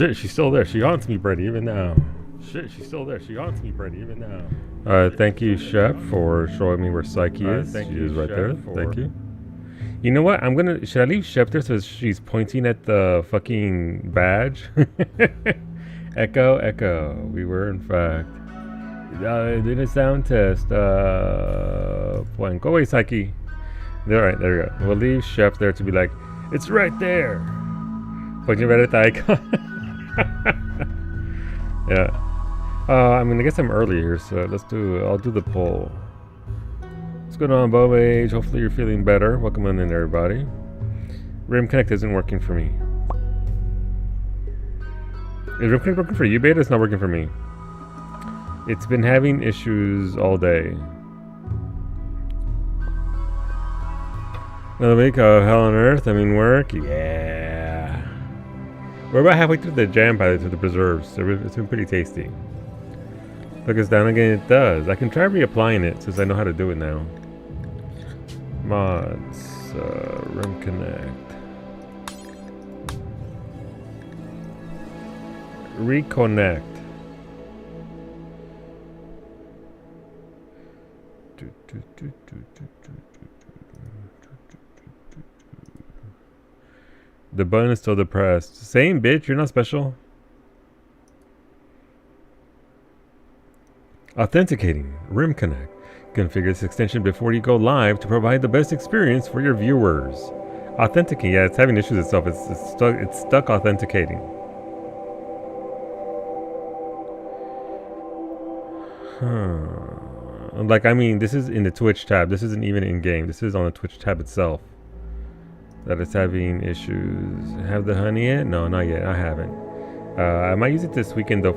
Shit, she's still there. She haunts me, Brady, even now. Shit, she's still there. She haunts me, Brady, even now. Thank you, Chef, for showing me where Psyche is. She is right there. Thank you. You know what? Should I leave Chef there so she's pointing at the fucking badge? Echo, echo. We were, in fact. Doing a sound test. Point. Go away, Psyche. Alright, there we go. We'll leave Chef there to be like, it's right there. Pointing right at the icon. Yeah. I guess I'm early here, so I'll do the poll. What's going on, Bob Age? Hopefully you're feeling better. Welcome on in, everybody. Rim Connect isn't working for me. Is Rim Connect working for you, Beta? It's not working for me. It's been having issues all day. Another week of hell on earth. Work. Yeah. We're about halfway through the jam pilot through the preserves. So it's been pretty tasty. Focus down again. It does. I can try reapplying it since I know how to do it now. Mods. Rim Connect. Reconnect. The button is still depressed. Same bitch, you're not special. Authenticating. Rim Connect. Configure this extension before you go live to provide the best experience for your viewers. Authenticating. Yeah, it's having issues itself. It's stuck authenticating. This is in the Twitch tab. This isn't even in game. This is on the Twitch tab itself. That it's having issues. Have the honey yet? No, not yet. I haven't. I might use it this weekend though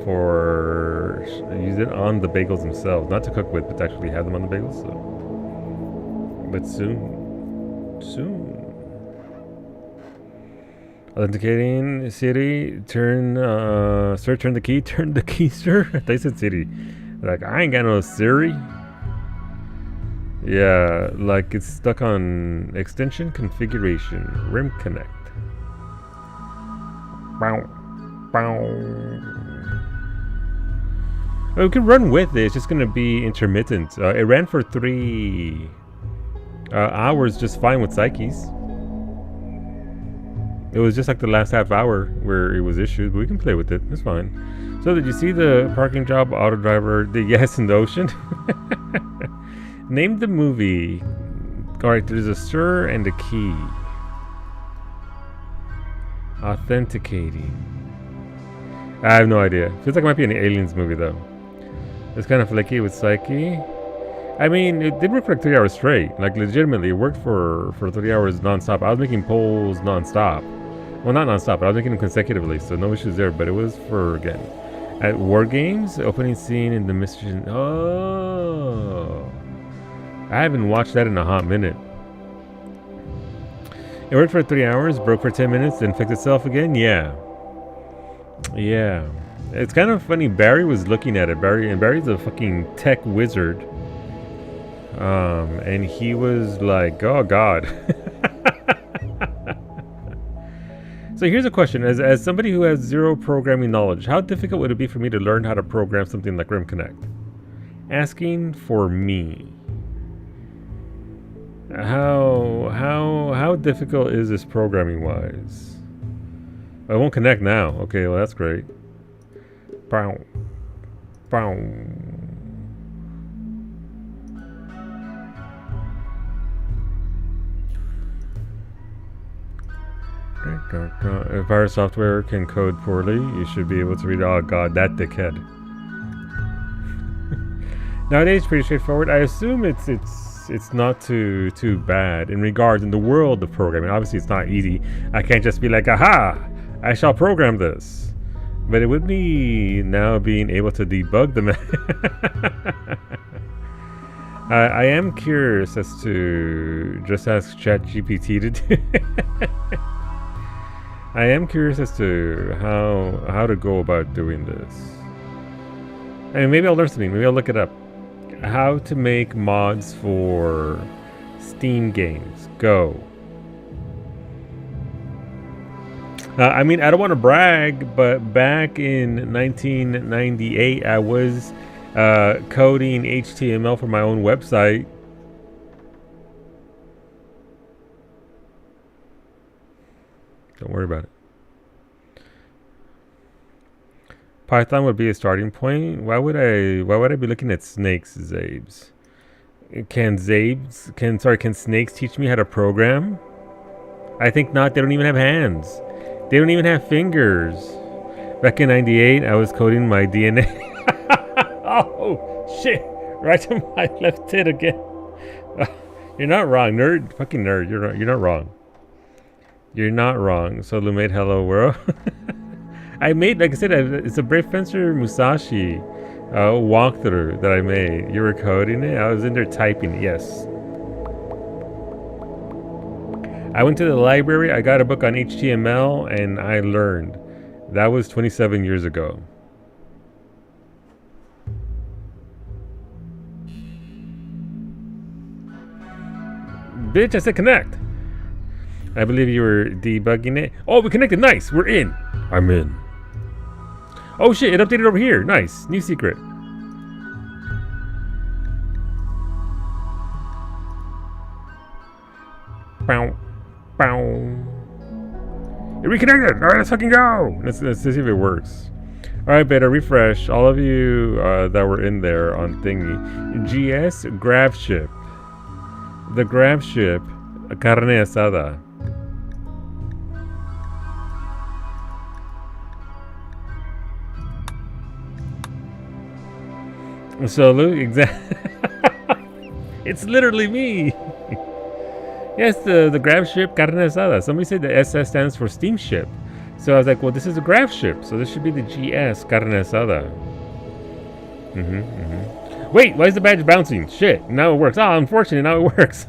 use it on the bagels themselves, not to cook with, but to actually have them on the bagels. So, but soon. Authenticating. Siri, sir, turn the key, sir. They said Siri. Like, I ain't got no Siri. Yeah, like it's stuck on extension configuration. Rim Connect. Bow. We can run with it. It's just gonna be intermittent. It ran for 3 hours just fine with Psyches. It was just like the last half hour where it was issued, but we can play with it. It's fine. So did you see the parking job auto driver? The yes in the ocean? Name the movie. Alright, there's a sir and a key. Authenticating. I have no idea. Feels like it might be an Aliens movie though. It's kind of flaky with Psyche. It did work for like 3 hours straight. Like legitimately, it worked for 3 hours non-stop. I was making polls non-stop. Well, not non-stop, but I was making them consecutively, so no issues there. But it was for, again, at War Games, opening scene in the mission. Oh. I haven't watched that in a hot minute. It worked for 3 hours, broke for 10 minutes, then fixed itself again? Yeah. It's kind of funny. Barry was looking at it. Barry's a fucking tech wizard. And he was like, oh God. So here's a question. As somebody who has zero programming knowledge, how difficult would it be for me to learn how to program something like Rim Connect? Asking for me. How difficult is this programming wise? I won't connect now. Okay, well that's great. Bow. If our software can code poorly, you should be able to read. Oh God, that dickhead. Nowadays, pretty straightforward. I assume it's not too bad in the world of programming. Obviously, it's not easy. I can't just be like, aha, I shall program this. But it would be now being able to debug them. I am curious as to just ask ChatGPT to do. I am curious as to how to go about doing this. Maybe I'll learn something. Maybe I'll look it up. How to make mods for Steam games. Go. I mean, I don't want to brag, but back in 1998, I was coding HTML for my own website. Don't worry about it. Python would be a starting point. Why would I be looking at snakes, Zabes? Can snakes teach me how to program? I think not. They don't even have hands. They don't even have fingers. Back in 98, I was coding my DNA. Oh, shit. Right to my left tit again. You're not wrong, nerd. Fucking nerd. You're not wrong. You're not wrong. So made Hello World. I made, like I said, it's a Brave Fencer Musashi walkthrough that I made. You were coding it? I was in there typing it, yes. I went to the library, I got a book on HTML, and I learned. That was 27 years ago. Bitch, I said connect. I believe you were debugging it. Oh, we connected, nice, we're in. I'm in. Oh shit, it updated over here, nice, new secret. Bow. Bow. It reconnected. All right, let's fucking go. Let's see if it works. All right, beta, refresh. All of you that were in there on thingy. GS grab ship. The grab ship, Carne Asada. So look, it's literally me. Yes, the grab ship Carne Asada. Somebody said the SS stands for steamship. So I was like, well, this is a grab ship, so this should be the GS Carne Asada. Wait, why is the badge bouncing? Shit, now it works. Oh, unfortunately, now it works.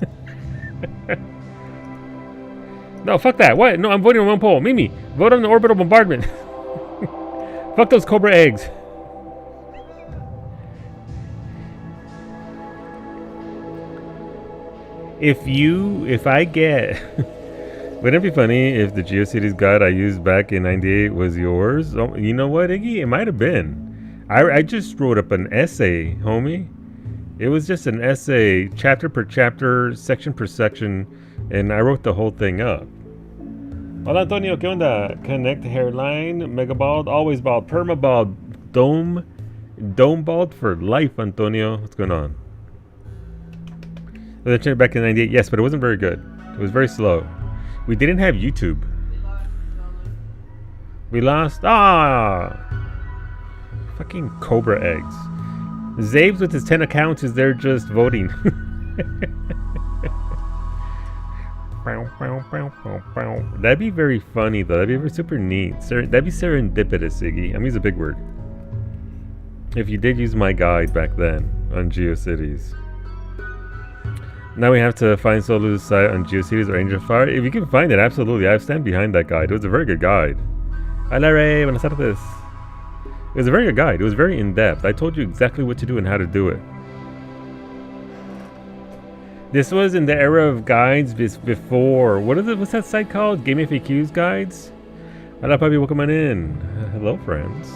No, fuck that. What? No, I'm voting on one poll. Mimi, vote on the orbital bombardment. Fuck those Cobra eggs. If I get, wouldn't it be funny if the GeoCities guide I used back in '98 was yours? Oh, you know what, Iggy? It might have been. I just wrote up an essay, homie. It was just an essay, chapter per chapter, section per section, and I wrote the whole thing up. Hola, Antonio, ¿qué onda? Connect hairline, megabald, always bald, permabald, dome bald for life, Antonio. What's going on? They changed back in '98, yes, but it wasn't very good. It was very slow. We didn't have YouTube. We lost. Fucking Cobra eggs. Zabes with his 10 accounts is there just voting. That'd be very funny though. That'd be super neat. That'd be serendipitous, Iggy. I'm using a big word. If you did use my guide back then on GeoCities. Now we have to find Solu's site on GeoCities or Angel Fire. If you can find it, absolutely. I stand behind that guide. It was a very good guide. Hola, Ray. Buenas tardes. It was a very good guide. It was very in-depth. I told you exactly what to do and how to do it. This was in the era of guides before. What's that site called? Game FAQs guides? Hola, puppy. Welcome on in. Hello, friends.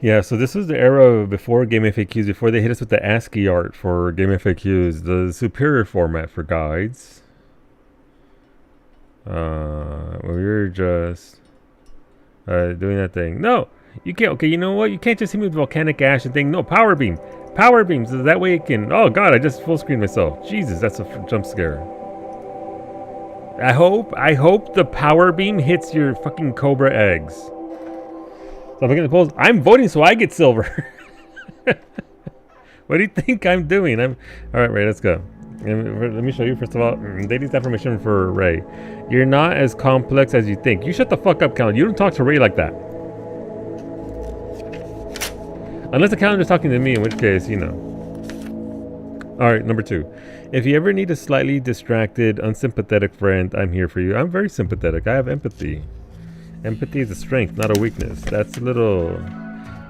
Yeah, so this was the era before Game FAQs, before they hit us with the ASCII art for Game FAQs, the superior format for guides. We were just doing that thing. No, you can't. Okay, you know what? You can't just hit me with volcanic ash and thing. No, power beam. Power beam, so that way it can... Oh, God, I just full screen myself. Jesus, that's a jump scare. I hope the power beam hits your fucking Cobra eggs. So I'm looking at the polls. I'm voting so I get silver. What do you think I'm doing? All right, Ray, let's go. Let me show you, first of all, dating affirmation for Ray. You're not as complex as you think. You shut the fuck up, Calendar. You don't talk to Ray like that. Unless the calendar's talking to me, in which case, you know. Alright, number 2. If you ever need a slightly distracted, unsympathetic friend, I'm here for you. I'm very sympathetic. I have empathy. Empathy is a strength, not a weakness. That's a little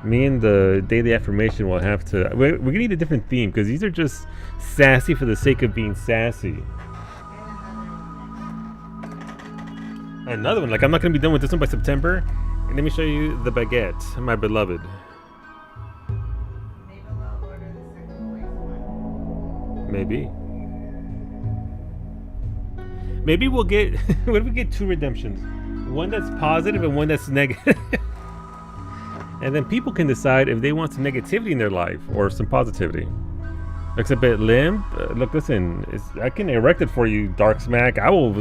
Me and the daily affirmation will have to. We're gonna need a different theme because these are just sassy for the sake of being sassy. Another one. Like, I'm not gonna be done with this one by September. And let me show you the baguette, my beloved. Maybe. Maybe we'll get. What if we get 2 redemptions? One that's positive and one that's negative. And then people can decide if they want some negativity in their life or some positivity. Looks a bit limp. Look, listen. I can erect it for you, Dark Smack. I will.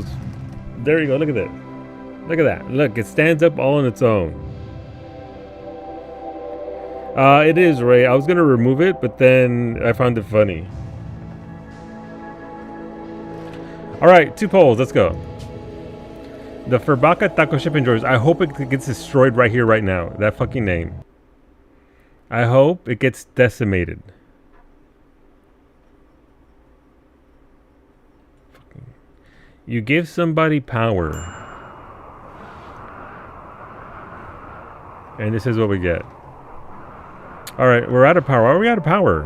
There you go. Look at that. Look at that. Look, it stands up all on its own. It is, Ray. I was going to remove it, but then I found it funny. All right, 2 polls. Let's go. The Furbaka Taco Ship enjoys. I hope it gets destroyed right here, right now. That fucking name. I hope it gets decimated. You give somebody power. And this is what we get. Alright, we're out of power. Why are we out of power?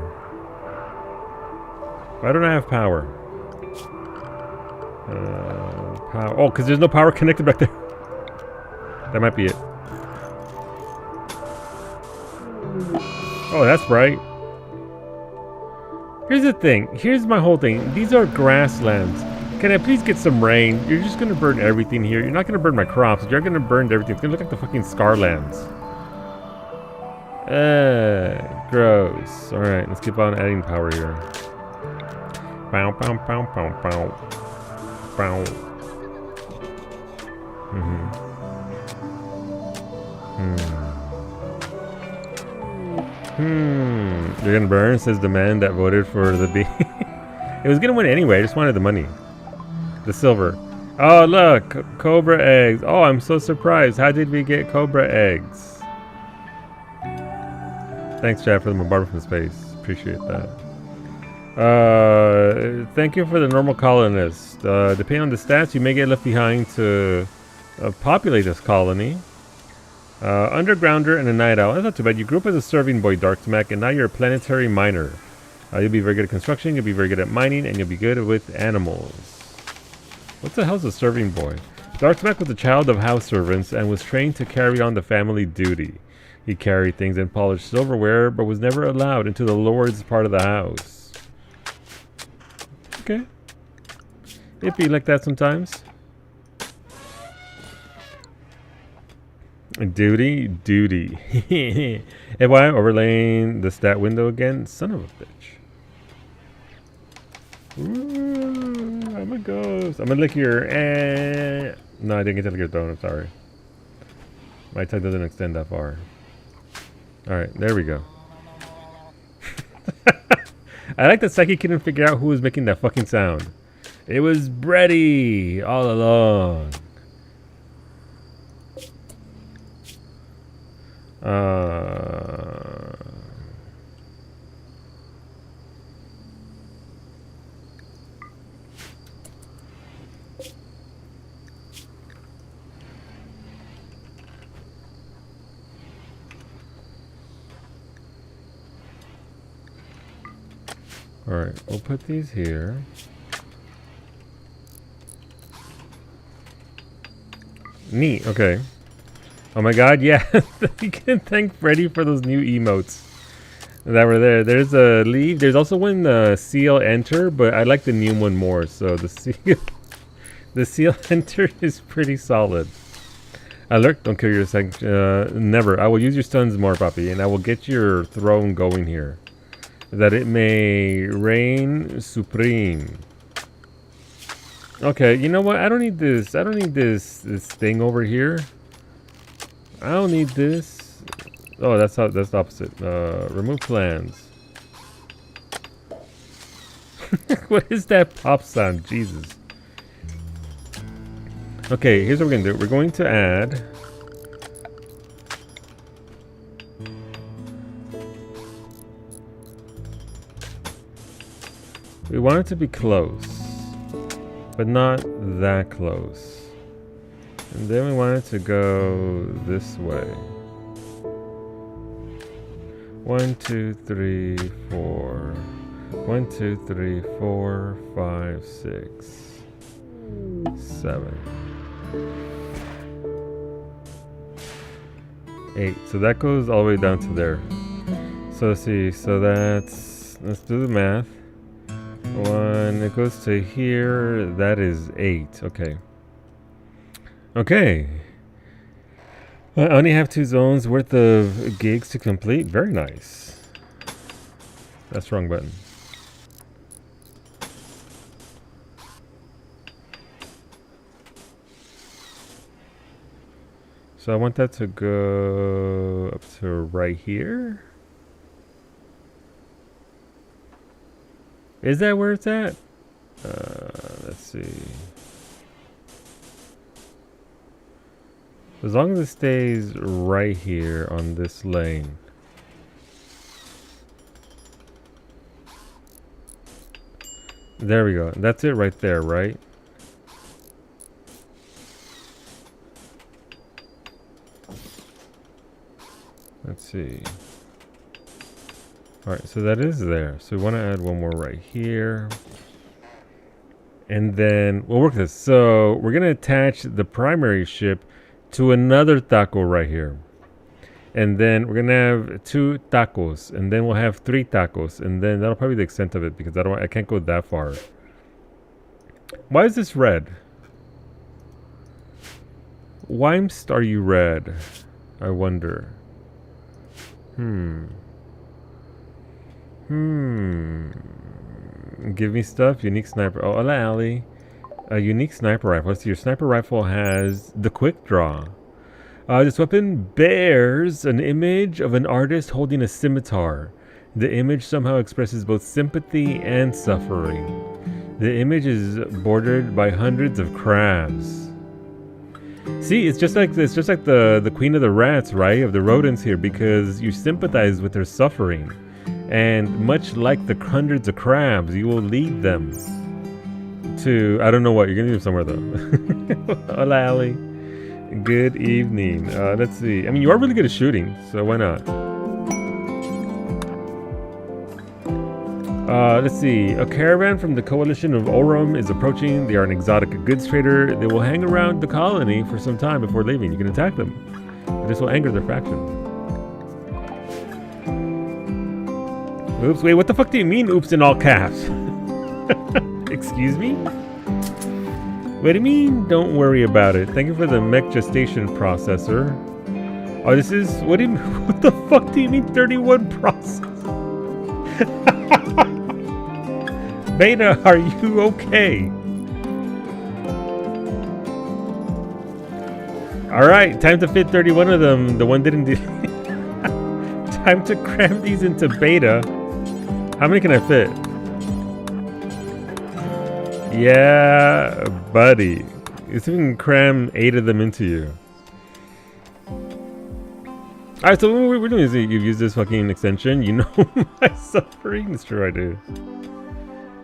Why don't I have power? Power. Oh, because there's no power connected back there. That might be it. Oh, that's bright. Here's the thing. Here's my whole thing. These are grasslands. Can I please get some rain? You're just going to burn everything here. You're not going to burn my crops. You're going to burn everything. It's going to look like the fucking Scarlands. Gross. Alright, let's keep on adding power here. Bow, bow, bow, bow, bow. Bow. You're gonna burn, says the man that voted for the bee. It was gonna win anyway, I just wanted the money. The silver. Oh look, cobra eggs. Oh, I'm so surprised. How did we get cobra eggs? Thanks, Chad, for the bombardment from space. Appreciate that. Thank you for the normal colonist. Depending on the stats, you may get left behind to populate this colony. Undergrounder and a night owl. That's not too bad. You grew up as a serving boy, Darksmack, and now you're a planetary miner. You'll be very good at construction, you'll be very good at mining, and you'll be good with animals. What the hell's a serving boy? Darksmack was a child of house servants and was trained to carry on the family duty. He carried things and polished silverware, but was never allowed into the Lord's part of the house. Okay. It'd be like that sometimes. Duty. Am I overlaying the stat window again? Son of a bitch. Ooh, I'm a ghost. I'm gonna lick your No, I didn't get to lick your throat. I'm sorry. My tongue doesn't extend that far. Alright, there we go. I like that Psyche couldn't figure out who was making that fucking sound. It was Brady all along. Alright, we'll put these here. Neat, okay. Oh my god, yeah. You can thank Freddy for those new emotes that were there. There's a leave. There's also one seal enter, but I like the new one more. So the seal enter is pretty solid. Alert, don't kill your never. I will use your stuns more, puppy, and I will get your throne going here. That it may reign supreme. Okay, you know what? I don't need this. I don't need this thing over here. I don't need this. Oh, that's the opposite. Remove plans. What is that pop sound? Jesus. Okay, here's what we're gonna do. We're going to add we want it to be close, but not that close. And then we want it to go this way. 1, 2, 3, 4. 1, 2, 3, 4, 5, 6, 7, 8. So that goes all the way down to there. So let's see. So let's do the math. 1, it goes to here. That is 8. Okay. Okay. I only have 2 zones worth of gigs to complete. Very nice. That's the wrong button. So I want that to go up to right here. Is that where it's at? Let's see. As long as it stays right here on this lane. There we go. That's it right there, right? Let's see. Alright, so that is there. So we want to add one more right here. And then we'll work this. So we're going to attach the primary ship to another taco right here. And then we're going to have 2 tacos. And then we'll have 3 tacos. And then that'll probably be the extent of it because I can't go that far. Why is this red? Why are you red? I wonder. Give me stuff. Unique sniper. Oh, hola, Ali. A unique sniper rifle. Let's see. Your sniper rifle has the quick draw. This weapon bears an image of an artist holding a scimitar. The image somehow expresses both sympathy and suffering. The image is bordered by hundreds of crabs. See, it's just like this, just like the queen of the rats, right? Of the rodents here, because you sympathize with their suffering. And much like the hundreds of crabs, you will lead them to, I don't know what, you're going to lead them somewhere though. Hola, Ali. Good evening. Let's see. I mean, you are really good at shooting, so why not? Let's see. A caravan from the coalition of Orum is approaching. They are an exotic goods trader. They will hang around the colony for some time before leaving. You can attack them. This will anger their faction. Oops, wait, what the fuck do you mean, oops, in all caps? Excuse me? What do you mean, don't worry about it? Thank you for the mech gestation processor. Oh, this is, what the fuck do you mean 31 process? Beta, are you okay? Alright, time to fit 31 of them. The one didn't do. Time to cram these into beta. How many can I fit? Yeah, buddy. It's even cram 8 of them into you. Alright, so what we're doing is you've used this fucking extension. You know my suffering? It's true, I do.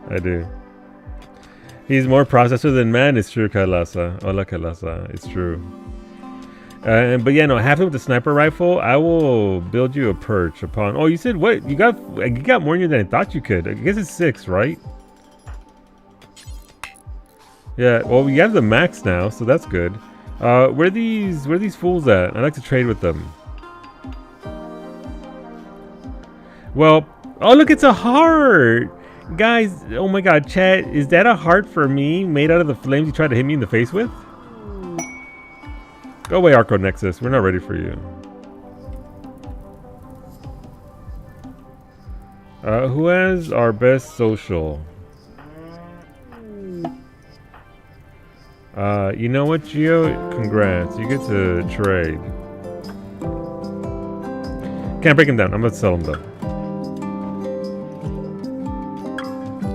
I do. He's more processor than man. It's true, Kalasa. Hola, Kalasa. It's true. But yeah, no, halfway with the sniper rifle, I will build you a perch upon. Oh, you said what? You got more in you than I thought you could. I guess it's 6, right? Yeah. Well, we have the max now, so that's good. Where are these fools at? I'd like to trade with them. Well, oh look, it's a heart. Guys, oh my god, chat, is that a heart for me made out of the flames you tried to hit me in the face with? Go away, Arco Nexus. We're not ready for you. Who has our best social? You know what, Gio? Congrats. You get to trade. Can't break him down. I'm about to sell him, though.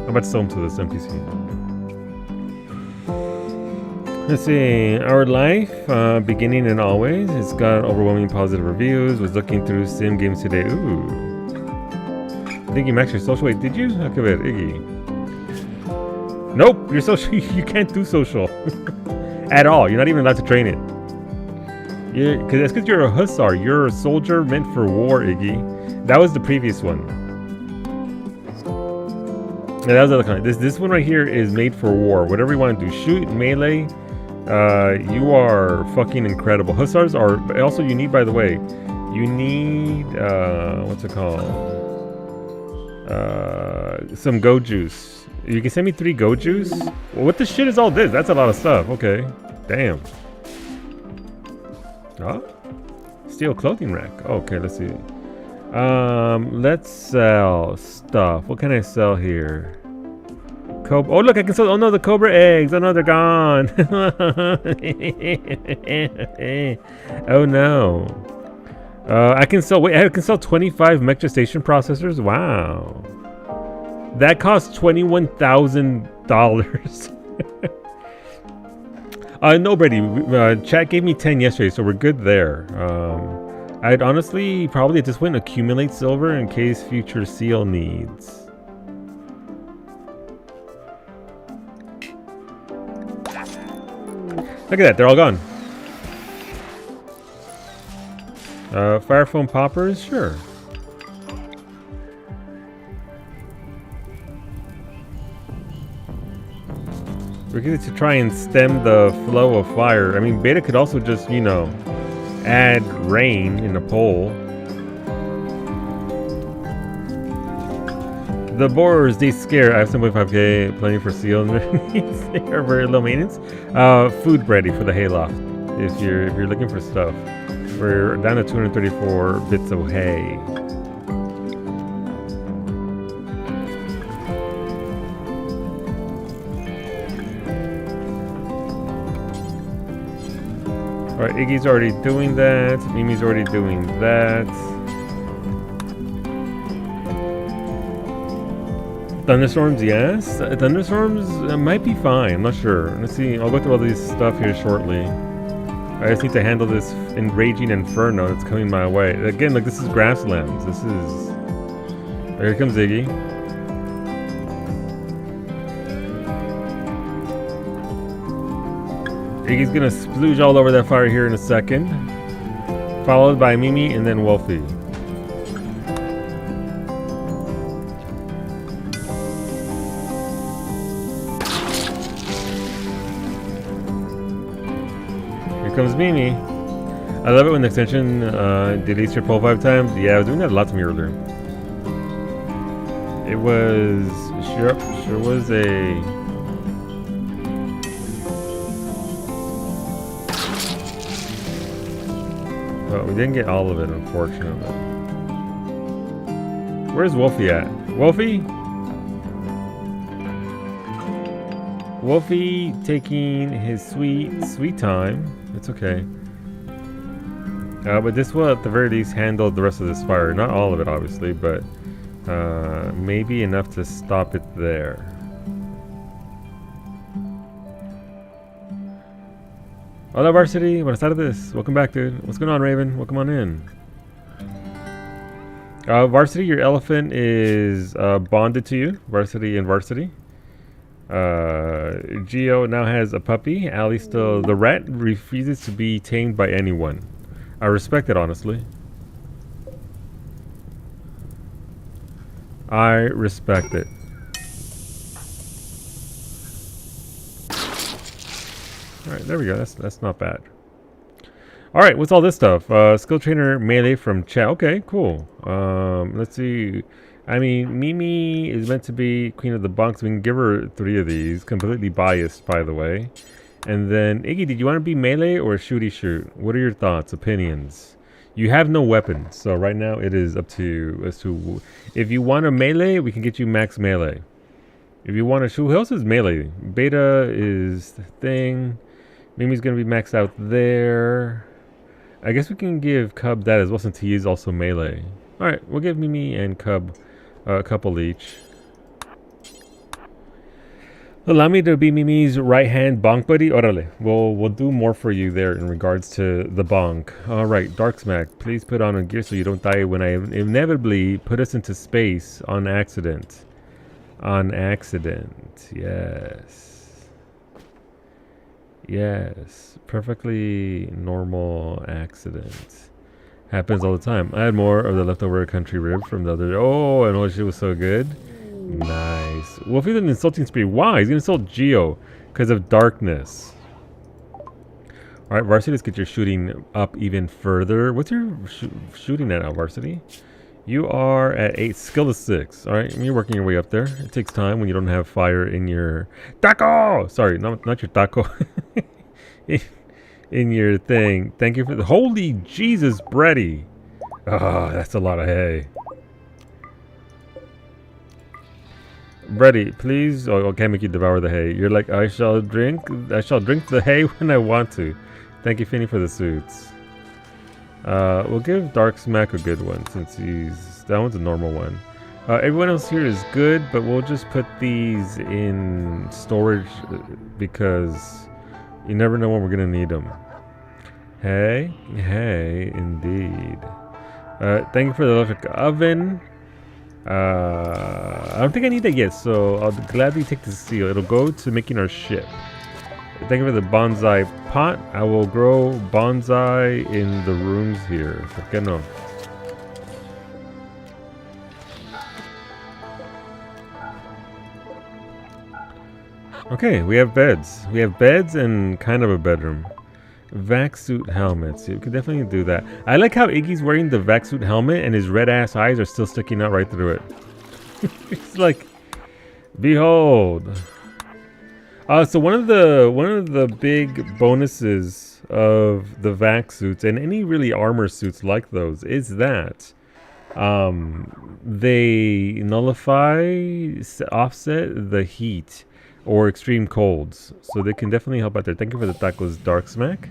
I'm about to sell him to this NPC. Let's see. Our life, beginning and always, it's got overwhelming positive reviews. Was looking through sim games today. Ooh. I think you maxed your social. Wait, did you? How come it, Iggy? Nope, your social. You can't do social at all. You're not even allowed to train it. That's because you're a hussar. You're a soldier meant for war, Iggy. That was the previous one. Yeah, that was the other kind. This one right here is made for war. Whatever you want to do, shoot, melee. You are fucking incredible. Hussars are also, you need, by the way, you need what's it called? Some go juice. You can send me 3 go juice. Well, what the shit is all this? That's a lot of stuff. Okay, damn. Oh, steel clothing rack. Okay, let's see. Let's sell stuff. What can I sell here? Oh look, I can sell. Oh no, the cobra eggs. Oh no, they're gone. Oh no. I can sell. Wait, I can sell 25 mech gestation processors. Wow. That costs $21,000. No, Brady. Chat gave me 10 yesterday, so we're good there. I'd honestly probably at this point accumulate silver in case future seal needs. Look at that, they're all gone. Fire foam poppers, sure. We're going to try and stem the flow of fire. I mean, Beta could also just, you know, add rain in a pole. The borers, they scare. I have 7.5k, plenty for seal. They are very low maintenance. Food ready for the hayloft. If you're looking for stuff, we're down to 234 bits of hay. All right, Iggy's already doing that. Mimi's already doing that. Thunderstorms, yes. Thunderstorms might be fine. I'm not sure. Let's see. I'll go through all these stuff here shortly. I just need to handle this enraging inferno that's coming my way. Again, look, this is grasslands. This is... Here comes Iggy. Iggy's gonna splooge all over that fire here in a second. Followed by Mimi and then Wolfie. Comes Mimi. I love it when the extension deletes your pull 5 times. Yeah, I was doing that a lot to me earlier. It was sure was a well, we didn't get all of it, unfortunately. Where's Wolfie at? Wolfie? Wolfie taking his sweet time. It's okay. But this will at the very least handle the rest of this fire. Not all of it, obviously, but maybe enough to stop it there. Hola, Varsity. Buenas tardes. Welcome back, dude. What's going on, Raven? Welcome on in. Varsity, your elephant is bonded to you. Varsity and Varsity. Geo now has a puppy. Ali still... The rat refuses to be tamed by anyone. I respect it, honestly. I respect it. Alright, there we go. That's not bad. Alright, what's all this stuff? Skill trainer melee from chat. Okay, cool. Let's see... I mean, Mimi is meant to be queen of the bunks. We can give her 3 of these. Completely biased, by the way. And then, Iggy, did you want to be melee or shooty shoot? What are your thoughts, opinions? You have no weapons, so right now it is up to you as to... If you want a melee, we can get you max melee. If you want to shoot, who else is melee? Beta is the thing. Mimi's going to be maxed out there. I guess we can give Cub that as well, since he is also melee. Alright, we'll give Mimi and Cub... a couple each. Allow me to be Mimi's right-hand bonk buddy. Orale. We'll do more for you there in regards to the bonk. Alright, Dark Smack, please put on a gear so you don't die when I inevitably put us into space on accident. On accident. Yes. Yes. Perfectly normal accident. Happens all the time. I had more of the leftover country rib from the other. Oh, and oh, shit was so good. Nice. Wolfie's an insulting spree. Why? He's gonna insult Geo because of darkness. Alright, Varsity, let's get your shooting up even further. What's your shooting at now, Varsity? You are at 8, skill is 6. Alright, you're working your way up there. It takes time when you don't have fire in your... Taco! Sorry, not your taco. in your thing. Thank you for the... Holy Jesus, Brady! Oh, that's a lot of hay. Brady, please... Oh, I can't make you devour the hay. You're like, I shall drink the hay when I want to. Thank you, Finny, for the suits. We'll give Dark Smack a good one since that one's a normal one. Everyone else here is good, but we'll just put these in storage because you never know when we're gonna need them. Hey, indeed. Thank you for the electric oven. I don't think I need that yet, so I'll gladly take the seal. It'll go to making our ship. Thank you for the bonsai pot. I will grow bonsai in the rooms here. ¿Por qué no? Okay, we have beds. We have beds and kind of a bedroom. Vac suit helmets. You can definitely do that. I like how Iggy's wearing the vac suit helmet and his red ass eyes are still sticking out right through it. It's like, behold. So one of the big bonuses of the vac suits and any really armor suits like those is that they nullify, offset the heat or extreme colds, so they can definitely help out there. Thank you for the tacos, Dark Smack.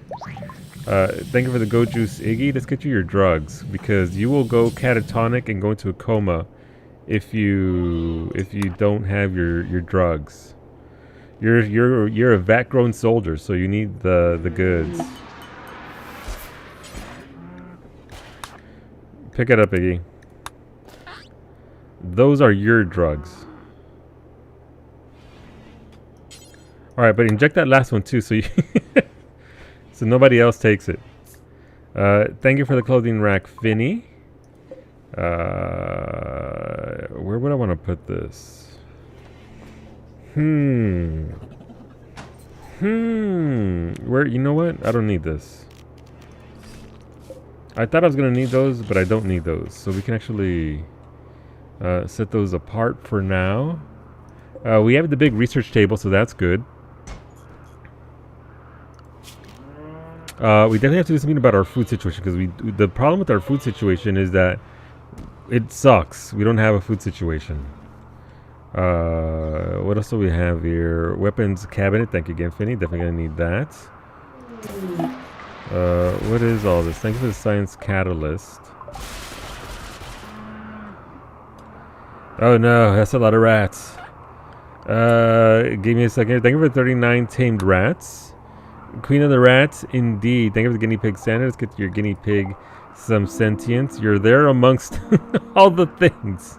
Thank you for the Go Juice, Iggy. Let's get you your drugs because you will go catatonic and go into a coma if you don't have your drugs. You're a vat-grown soldier, so you need the goods. Pick it up, Iggy. Those are your drugs. All right, but inject that last one too, so you so nobody else takes it. Thank you for the clothing rack, Finny. Where would I want to put this? Where, you know what? I don't need this. I thought I was gonna need those, but I don't need those. So we can actually set those apart for now. We have the big research table, so that's good. We definitely have to do something about our food situation because the problem with our food situation is that it sucks. We don't have a food situation. What else do we have here? Weapons cabinet. Thank you again, Finny. Definitely gonna need that. What is all this? Thank you for the science catalyst. Oh no, that's a lot of rats. Give me a second. Thank you for 39 tamed rats. Queen of the rats, indeed. Thank you for the guinea pig standard. Let's get your guinea pig some sentience. You're there amongst all the things.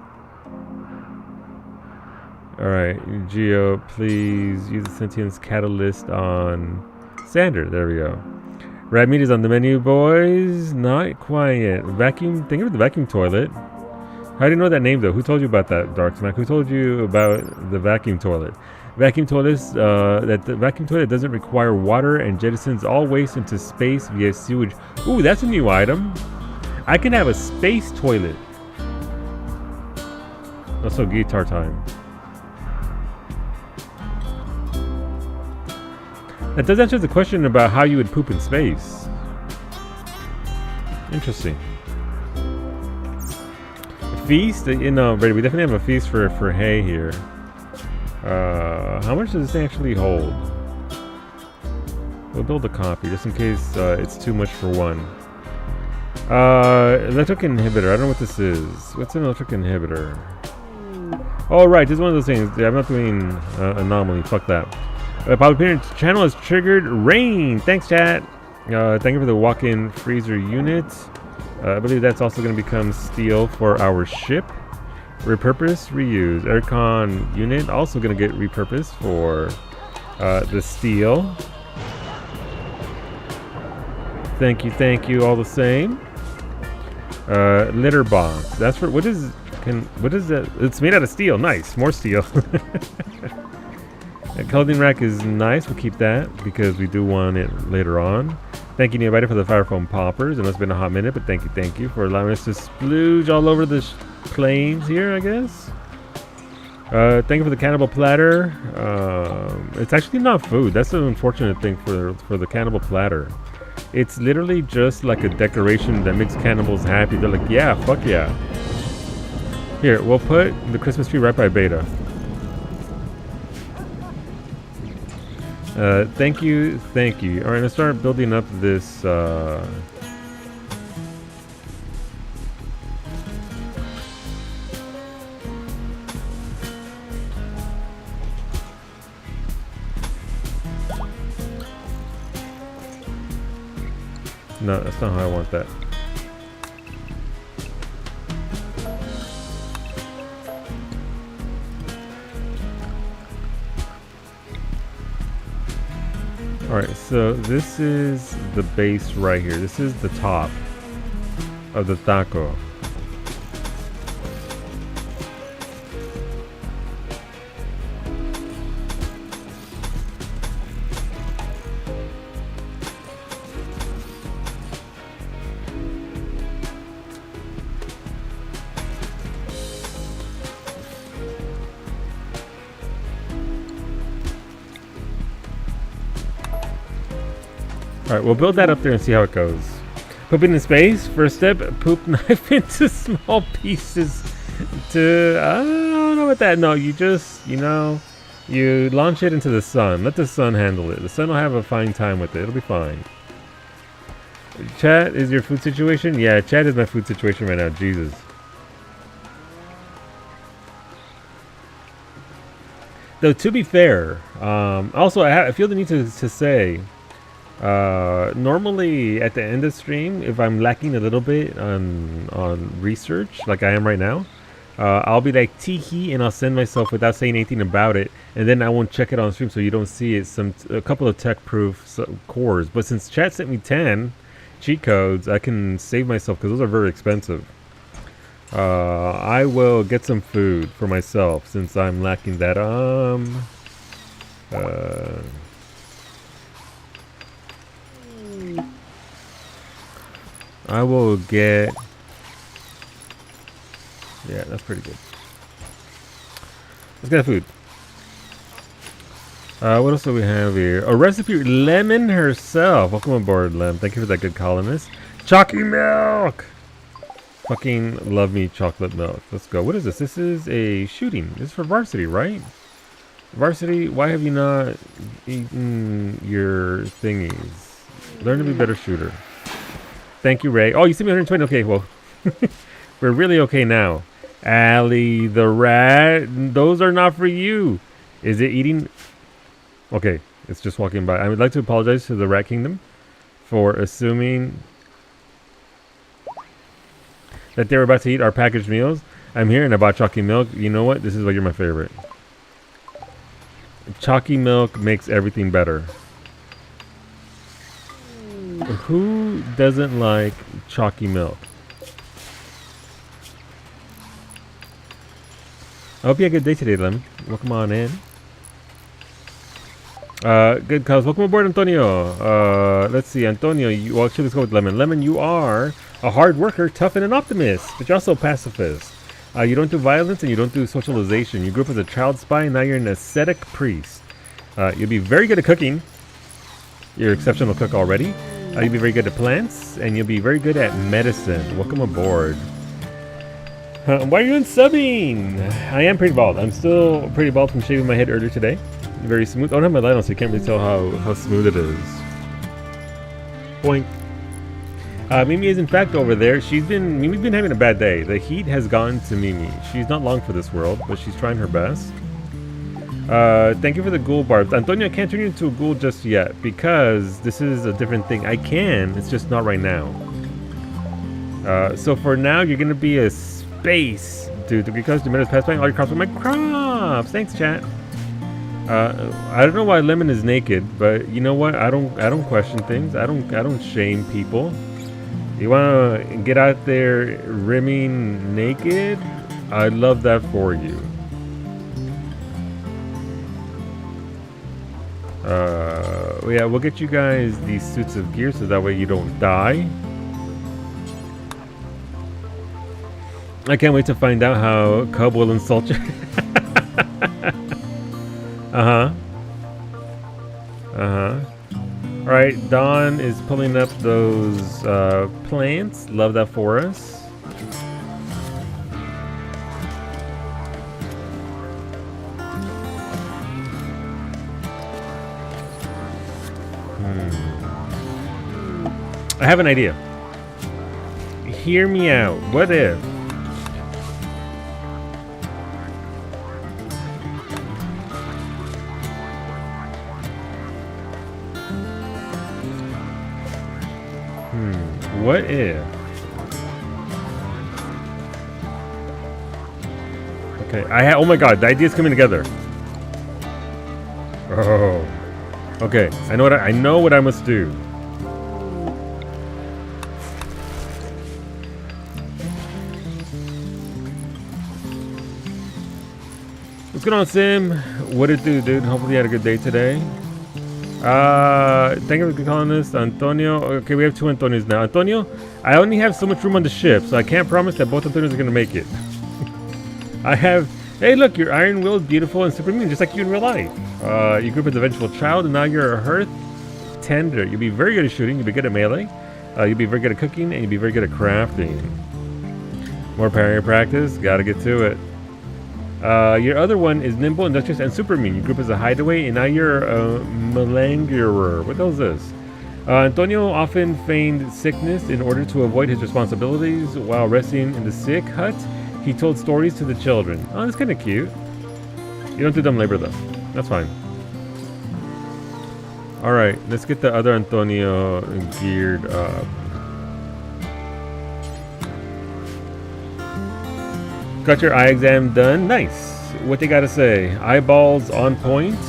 Alright, Geo, please use the sentience catalyst on Sander. There we go. Rat meat is on the menu, boys. Not quiet. Vacuum. Think of the vacuum toilet. How do you know that name, though? Who told you about that, Dark Smack? Who told you about the vacuum toilet? Vacuum toilets. That the vacuum toilet doesn't require water and jettisons all waste into space via sewage. Ooh, that's a new item. I can have a space toilet. Also, guitar time. That does answer the question about how you would poop in space. Interesting. Feast? You know, we definitely have a feast for hay here. How much does this thing actually hold? We'll build a copy just in case it's too much for one. Electric inhibitor. I don't know what this is. What's an electric inhibitor? Oh, right. This is one of those things. I'm not doing anomaly. Fuck that. Public appearance channel has triggered rain. Thanks, chat. Thank you for the walk-in freezer unit. I believe that's also going to become steel for our ship. Repurpose, reuse. Aircon unit also going to get repurposed for the steel. Thank you all the same. Litter box. That's for what is that? It's made out of steel. Nice, more steel. A clothing rack is nice. We'll keep that because we do want it later on. Thank you, Neobiter, for the fire foam poppers. I know it's been a hot minute, but thank you for allowing us to splooge all over the plains here, I guess. Thank you for the cannibal platter. It's actually not food. That's an unfortunate thing for the cannibal platter. It's literally just like a decoration that makes cannibals happy. They're like, yeah, fuck yeah. Here, we'll put the Christmas tree right by Beta. Thank you. All right, let's start building up this. No, that's not how I want that. Alright, so this is the base right here. This is the top of the taco. Alright, we'll build that up there and see how it goes. Pooping in space. First step, poop knife into small pieces to... I don't know about that. No, you just, you launch it into the sun. Let the sun handle it. The sun will have a fine time with it. It'll be fine. Chat is your food situation? Yeah, chat is my food situation right now. Jesus. Though, to be fair, also I feel the need to say... normally at the end of stream, if I'm lacking a little bit on research, like I am right now, I'll be like teehee and I'll send myself without saying anything about it, and then I won't check it on stream so you don't see it. A couple of tech proof cores, but since chat sent me 10 cheat codes, I can save myself because those are very expensive. I will get some food for myself since I'm lacking that. I will get... Yeah, that's pretty good. Let's get food. What else do we have here? A recipe, Lemon herself. Welcome aboard, Lem. Thank you for that good columnist. Chalky milk! Fucking love me chocolate milk. Let's go. What is this? This is a shooting. This is for varsity, right? Varsity, why have you not eaten your thingies? Learn to be a better shooter. Thank you, Ray. Oh, you sent me 120. Okay, well, we're really okay now. Allie the rat. Those are not for you. Is it eating? Okay, it's just walking by. I would like to apologize to the Rat Kingdom for assuming that they were about to eat our packaged meals. I'm here and I bought chalky milk. You know what? This is why you're my favorite. Chalky milk makes everything better. Who doesn't like chalky milk? I hope you had a good day today, Lem. Welcome on in. Good cause. Welcome aboard, Antonio. Let's see, Antonio. Well, actually, let's go with Lemon. Lemon, you are a hard worker, tough, and an optimist, but you're also a pacifist. You don't do violence and you don't do socialization. You grew up as a child spy, and now you're an ascetic priest. You'll be very good at cooking. You're an exceptional cook already. You'll be very good at plants, and you'll be very good at medicine. Welcome aboard. Why are you unsubbing? I am pretty bald. I'm still pretty bald from shaving my head earlier today. Very smooth. I don't have my light on, so you can't really tell how smooth it is. Boink. Mimi is in fact over there. Mimi's been having a bad day. The heat has gotten to Mimi. She's not long for this world, but she's trying her best. Thank you for the ghoul barbs. Antonio, I can't turn you into a ghoul just yet because this is a different thing. I can, it's just not right now. So for now, you're gonna be a space dude because the minutes pass by all your crops with my crops. Thanks, chat. I don't know why Lemon is naked, but you know what? I don't question things. I don't shame people. You want to get out there rimming naked? I'd love that for you. Yeah, we'll get you guys these suits of gear so that way you don't die. I can't wait to find out how Cub will insult you. Uh-huh. Uh-huh. Alright, Dawn is pulling up those plants. Love that for us. I have an idea. Hear me out. What if what if okay, oh my god, the idea's coming together. Oh. Okay, I know what I must do. What's going on, Sim? What it do, dude? Hopefully you had a good day today. Thank you for calling this Antonio. Okay, we have two Antonios now. Antonio, I only have so much room on the ship, so I can't promise that both Antonios are gonna make it. I have. Hey, look, you're iron willed, beautiful, and superhuman, just like you in real life. You grew up as a vengeful child, and now you're a hearth tender. You'll be very good at shooting. You'll be good at melee. You'll be very good at cooking, and you'll be very good at crafting. More parry practice. Gotta get to it. Your other one is nimble, industrious, and superhuman. You grew up as a hideaway, and now you're a malangerer. What the hell is this? Antonio often feigned sickness in order to avoid his responsibilities. While resting in the sick hut, he told stories to the children. Oh, that's kind of cute. You don't do dumb labor, though. That's fine. Alright, let's get the other Antonio geared up. Got your eye exam done? Nice. What they gotta say? Eyeballs on point?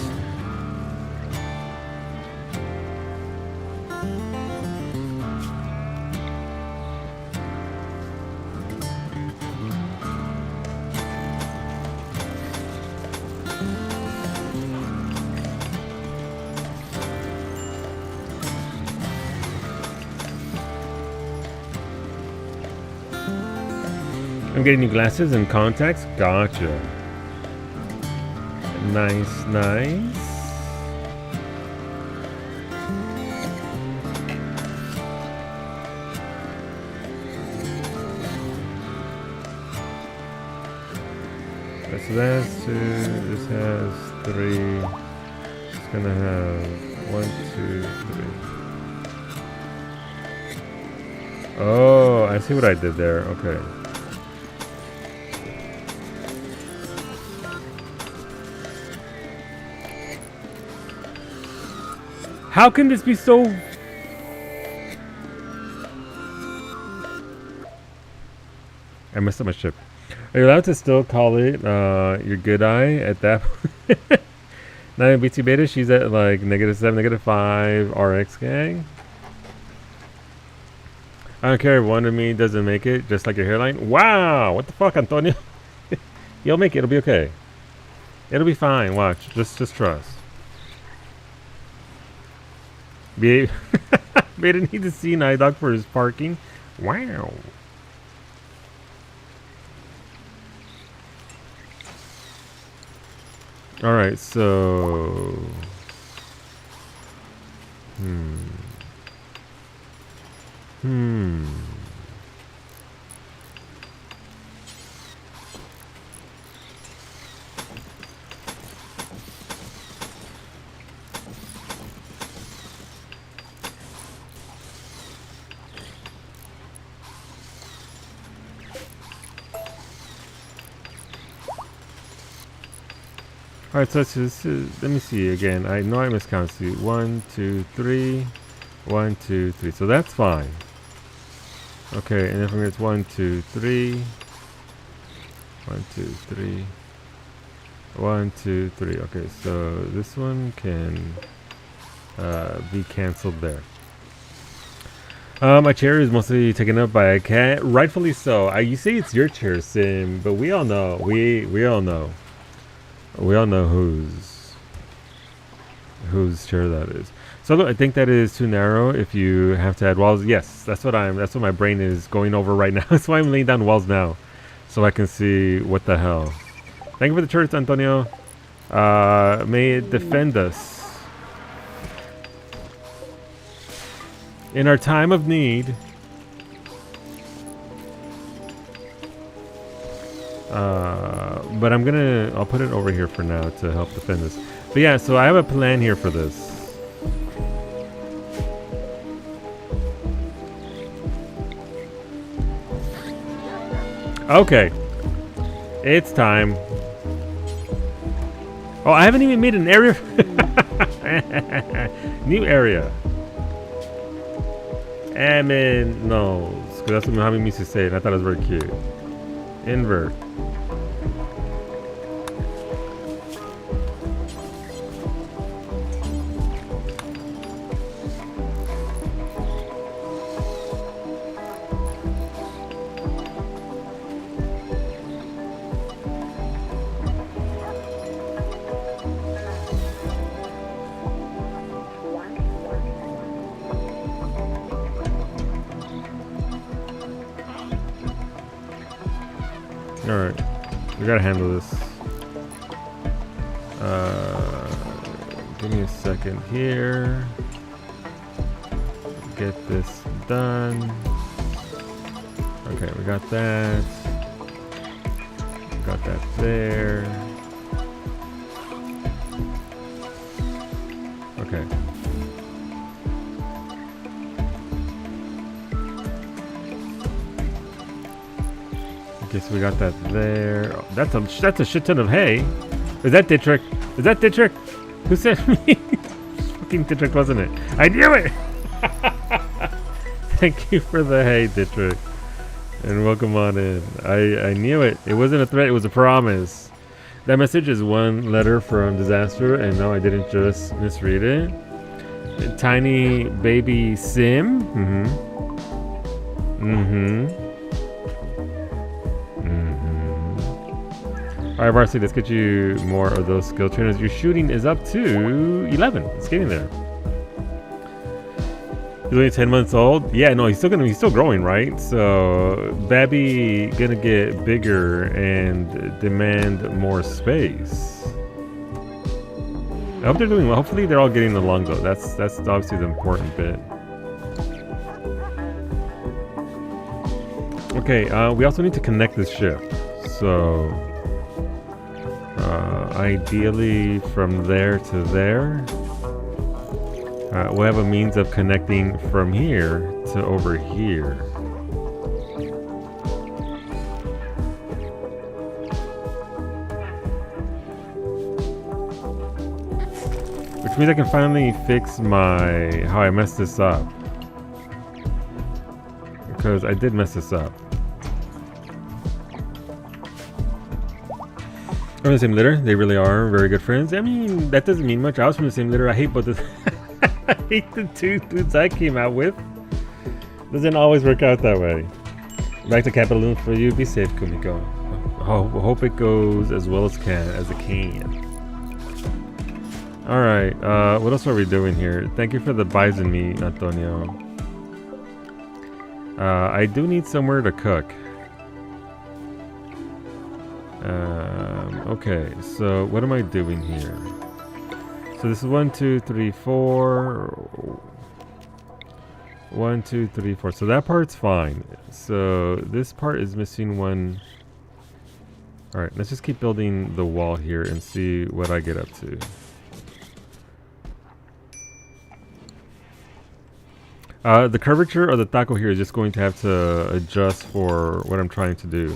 I'm getting new glasses and contacts. Gotcha. Nice, nice. So that's 2, this has 3. It's gonna have 1, 2, 3. Oh, I see what I did there. Okay. How can this be so... I messed up my ship. Are you allowed to still call it your good eye at that point? Not in BT beta, she's at like -7, -5 RX gang. I don't care if one of me doesn't make it, just like your hairline. Wow! What the fuck, Antonio? You'll make it, it'll be okay. It'll be fine, watch. Just trust. Beta need to see Night Dog for his parking. Wow. Alright, so... Alright, so let me see again. I know I miscounted you. 1, 2, 3. 1, 2, 3. So that's fine. Okay, and then from here it's 1, 2, 3. 1, 2, 3. 1, 2, 3. Okay, so this one can be cancelled there. My chair is mostly taken up by a cat. Rightfully so. You say it's your chair, Sim, but we all know. We all know. We all know whose chair that is. So look, I think that is too narrow if you have to add walls. Yes, that's what my brain is going over right now. That's why I'm laying down walls now. So I can see what the hell. Thank you for the church, Antonio. May it defend us. In our time of need. But I'll put it over here for now to help defend us. But yeah, so I have a plan here for this. Okay. It's time. Oh, I haven't even made an area. New area. Amen. No. Because that's what Muhammad used to say, and I thought it was very cute. Invert. Alright, we gotta handle this. Give me a second here. Get this done. Okay, we got that. We got that there. Okay. Okay, so we got that there. Oh, that's a shit ton of hay. Is that Dietrich? Is that Dietrich? Who sent me? Fucking Dietrich, wasn't it? I knew it! Thank you for the hay, Dietrich. And welcome on in. I knew it. It wasn't a threat, it was a promise. That message is one letter from disaster, and no, I didn't just misread it. Tiny baby Sim. Alright, Varsity, let's get you more of those skill trainers. Your shooting is up to 11. It's getting there. He's only 10 months old. Yeah, no, he's still growing, right? So Babby gonna get bigger and demand more space. I hope they're doing well. Hopefully they're all getting along though. That's obviously the important bit. Okay, we also need to connect this ship. So ideally from there to there. We'll have a means of connecting from here to over here. Which means I can finally fix how I messed this up. Because I did mess this up. From the same litter, they really are very good friends. I mean, that doesn't mean much. I was from the same litter. I hate both the I hate the two dudes I came out with. Doesn't always work out that way. Back to Capital for you. Be safe, Kumiko. Hope it goes as well as it can. Alright, what else are we doing here? Thank you for the bison meat, Antonio. I do need somewhere to cook. Okay, so what am I doing here? So this is 1, 2, 3, 4. 1, 2, 3, 4. So that part's fine. So this part is missing one. Alright, let's just keep building the wall here and see what I get up to. The curvature of the taco here is just going to have to adjust for what I'm trying to do.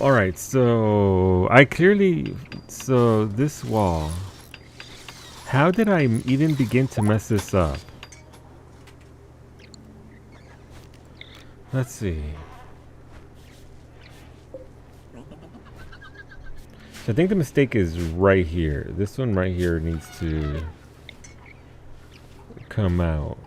Alright, so this wall How did I even begin to mess this up? Let's see. So I think the mistake is right here. This one right here needs to come out.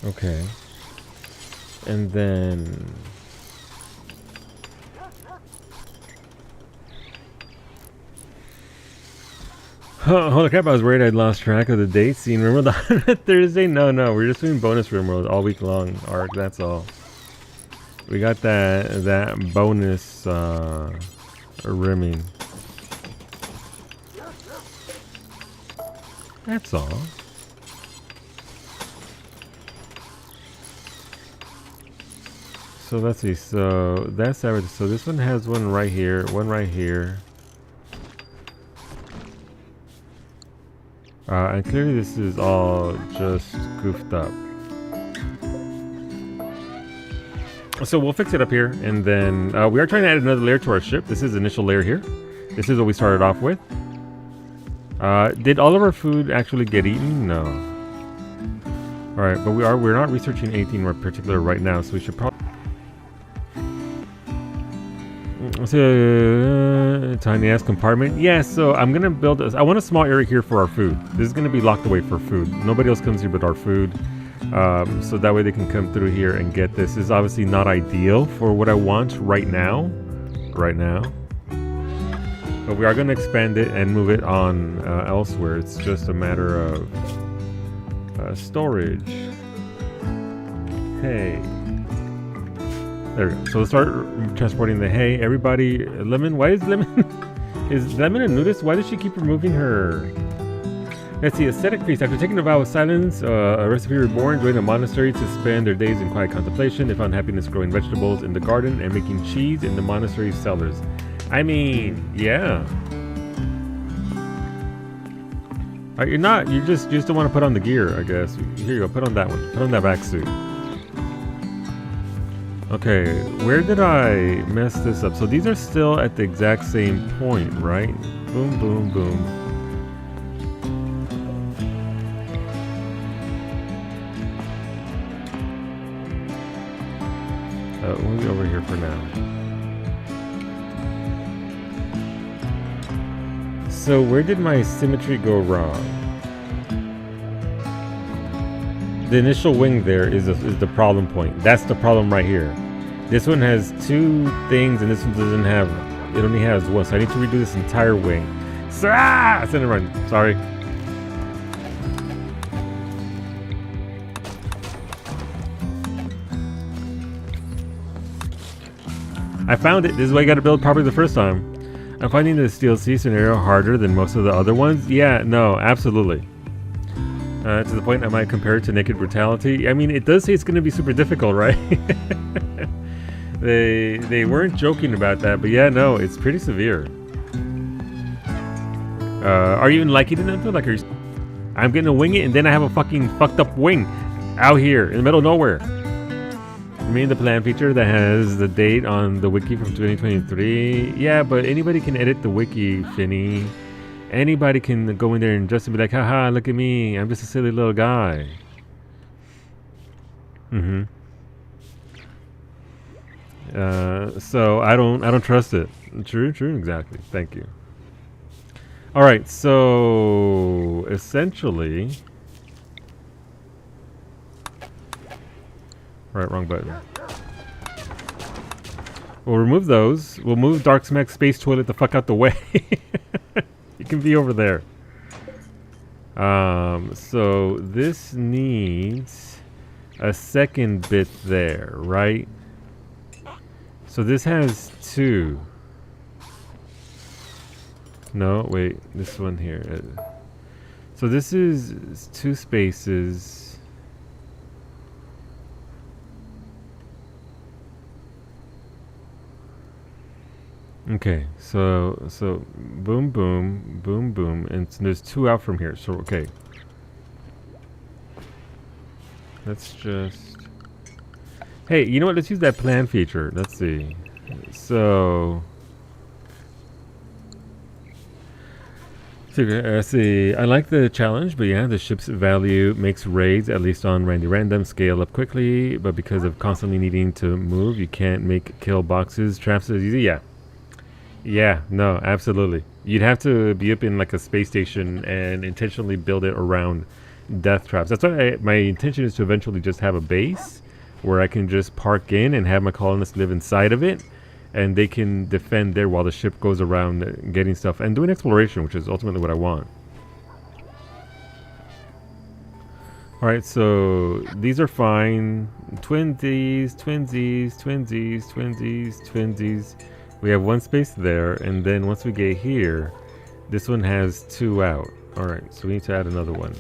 Okay. And then... Holy crap, I was worried I'd lost track of the date scene. Remember the 100th Thursday? No, we're just doing bonus RimWorld all week long arc, that's all. We got that bonus rimming. That's all. So let's see, so that's average. So this one has one right here, one right here. And clearly this is all just goofed up. So we'll fix it up here, and then we are trying to add another layer to our ship. This is the initial layer here. This is what we started off with. Did all of our food actually get eaten? No. Alright, but we're not researching anything in particular right now, so we should probably... So, tiny ass compartment. Yeah, so I'm gonna build I want a small area here for our food. This is gonna be locked away for food. Nobody else comes here but our food. So that way they can come through here and get this. This is obviously not ideal for what I want right now. But we are gonna expand it and move it on elsewhere. It's just a matter of storage. Hey. There we go. So let's start transporting the hay. Everybody, Lemon, why is Lemon... is Lemon a nudist? Why does she keep removing her... Let's see, ascetic feast. After taking a vow of silence, a recipe reborn joined a monastery to spend their days in quiet contemplation. They found happiness growing vegetables in the garden and making cheese in the monastery's cellars. I mean, yeah. You're not, you just don't want to put on the gear, I guess. Here you go, put on that one. Put on that back suit. Okay, where did I mess this up? So these are still at the exact same point, right? Boom, boom, boom. We'll be over here for now. So where did my symmetry go wrong? The initial wing there is the problem point. That's the problem right here. This one has two things and this one doesn't have, it only has one. So I need to redo this entire wing. So, send it run. Sorry. I found it. This is why you got to build properly the first time. I'm finding this DLC scenario harder than most of the other ones. Yeah, no, absolutely. To the point I might compare it to Naked Brutality. I mean, it does say it's going to be super difficult, right? They weren't joking about that, but yeah, no, it's pretty severe. Are you even liking it enough? Like, I'm going to wing it, and then I have a fucking fucked up wing out here in the middle of nowhere. I mean, the plan feature that has the date on the wiki from 2023. Yeah, but anybody can edit the wiki, Finny. Anybody can go in there and just be like, haha, look at me. I'm just a silly little guy. So I don't trust it. True, exactly. Thank you. All right, so essentially, right, wrong button. We'll remove those. We'll move Dark Smack Space Toilet the fuck out the way. You can be over there. So this needs a second bit there, right? So this has two. No, wait, this one here. So this is two spaces. Okay, so boom, boom, boom, boom, and there's two out from here. So okay, let's just. Hey, you know what? Let's use that plan feature. Let's see. So... let's see. I like the challenge, but yeah, the ship's value makes raids, at least on Randy Random, scale up quickly, but because of constantly needing to move, you can't make kill boxes, traps as easy. Yeah. Yeah, no, absolutely. You'd have to be up in like a space station and intentionally build it around death traps. That's why my intention is to eventually just have a base where I can just park in and have my colonists live inside of it, and they can defend there while the ship goes around getting stuff and doing exploration, which is ultimately what I want. Alright, so these are fine. Twinsies, twinsies, twinsies, twinsies, twinsies. We have one space there, and then once we get here, this one has 2 out. Alright, so we need to add another one.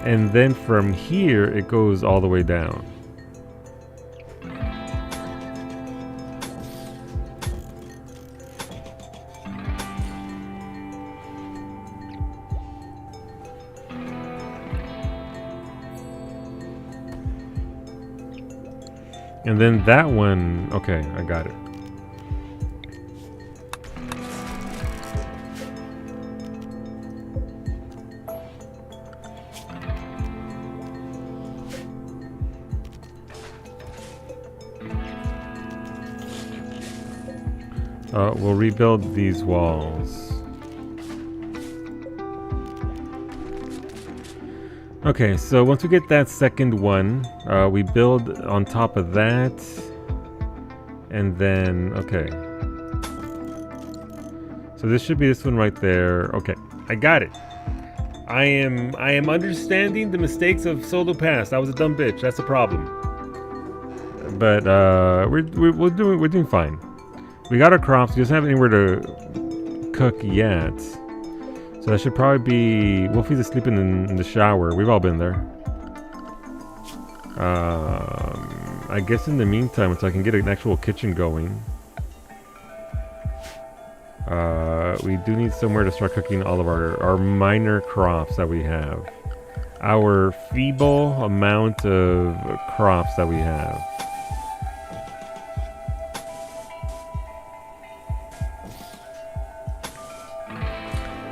And then from here, it goes all the way down. And then that one, okay, I got it. We'll rebuild these walls. Okay, so once we get that second one, we build on top of that, and then, okay. So this should be this one right there. Okay, I got it. I am understanding the mistakes of Solo Past. I was a dumb bitch. That's the problem. But we're doing fine. We got our crops. We just don't have anywhere to cook yet. So that should probably be... Wolfie's asleep in the shower. We've all been there. I guess in the meantime, until I can get an actual kitchen going, we do need somewhere to start cooking all of our minor crops that we have. Our feeble amount of crops that we have.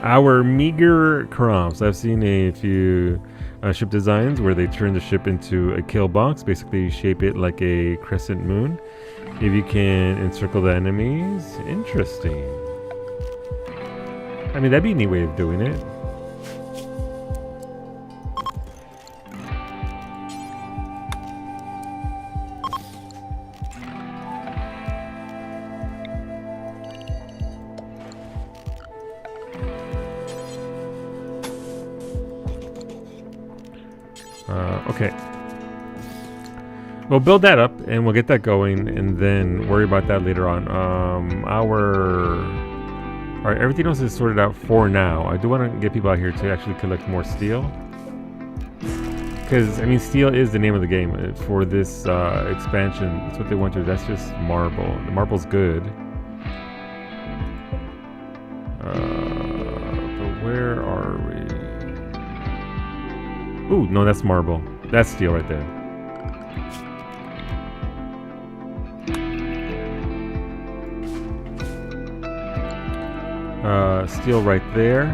Our meager crops. I've seen a few ship designs where they turn the ship into a kill box. Basically, you shape it like a crescent moon. If you can encircle the enemies, interesting. I mean, that'd be a neat way of doing it. Okay. We'll build that up and we'll get that going and then worry about that later on. Alright, everything else is sorted out for now. I do want to get people out here to actually collect more steel. Because, I mean, steel is the name of the game for this expansion. That's what they want to do. That's just marble. The marble's good. But where are we? Ooh, no, that's marble. That's steel right there. Steel right there.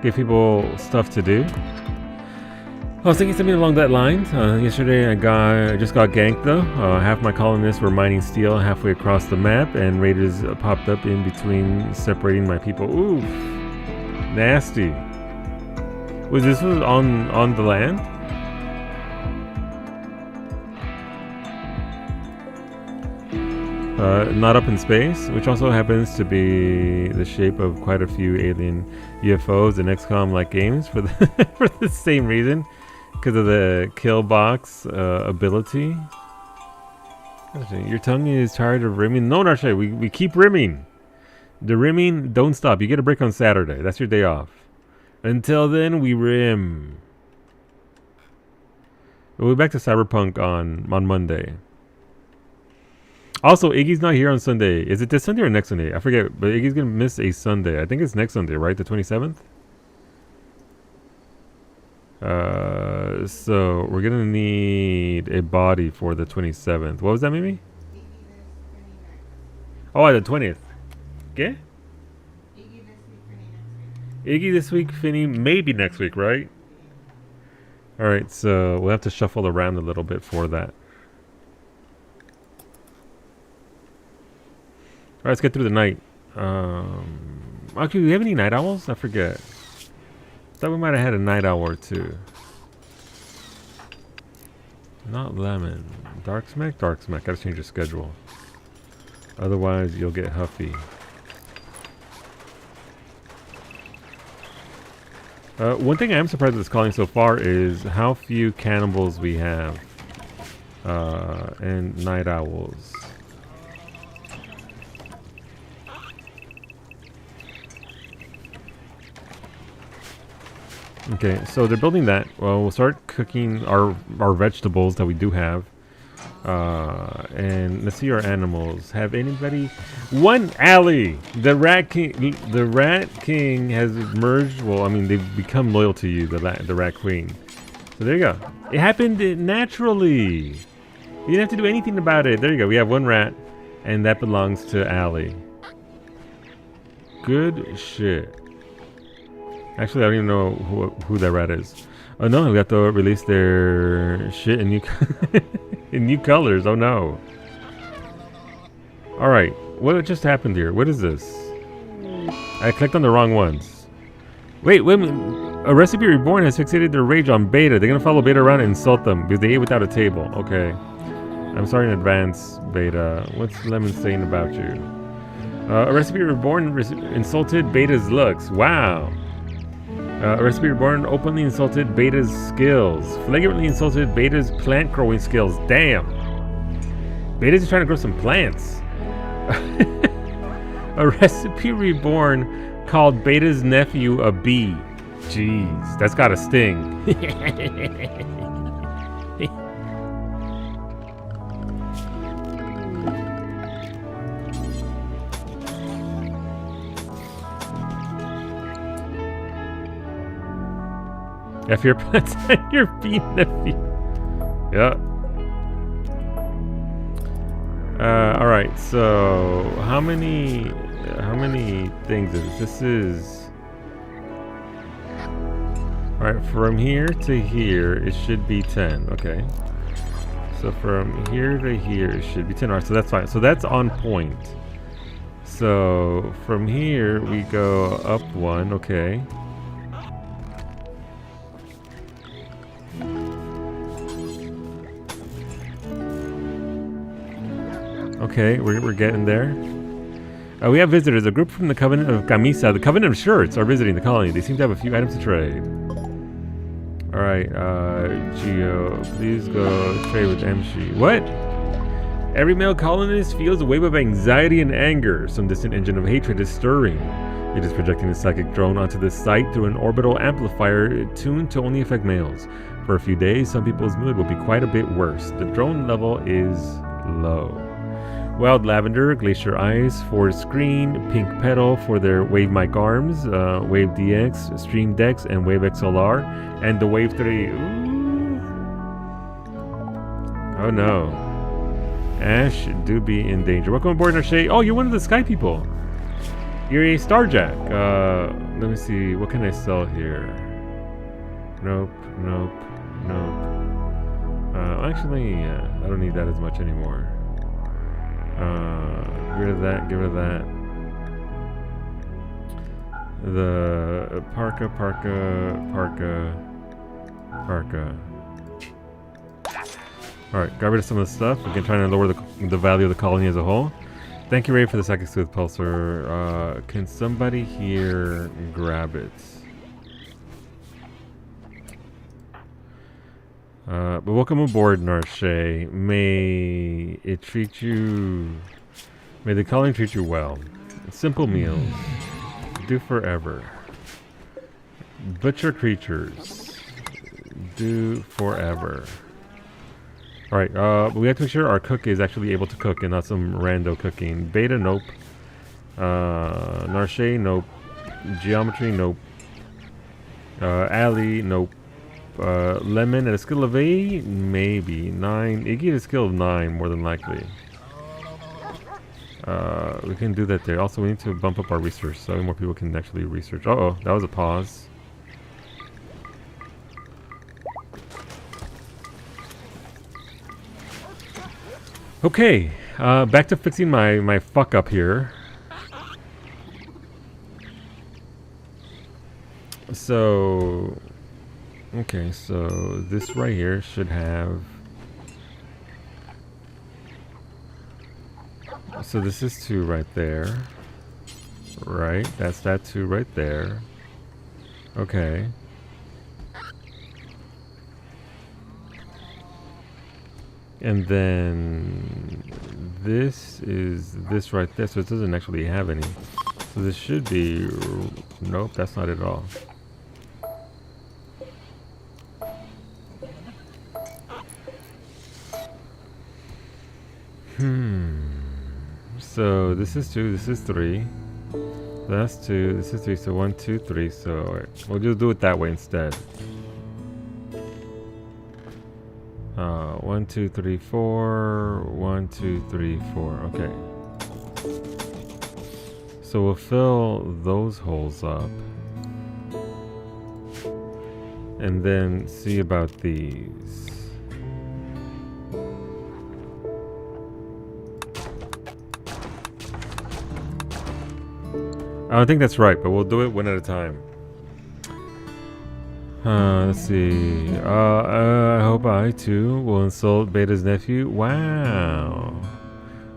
Give people stuff to do. I was thinking something along that line. Yesterday I just got ganked though. Half my colonists were mining steel halfway across the map, and raiders popped up in between, separating my people. Ooh, nasty. Was this on the land? Not up in space, which also happens to be the shape of quite a few alien UFOs in XCOM-like games for the for the same reason, because of the kill box ability. Your tongue is tired of rimming. No, Narshay, we keep rimming. The rimming don't stop. You get a break on Saturday. That's your day off. Until then, we rim. We'll be back to Cyberpunk on Monday. Also, Iggy's not here on Sunday. Is it this Sunday or next Sunday? I forget, but Iggy's going to miss a Sunday. I think it's next Sunday, right? The 27th? So we're gonna need a body for the 27th. What was that, Mimi? Oh, the 20th. Okay. Iggy this week, Finny maybe next week, right? All right, so we'll have to shuffle around a little bit for that. All right, let's get through the night. Actually, do we have any night owls? I forget. Thought we might have had a night owl or two. Not lemon. Dark smack? Dark smack. Gotta change your schedule. Otherwise, you'll get huffy. One thing I am surprised with this calling so far is how few cannibals we have. And night owls. Okay, so they're building that. Well, we'll start cooking our vegetables that we do have. And let's see our animals. Have anybody? One alley. The rat king. The rat king has merged. Well, I mean, they've become loyal to you. The rat queen. So there you go. It happened naturally. You didn't have to do anything about it. There you go. We have one rat, and that belongs to Allie. Good shit. Actually, I don't even know who that rat is. Oh no, we got to release their shit in new in new colors. Oh no. All right, what just happened here? What is this? I clicked on the wrong ones. Wait a minute. A Recipe Reborn has fixated their rage on Beta. They're gonna follow Beta around and insult them because they ate without a table. Okay. I'm sorry in advance, Beta. What's Lemon saying about you? A Recipe Reborn insulted Beta's looks. Wow. A Recipe Reborn openly insulted Beta's skills. Flagrantly insulted Beta's plant growing skills. Damn. Beta's just trying to grow some plants. A Recipe Reborn called Beta's nephew a bee. Jeez, that's gotta sting. F your plants and your bee nephew. Yeah. Alright, so how many things is this? This is alright, from here to here it should be 10. Okay. So from here to here it should be 10. Alright, so that's fine. So that's on point. So from here we go up one, okay. Okay, we're getting there. We have visitors. A group from the Covenant of Camisa, the Covenant of Shirts, are visiting the colony. They seem to have a few items to trade. Alright, Geo, please go trade with Emshi. What? Every male colonist feels a wave of anxiety and anger. Some distant engine of hatred is stirring. It is projecting a psychic drone onto this site through an orbital amplifier tuned to only affect males. For a few days, some people's mood will be quite a bit worse. The drone level is low. Wild Lavender, Glacier Ice, Forest Screen, Pink Petal for their Wave Mic arms, Wave DX, Stream Dex, and Wave XLR, and the Wave 3. Ooh. Oh no. Ash do be in danger. Welcome aboard, Narshay. Oh, you're one of the Sky people. You're a Starjack. Let me see. What can I sell here? Nope. Actually, yeah, I don't need that as much anymore. Get rid of that. The parka. Alright, got rid of some of the stuff. Again, trying to lower the value of the colony as a whole. Thank you, Ray, for the Psychic Sleuth Pulsar. Can somebody here grab it? But welcome aboard, Narshay. May the colony treat you well. Simple meals. Do forever. Butcher creatures. Do forever. Alright, but we have to make sure our cook is actually able to cook and not some rando cooking. Beta, nope. Narshay, nope. Geometry, nope. Allie, nope. Lemon at a skill of 8? Maybe. 9. Iggy at a skill of 9, more than likely. We can do that there. Also, we need to bump up our research so more people can actually research. Uh-oh, that was a pause. Okay, back to fixing my fuck up here. So, okay, so this right here should have. So this is 2 right there. Right, that's that 2 right there. Okay. And then this is this right there, so it doesn't actually have any. So this should be, nope, that's not it at all. So this is 2, this is 3. That's 2, this is 3, so 1, 2, 3. So we'll just do it that way instead. 1, 2, 3, 4. 1, 2, 3, 4. Okay. So we'll fill those holes up. And then see about these. I don't think that's right, but we'll do it one at a time. Let's see. I hope I too will insult Beta's nephew. Wow.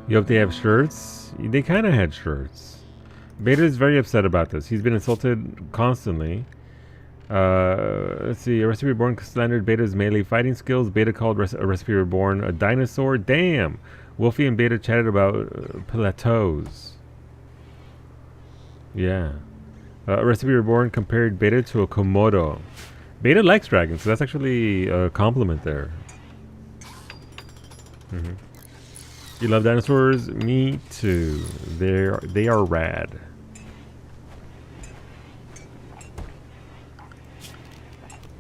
You hope they have shirts? They kind of had shirts. Beta is very upset about this. He's been insulted constantly. Let's see. A Recipe Reborn slandered Beta's melee fighting skills. Beta called a Recipe Reborn a dinosaur. Damn. Wolfie and Beta chatted about plateaus. Yeah. Recipe Reborn compared Beta to a Komodo. Beta likes dragons, so that's actually a compliment there. You love dinosaurs? Me too. They are rad.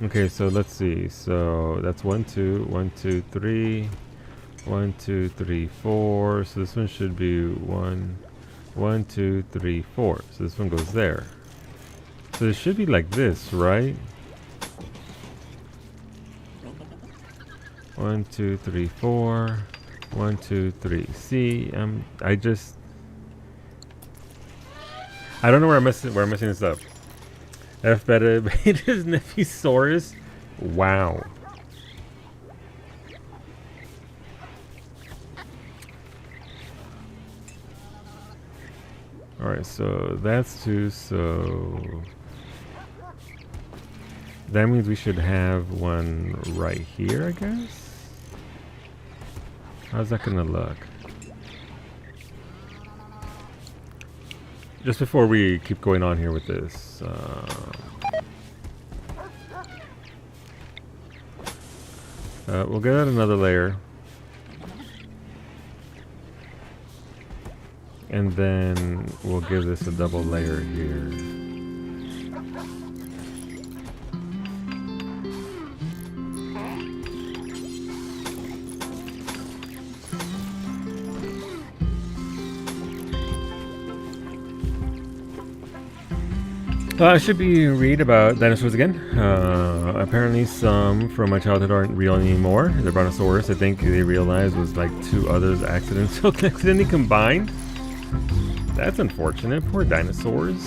Okay, so let's see. So that's 1, 2, 1, 2, 3, 1, 2, 3, 4. So this one should be 1, 1, 2, 3, 4. So this one goes there. So it should be like this, right? 1, 2, 3, 4. 1, 2, 3. See, I don't know where I'm messing this up. F Beta Beta's Nephusaurus. Wow. Alright, so that's 2, so that means we should have one right here, I guess? How's that gonna look? Just before we keep going on here with this, we'll get out another layer. And then we'll give this a double layer here. I should be read about dinosaurs again. Apparently some from my childhood aren't real anymore. The Brontosaurus, I think they realized, was like 2 others accidentally combined. That's unfortunate. Poor dinosaurs.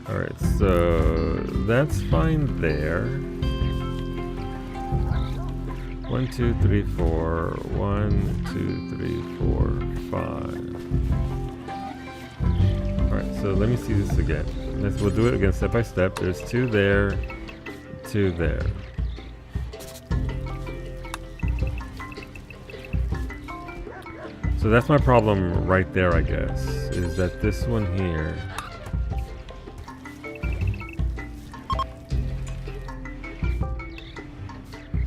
Alright, so that's fine there. 1, 2, 3, 4. 1, 2, 3, 4, 5. Alright, so let me see this again. We'll do it again step by step. There's 2 there, 2 there. So that's my problem right there, I guess, is that this one here.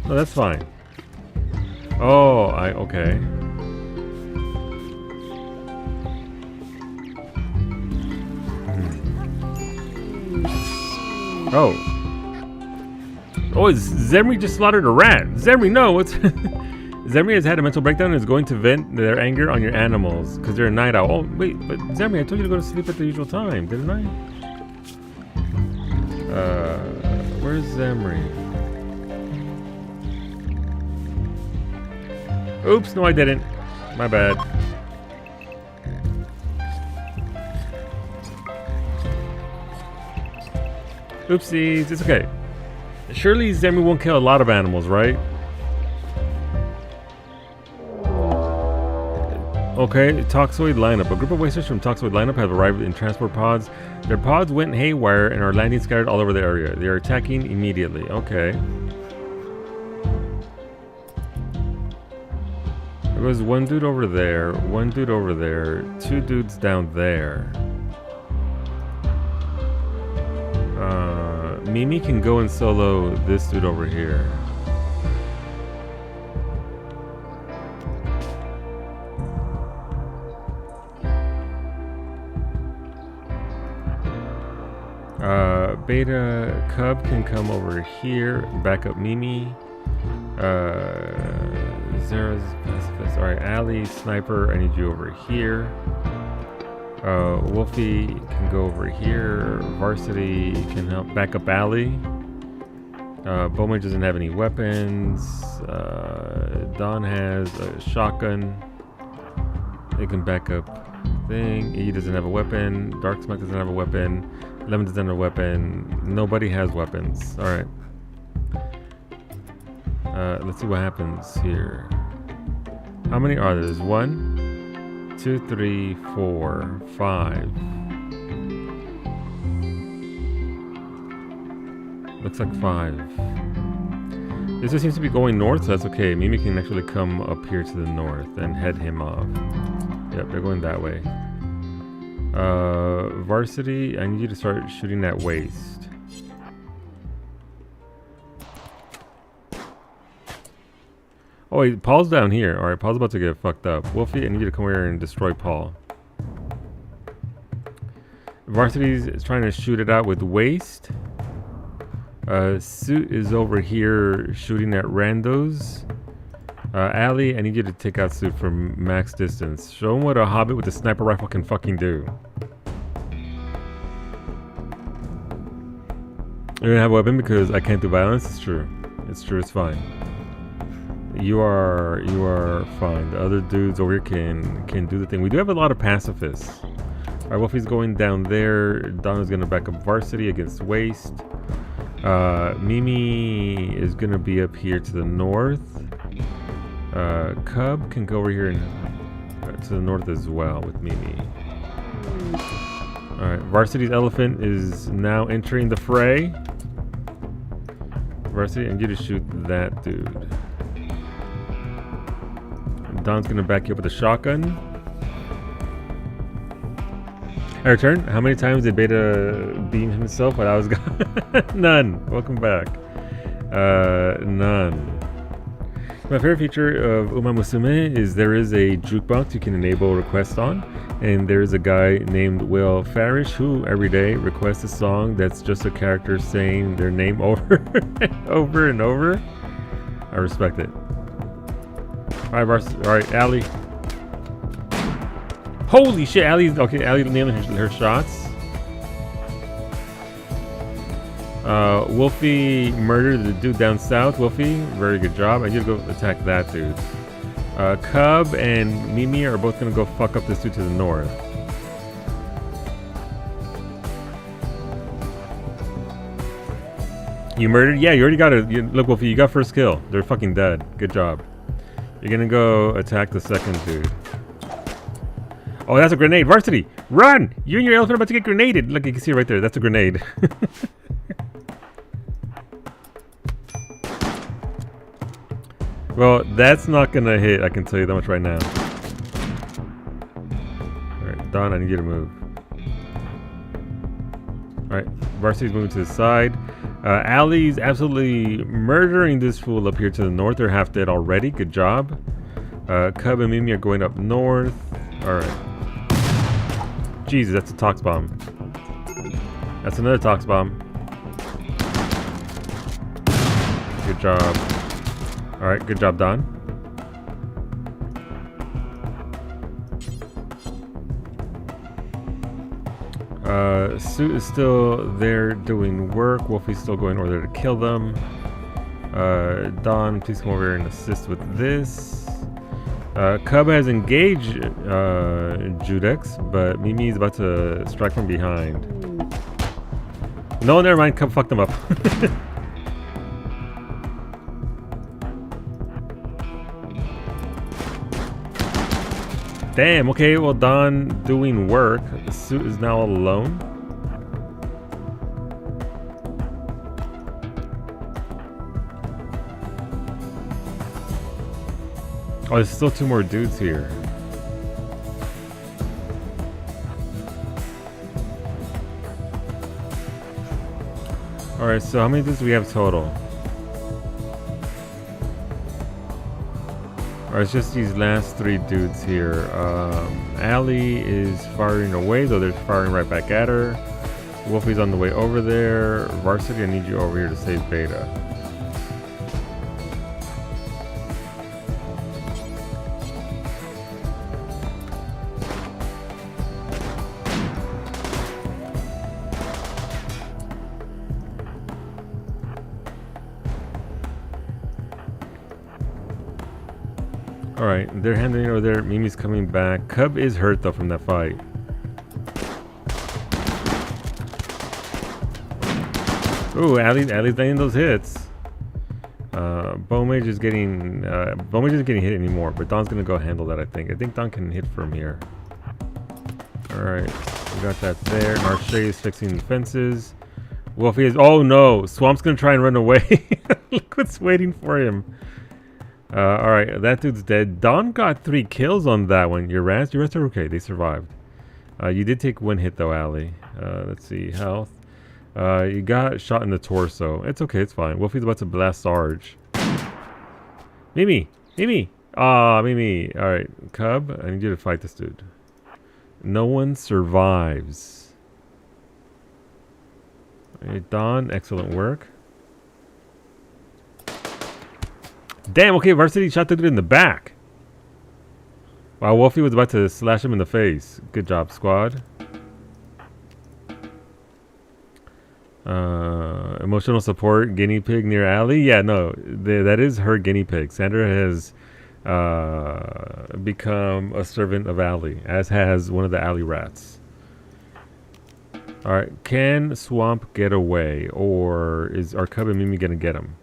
No, that's fine. Oh, okay. Oh. Oh, Zemri just slaughtered a rat. Zemri, no. What's... Zemri has had a mental breakdown and is going to vent their anger on your animals because they're a night owl. Oh, wait, but Zemri, I told you to go to sleep at the usual time, didn't I? Where's Zemri? Oops, no I didn't. My bad. Oopsies, it's okay. Surely Zemri won't kill a lot of animals, right? Okay, Toxoid lineup. A group of wasters from Toxoid lineup have arrived in transport pods. Their pods went haywire and are landing scattered all over the area. They are attacking immediately. Okay. There was one dude over there, one dude over there, two dudes down there. Mimi can go and solo this dude over here. Beta Cub can come over here, back up Mimi. Zera's pacifist. Alright, Ali, Sniper, I need you over here. Wolfie can go over here. Varsity can help back up Ali. Bowman doesn't have any weapons. Don has a shotgun. They can back up thing. E doesn't have a weapon. Dark Smoke doesn't have a weapon. Lemon doesn't have a weapon. Nobody has weapons. Alright. Let's see what happens here. How many are there? There's 1, 2, 3, 4, 5. Looks like 5. This just seems to be going north, so that's okay. Mimi can actually come up here to the north and head him off. Yep, they're going that way. Varsity, I need you to start shooting that waste. Oh wait, Paul's down here. Alright, Paul's about to get fucked up. Wolfie, I need you to come here and destroy Paul. Varsity's trying to shoot it out with waste. Suit is over here shooting at randos. Ali, I need you to take out Suit from max distance. Show him what a hobbit with a sniper rifle can fucking do. I don't have a weapon because I can't do violence. It's true. It's true. It's fine. You are fine. The other dudes over here can do the thing. We do have a lot of pacifists. Alright, Wolfie's going down there. Donna's gonna back up Varsity against Waste. Mimi is gonna be up here to the north. Cub can go over here and to the north as well with Mimi. Alright, Varsity's elephant is now entering the fray. Varsity, I need you to shoot that dude. Don's gonna back you up with a shotgun. I return. How many times did Beta beam himself while I was gone? None. Welcome back. None. My favorite feature of Uma Musume is there is a jukebox you can enable requests on, and there is a guy named Will Farish who every day requests a song that's just a character saying their name over over and over. I respect it. Alright, Ali. Holy shit, Ali's okay. Ali nailing her shots. Wolfie murdered the dude down south. Wolfie, very good job. I need to go attack that dude. Cub and Mimi are both gonna go fuck up this dude to the north. You murdered? Yeah, you already got it. Look, Wolfie, you got first kill. They're fucking dead. Good job. You're gonna go attack the second dude. Oh, that's a grenade. Varsity, run! You and your elephant are about to get grenaded. Look, you can see it right there. That's a grenade. Well, that's not gonna hit. I can tell you that much right now. Alright, Don, I need you to move. Alright, Varsity's moving to the side. Ali's absolutely murdering this fool up here to the north. They're half dead already. Good job. Cub and Mimi are going up north. Alright. Jesus, that's a tox bomb. That's another tox bomb. Good job. Alright, good job, Don. Suit is still there doing work. Wolfie's still going over there to kill them. Don, please come over here and assist with this. Cub has engaged Judex, but Mimi is about to strike from behind. No, never mind. Cub fucked them up. Damn, okay, well, Don doing work. The suit is now alone. Oh, there's still 2 more dudes here. Alright, so how many dudes do we have total? Alright, it's just these last 3 dudes here. Allie is firing away, though they're firing right back at her. Wolfie's on the way over there. Varsity, I need you over here to save Beta. Alright, they're handling over there. Mimi's coming back. Cub is hurt though from that fight. Ooh, Allie's landing those hits. Bowmage is getting hit anymore, but Don's gonna go handle that, I think. I think Don can hit from here. Alright, we got that there. Marche is fixing the fences. Wolfie is, oh no! Swamp's gonna try and run away. Look what's waiting for him. Alright, that dude's dead. Don got 3 kills on that one. Your rats are okay. They survived. You did take 1 hit though, Allie. Let's see. Health. You got shot in the torso. It's okay. It's fine. Wolfie's about to blast Sarge. Mimi! Mimi! Ah, Mimi. Alright, Cub, I need you to fight this dude. No one survives. Alright, Don, excellent work. Damn, okay, Varsity shot the dude in the back. Wow, Wolfie was about to slash him in the face. Good job, squad. Emotional support, guinea pig near Allie. Yeah, no, that is her guinea pig. Sandra has become a servant of Allie, as has one of the Allie rats. Alright, can Swamp get away? Or are Cub and Mimi gonna get him?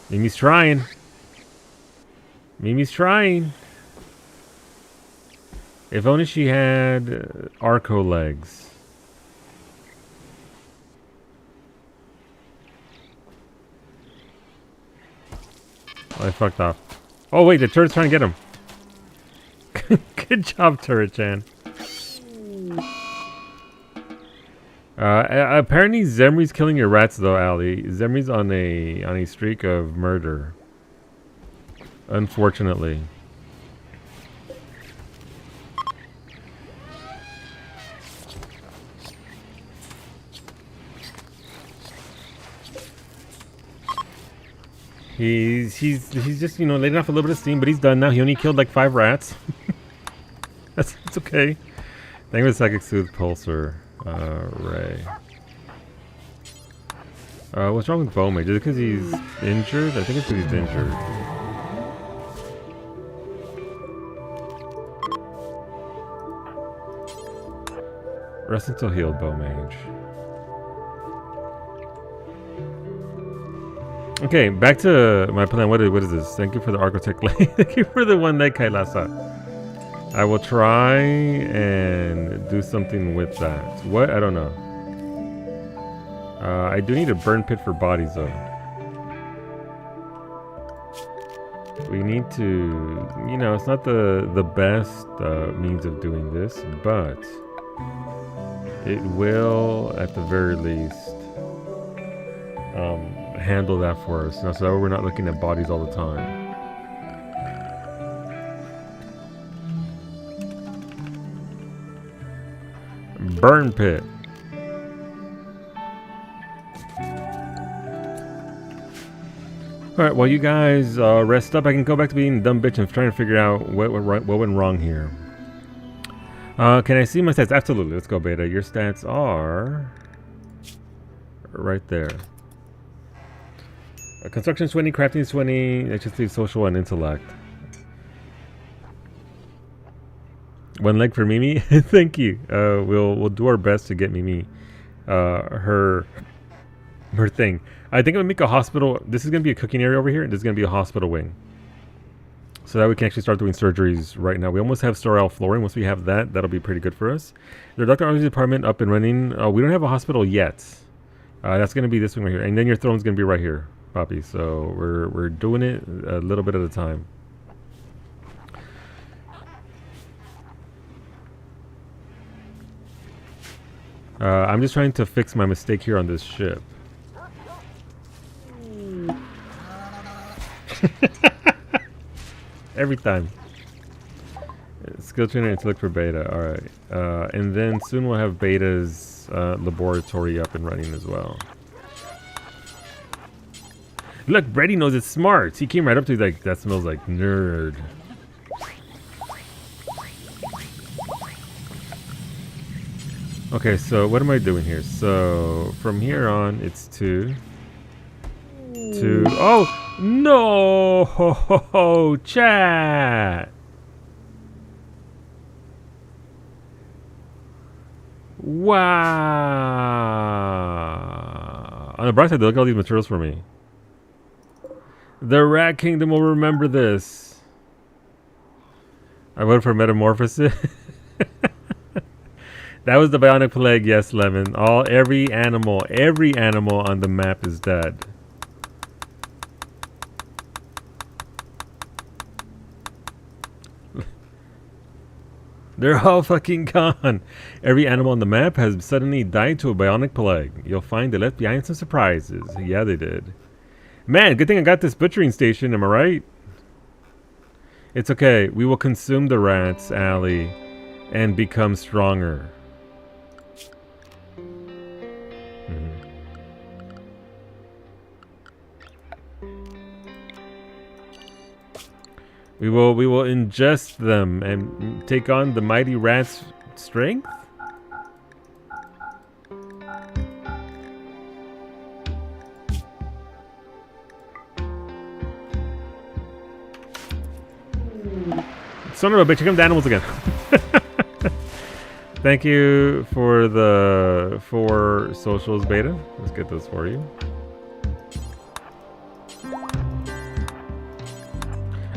Mimi's trying. Mimi's trying. If only she had Arco legs. Oh, I fucked up. Oh wait, the turret's trying to get him. Good job, Turret-chan. Apparently Zemri's killing your rats though, Ali. Zemri's on a streak of murder. Unfortunately. He's just, you know, letting off a little bit of steam, but he's done now. He only killed like 5 rats. That's okay. Thank you for the Psychic Soothe Pulsar. Ray. What's wrong with Bowmage? Is it because he's injured? I think it's because he's injured. Rest until healed, Bowmage. Okay, back to my plan. What is this? Thank you for the Architect leg. Thank you for the 1 leg, Kailasa. I will try and do something with that. What? I don't know. I do need a burn pit for bodies though. We need to, you know, it's not the best means of doing this, but it will, at the very least, handle that for us. Now, so that we're not looking at bodies all the time. Burn pit. Alright, while you guys rest up, I can go back to being a dumb bitch and trying to figure out what went wrong here. Can I see my stats? Absolutely. Let's go, Beta. Your stats are right there. Construction is 20, crafting is 20, HSC, social, and intellect. One leg for Mimi. Thank you. We'll do our best to get Mimi her thing. I think I'm gonna make a hospital. This is gonna be a cooking area over here, and this is gonna be a hospital wing, so that we can actually start doing surgeries right now. We almost have sterile flooring. Once we have that, that'll be pretty good for us. The Dr. Odyssey department up and running. We don't have a hospital yet. That's gonna be this one right here, and then your throne's gonna be right here, Poppy. So we're doing it a little bit at a time. I'm just trying to fix my mistake here on this ship. Every time. Skill trainer to look for Beta. Alright. And then soon we'll have Beta's laboratory up and running as well. Look, Brady knows it's smart. He came right up to me like, that smells like nerd. Okay, so what am I doing here? So from here on, it's 2. Oh no, chat. Wow. On the bright side, look at all these materials for me. The Rat Kingdom will remember this. I voted for Metamorphosis. That was the Bionic Plague, yes, Lemon. Every animal on the map is dead. They're all fucking gone. Every animal on the map has suddenly died to a bionic plague. You'll find they left behind some surprises. Yeah, they did. Man, good thing I got this butchering station, am I right? It's okay. We will consume the rats, Allie, and become stronger. We will ingest them and take on the mighty rat's strength? Son of a bitch, here come the animals again. Thank you for the 4 socials, Beta. Let's get those for you.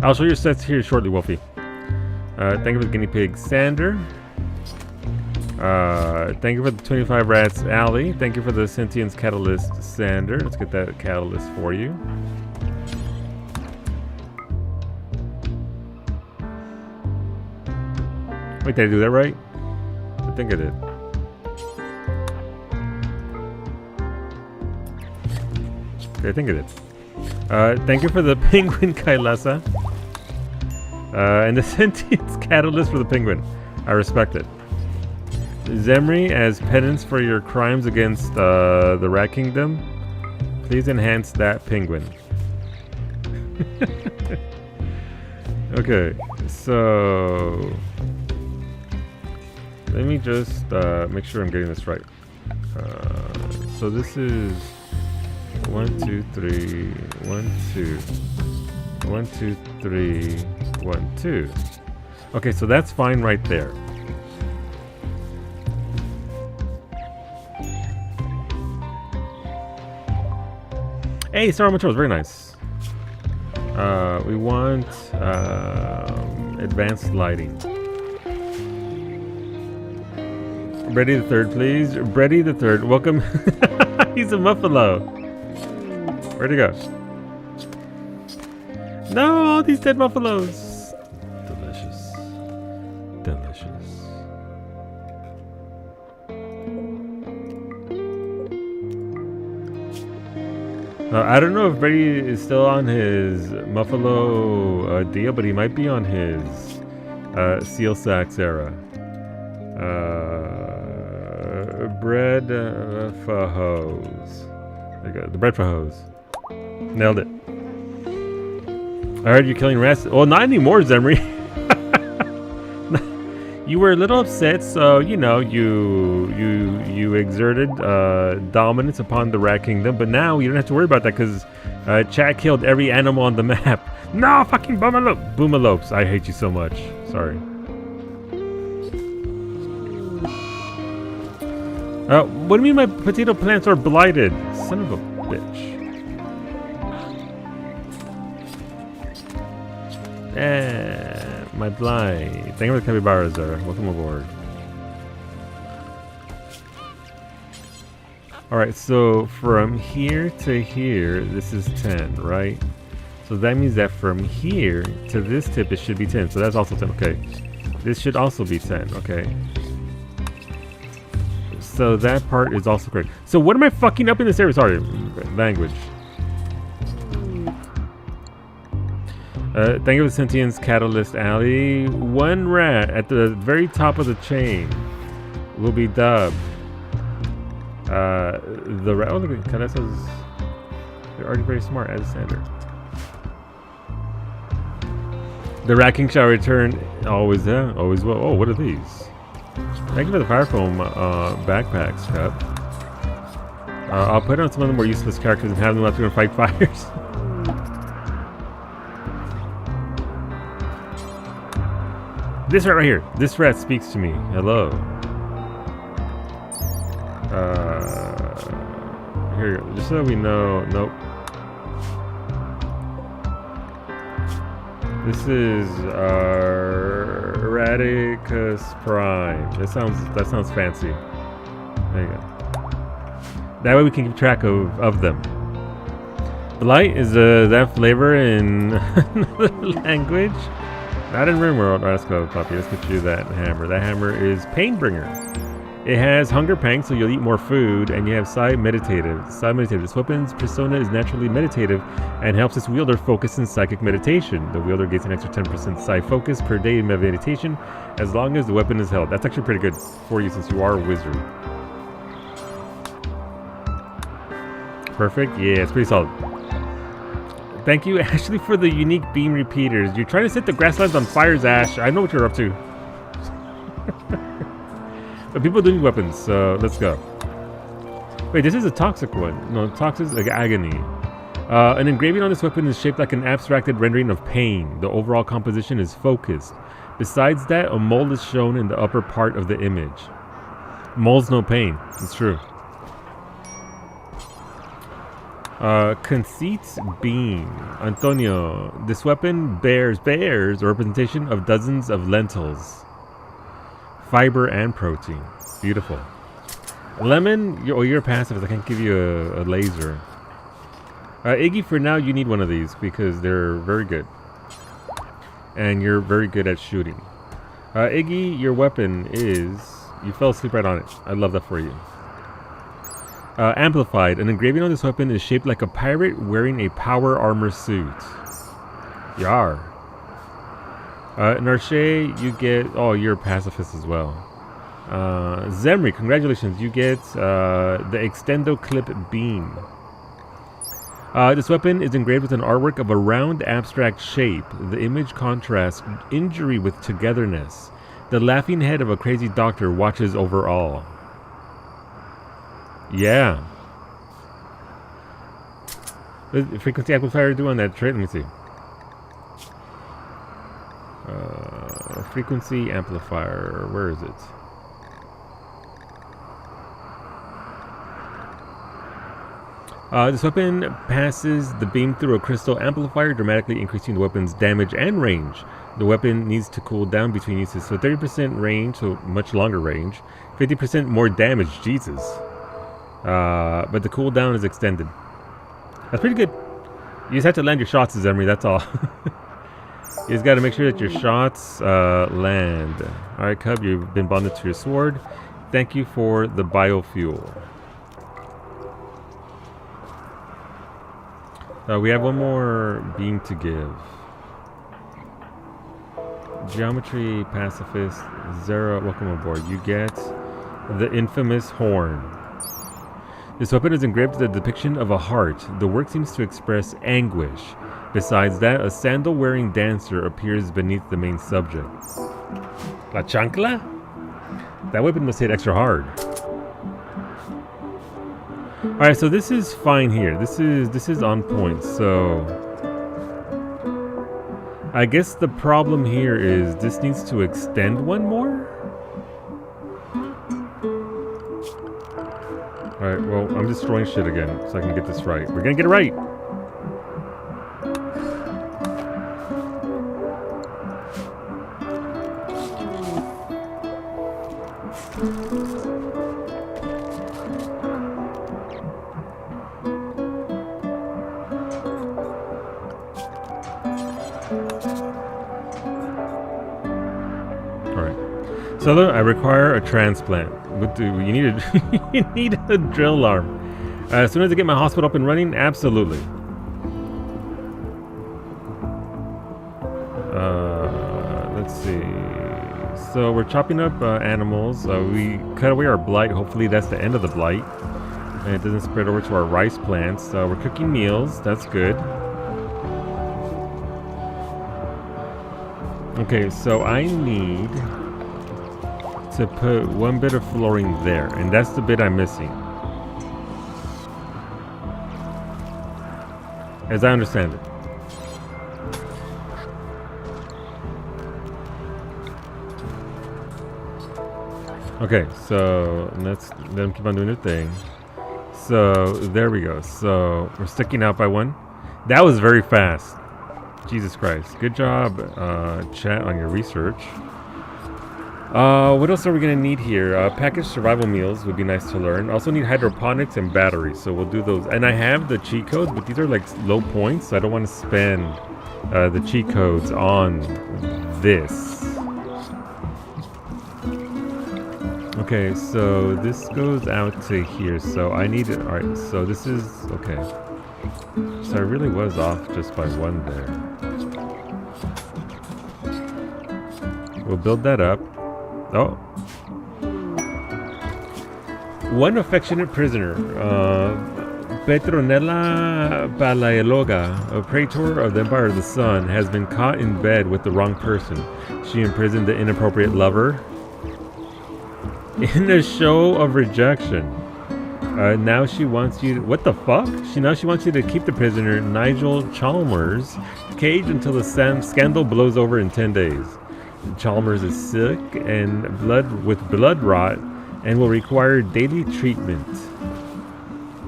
I'll show your sets here shortly, Wolfie. Thank you for the guinea pig, Sander. Thank you for the 25 rats, Allie. Thank you for the sentience catalyst, Sander. Let's get that catalyst for you. Wait, did I do that right? I think I did. Okay, I think I did. Thank you for the penguin, Kailasa. And the sentience catalyst for the penguin. I respect it. Zemri, as penance for your crimes against the Rat Kingdom, please enhance that penguin. Okay, so let me just make sure I'm getting this right. So this is 1, 2, 3, 1, 2, 1, 2, 3, 1, 2. Okay, so that's fine right there. Hey, Star Materials, very nice. We want advanced lighting. Brady the Third, please. Brady the Third, welcome. He's a muffalo. Where'd he go? No, all these dead buffaloes. Delicious. Delicious. I don't know if Brady is still on his Muffalo deal, but he might be on his Seal Sacks era. Bread fajos. There you go. The bread fajos. Nailed it. I heard you're killing rats. Well, not anymore, Zemri. You were a little upset, so you know you exerted dominance upon the Rat Kingdom. But now you don't have to worry about that because chat killed every animal on the map. No, fucking boomalopes! I hate you so much. Sorry. What do you mean my potato plants are blighted? Son of a bitch. My blight. Thank you for the capybaras there. Welcome aboard. Alright, so from here to here, this is 10, right? So that means that from here to this tip, it should be 10. So that's also 10. Okay. This should also be 10. Okay. So that part is also correct. So what am I fucking up in this area? Sorry. Language. Thank you for Sentience Catalyst Alley. One rat at the very top of the chain will be dubbed the rat. Oh, look at Cadessa's. They're already very smart as a standard. The Rat King shall return. Always there, always will. Oh, what are these? Thank you for the fire foam backpacks, Cup. I'll put on some of the more useless characters and have them out there and fight fires. This rat right here. This rat speaks to me. Hello. Here you go. Just so we know. Nope. This is Radicus Prime. That sounds fancy. There you go. That way we can keep track of them. Blight is that flavor in another language. Not in RimWorld. Let's go, puppy. Let's get you that hammer. That hammer is Painbringer. It has Hunger Pangs, so you'll eat more food, and you have Psi Meditative. Psi Meditative. This weapon's persona is naturally meditative and helps its wielder focus in psychic meditation. The wielder gets an extra 10% Psi focus per day in meditation as long as the weapon is held. That's actually pretty good for you since you are a wizard. Perfect. Yeah, it's pretty solid. Thank you, Ashley, for the unique beam repeaters. You're trying to set the grasslands on fire, Ash. I know what you're up to. But people do need weapons, so let's go. Wait, this is a toxic one. No, toxic is like agony. An engraving on this weapon is shaped like an abstracted rendering of pain. The overall composition is focused. Besides that, a mole is shown in the upper part of the image. Moles no pain. It's true. Conceit's beam. Antonio, this weapon bears a representation of dozens of lentils. Fiber and protein. Beautiful. Lemon, you're a pacifist. I can't give you a laser. Iggy, for now you need one of these because they're very good. And you're very good at shooting. Iggy, your weapon is... You fell asleep right on it. I love that for you. Amplified. An engraving on this weapon is shaped like a pirate wearing a power armor suit. Yar. Narche, you get... Oh, you're a pacifist as well. Zemri, congratulations. You get the Extendo Clip Beam. This weapon is engraved with an artwork of a round abstract shape. The image contrasts injury with togetherness. The laughing head of a crazy doctor watches over all. Yeah. What does frequency amplifier do on that trait? Let me see. Frequency amplifier. Where is it? This weapon passes the beam through a crystal amplifier, dramatically increasing the weapon's damage and range. The weapon needs to cool down between uses, so 30% range, so much longer range, 50% more damage, Jesus. But the cooldown is extended. That's pretty good. You just have to land your shots, Zemri, that's all. You just got to make sure that your shots land. Alright, Cub, you've been bonded to your sword. Thank you for the biofuel. We have one more beam to give. Geometry, Pacifist, Zera, welcome aboard. You get the infamous horn. This weapon is engraved with a depiction of a heart. The work seems to express anguish. Besides that, a sandal-wearing dancer appears beneath the main subject. La chancla? That weapon must hit extra hard. Alright, so this is fine here. This is on point, so I guess the problem here is this needs to extend one more? Alright, well, I'm destroying shit again so I can get this right. We're gonna get it right! So I require a transplant. What do you need? You need a drill arm. As soon as I get my hospital up and running, absolutely. Let's see. So we're chopping up animals. We cut away our blight. Hopefully that's the end of the blight, and it doesn't spread over to our rice plants. We're cooking meals. That's good. Okay, so I need to put one bit of flooring there, and that's the bit I'm missing, as I understand it. Okay, so let's let them keep on doing their thing. So there we go. So we're sticking out by one. That was very fast. Jesus Christ. Good job, chat, on your research. What else are we gonna need here? Packaged survival meals would be nice to learn. Also need hydroponics and batteries, so we'll do those. And I have the cheat codes, but these are like low points, so I don't want to spend the cheat codes on this. Okay, so this goes out to here, so I need it. Alright, so this is okay. So I really was off just by one there. We'll build that up. Oh. One affectionate prisoner, Petronella Palaeologa, a praetor of the Empire of the Sun, has been caught in bed with the wrong person. She imprisoned the inappropriate lover. In a show of rejection. Now she wants you to... What the fuck? Now she wants you to keep the prisoner, Nigel Chalmers, caged until the scandal blows over in 10 days. Chalmers is sick and with blood rot and will require daily treatment.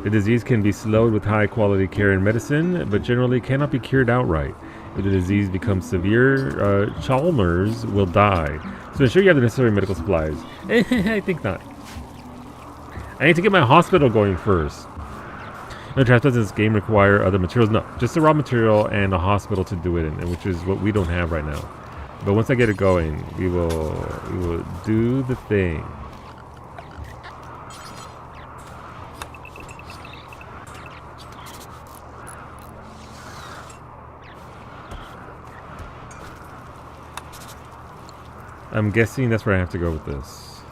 The disease can be slowed with high quality care and medicine, but generally cannot be cured outright. If the disease becomes severe, Chalmers will die. So ensure you have the necessary medical supplies. I think not. I need to get my hospital going first. No transplants in this game require other materials. No, just the raw material and a hospital to do it in, which is what we don't have right now. But once I get it going, we will do the thing. I'm guessing that's where I have to go with this.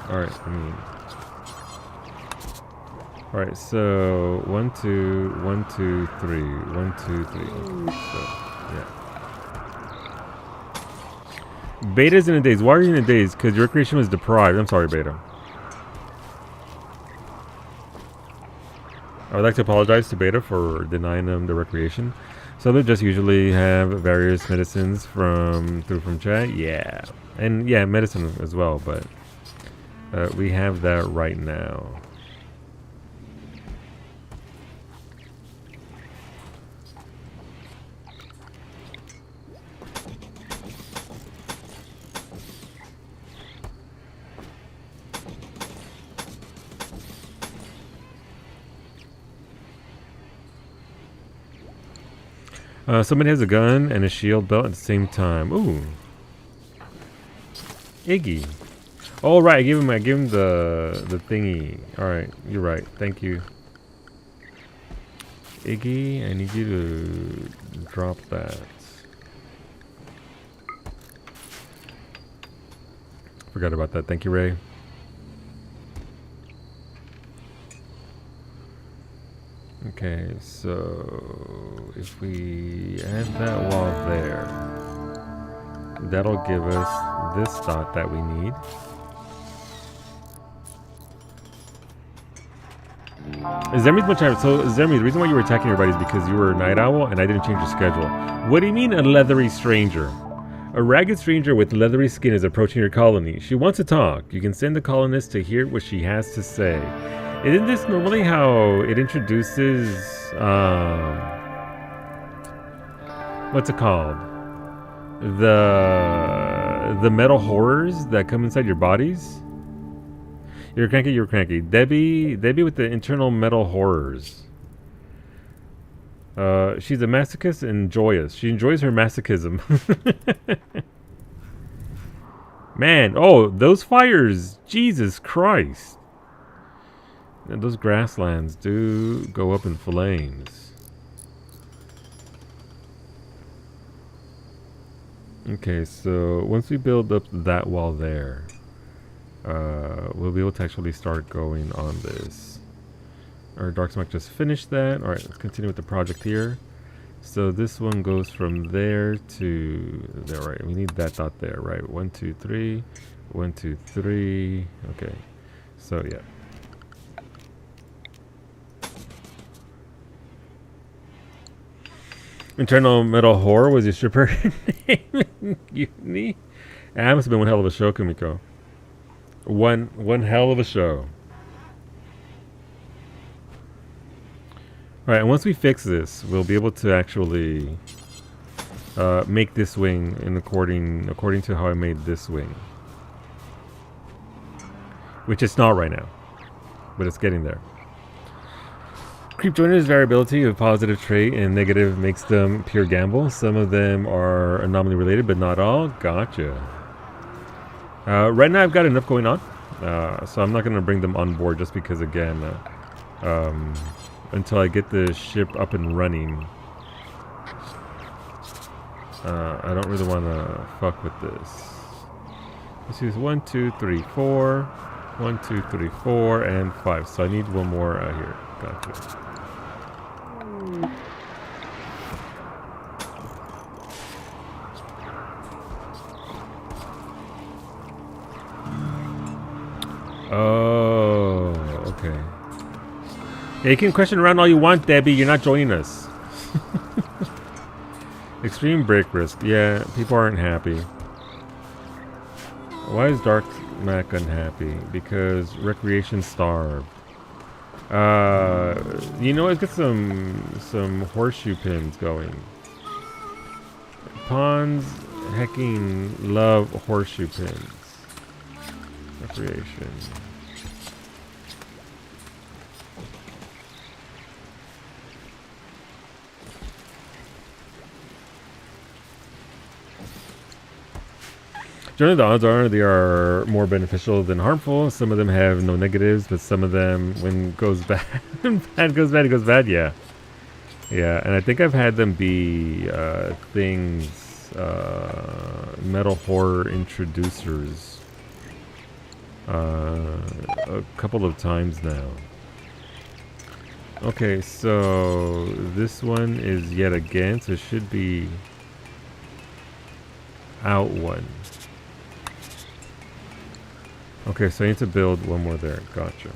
Alright, Alright, so 1, 2, 1, 2, 3, 1, 2, 3. Okay, so yeah. Beta's in a daze. Why are you in a daze? Because your recreation was deprived. I'm sorry, Beta. I would like to apologize to Beta for denying them the recreation. So they just usually have various medicines from chat. Yeah, and yeah, medicine as well. But we have that right now. Somebody has a gun and a shield belt at the same time. Ooh. Iggy. Oh right, I gave him the thingy. Alright, you're right. Thank you. Iggy, I need you to drop that. Forgot about that. Thank you, Ray. Okay, so if we add that wall there, that'll give us this dot that we need. Zermi, the reason why you were attacking everybody is because you were a night owl and I didn't change your schedule. What do you mean a leathery stranger? A ragged stranger with leathery skin is approaching your colony. She wants to talk. You can send the colonist to hear what she has to say. Isn't this normally how it introduces, what's it called? The metal horrors that come inside your bodies? You're cranky. Debbie with the internal metal horrors. She's a masochist and joyous. She enjoys her masochism. Man, oh, those fires. Jesus Christ. And those grasslands do go up in flames. Okay, so once we build up that wall there, we'll be able to actually start going on this. Our dark smoke just finished that. Alright, let's continue with the project here. So this one goes from there to there, right? We need that dot there, right? 1, 2, 3. 1, 2, 3. Okay. So yeah. Internal Metal Horror was your stripper name? Uni? That must have been one hell of a show, Kumiko. One hell of a show. Alright, and once we fix this, we'll be able to actually make this wing in according to how I made this wing. Which it's not right now. But it's getting there. Creep joiners' variability of positive trait and negative makes them pure gamble. Some of them are anomaly related, but not all. Gotcha. Right now I've got enough going on. So I'm not going to bring them on board just because, again, until I get the ship up and running, I don't really want to fuck with this. Let's use 1, 2, 3, 4. 1, 2, 3, 4, and 5. So I need one more out here. Gotcha. Oh, okay. Yeah, you can question around all you want, Debbie. You're not joining us. Extreme break risk. Yeah, people aren't happy. Why is Dark Mac unhappy? Because recreation starved. You know, let's get some horseshoe pins going. Pawns hecking love horseshoe pins. Recreation. Generally, the odds are they are more beneficial than harmful. Some of them have no negatives, but some of them, when it goes bad, it goes bad. Yeah, yeah. And I think I've had them be things, metal horror introducers, a couple of times now. Okay, so this one is yet again, so it should be out one. Okay, so I need to build one more there. Gotcha.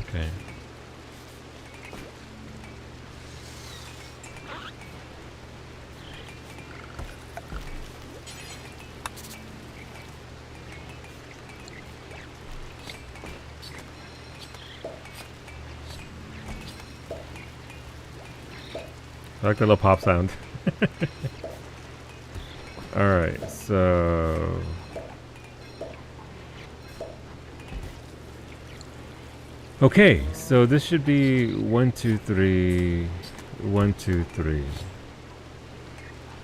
Okay. I like the little pop sound. Alright, so... Okay, so this should be 1, 2, 3... 1, 2, 3.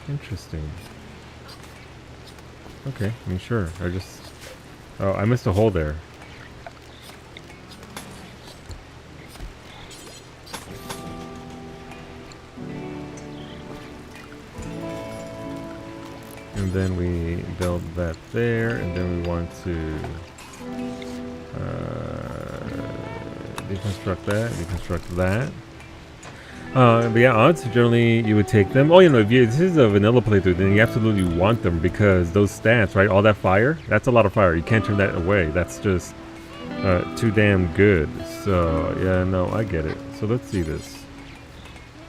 Interesting. Okay, I mean, sure. Oh, I missed a hole there. And then we build that there, and then we want to deconstruct that. But yeah, odds generally you would take them. Oh, you know, if this is a vanilla playthrough, then you absolutely want them because those stats, right? All that fire, that's a lot of fire. You can't turn that away. That's just too damn good. So yeah, no, I get it. So let's see this.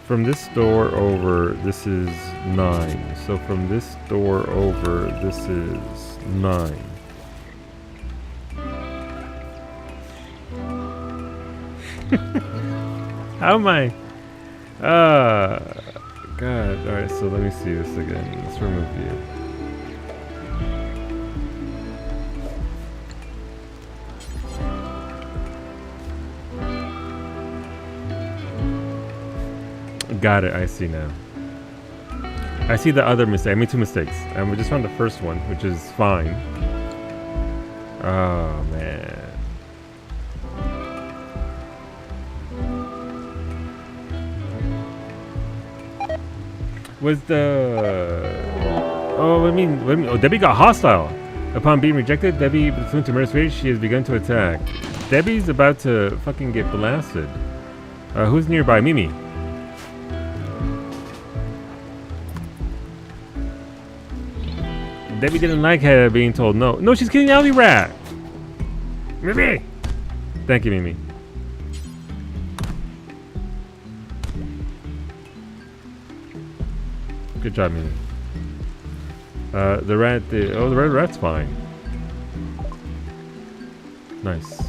From this door over, this is 9. So from this door over, this is 9. How am I? God. Alright, so let me see this again. Let's remove you. Got it, I see now. I see the other mistake. I made 2 mistakes. We just found the first one, which is fine. Oh, man. Was the... Oh, I mean, oh, Debbie got hostile. Upon being rejected, Debbie, pursuant to murderous rage, she has begun to attack. Debbie's about to fucking get blasted. Who's nearby? Mimi. Debbie didn't like her being told no. No, she's killing Alley Rat. Mimi. Thank you, Mimi. Good job, Mimi. The rat. Oh, the red rat's fine. Nice.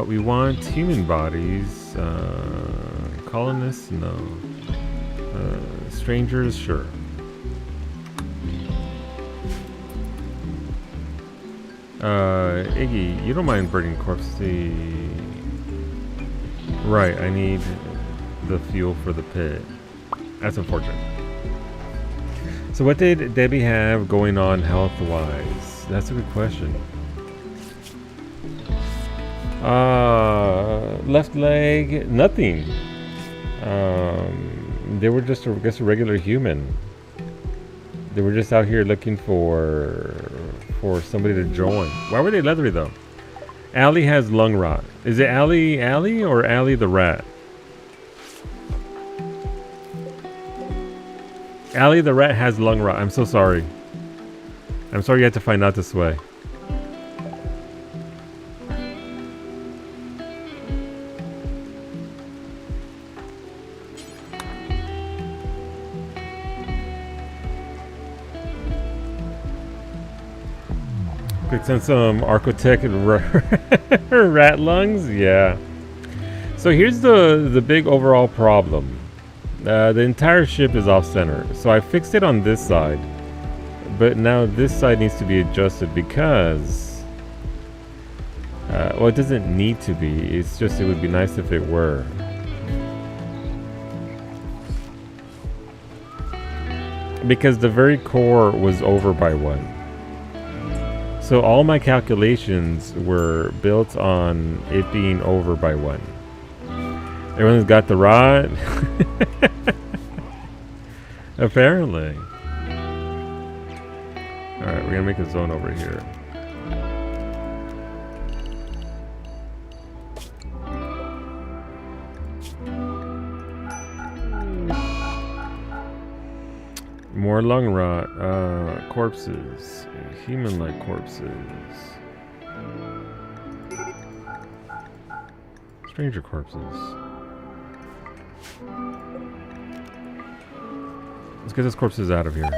We want human bodies. Colonists, no. Strangers, sure. Iggy, you don't mind burning corpses? Right, I need the fuel for the pit. That's unfortunate. So what did Debbie have going on health-wise? That's a good question. Left leg, nothing. They were just, I guess, a regular human. They were just out here looking for somebody to join. Why were they leathery though? Allie has lung rot. Is it Allie or Allie the rat? Allie the rat has lung rot. I'm so sorry. I'm sorry you had to find out this way. Could send some Architect rat lungs? Yeah. So here's the big overall problem. The entire ship is off center. So I fixed it on this side. But now this side needs to be adjusted because... well, it doesn't need to be. It's just it would be nice if it were. Because the very core was over by 1. So all my calculations were built on it being over by 1. Everyone's got the rod. Apparently. Alright, we're gonna make a zone over here. More lung rot, corpses, human-like corpses, stranger corpses. Let's get those corpses out of here.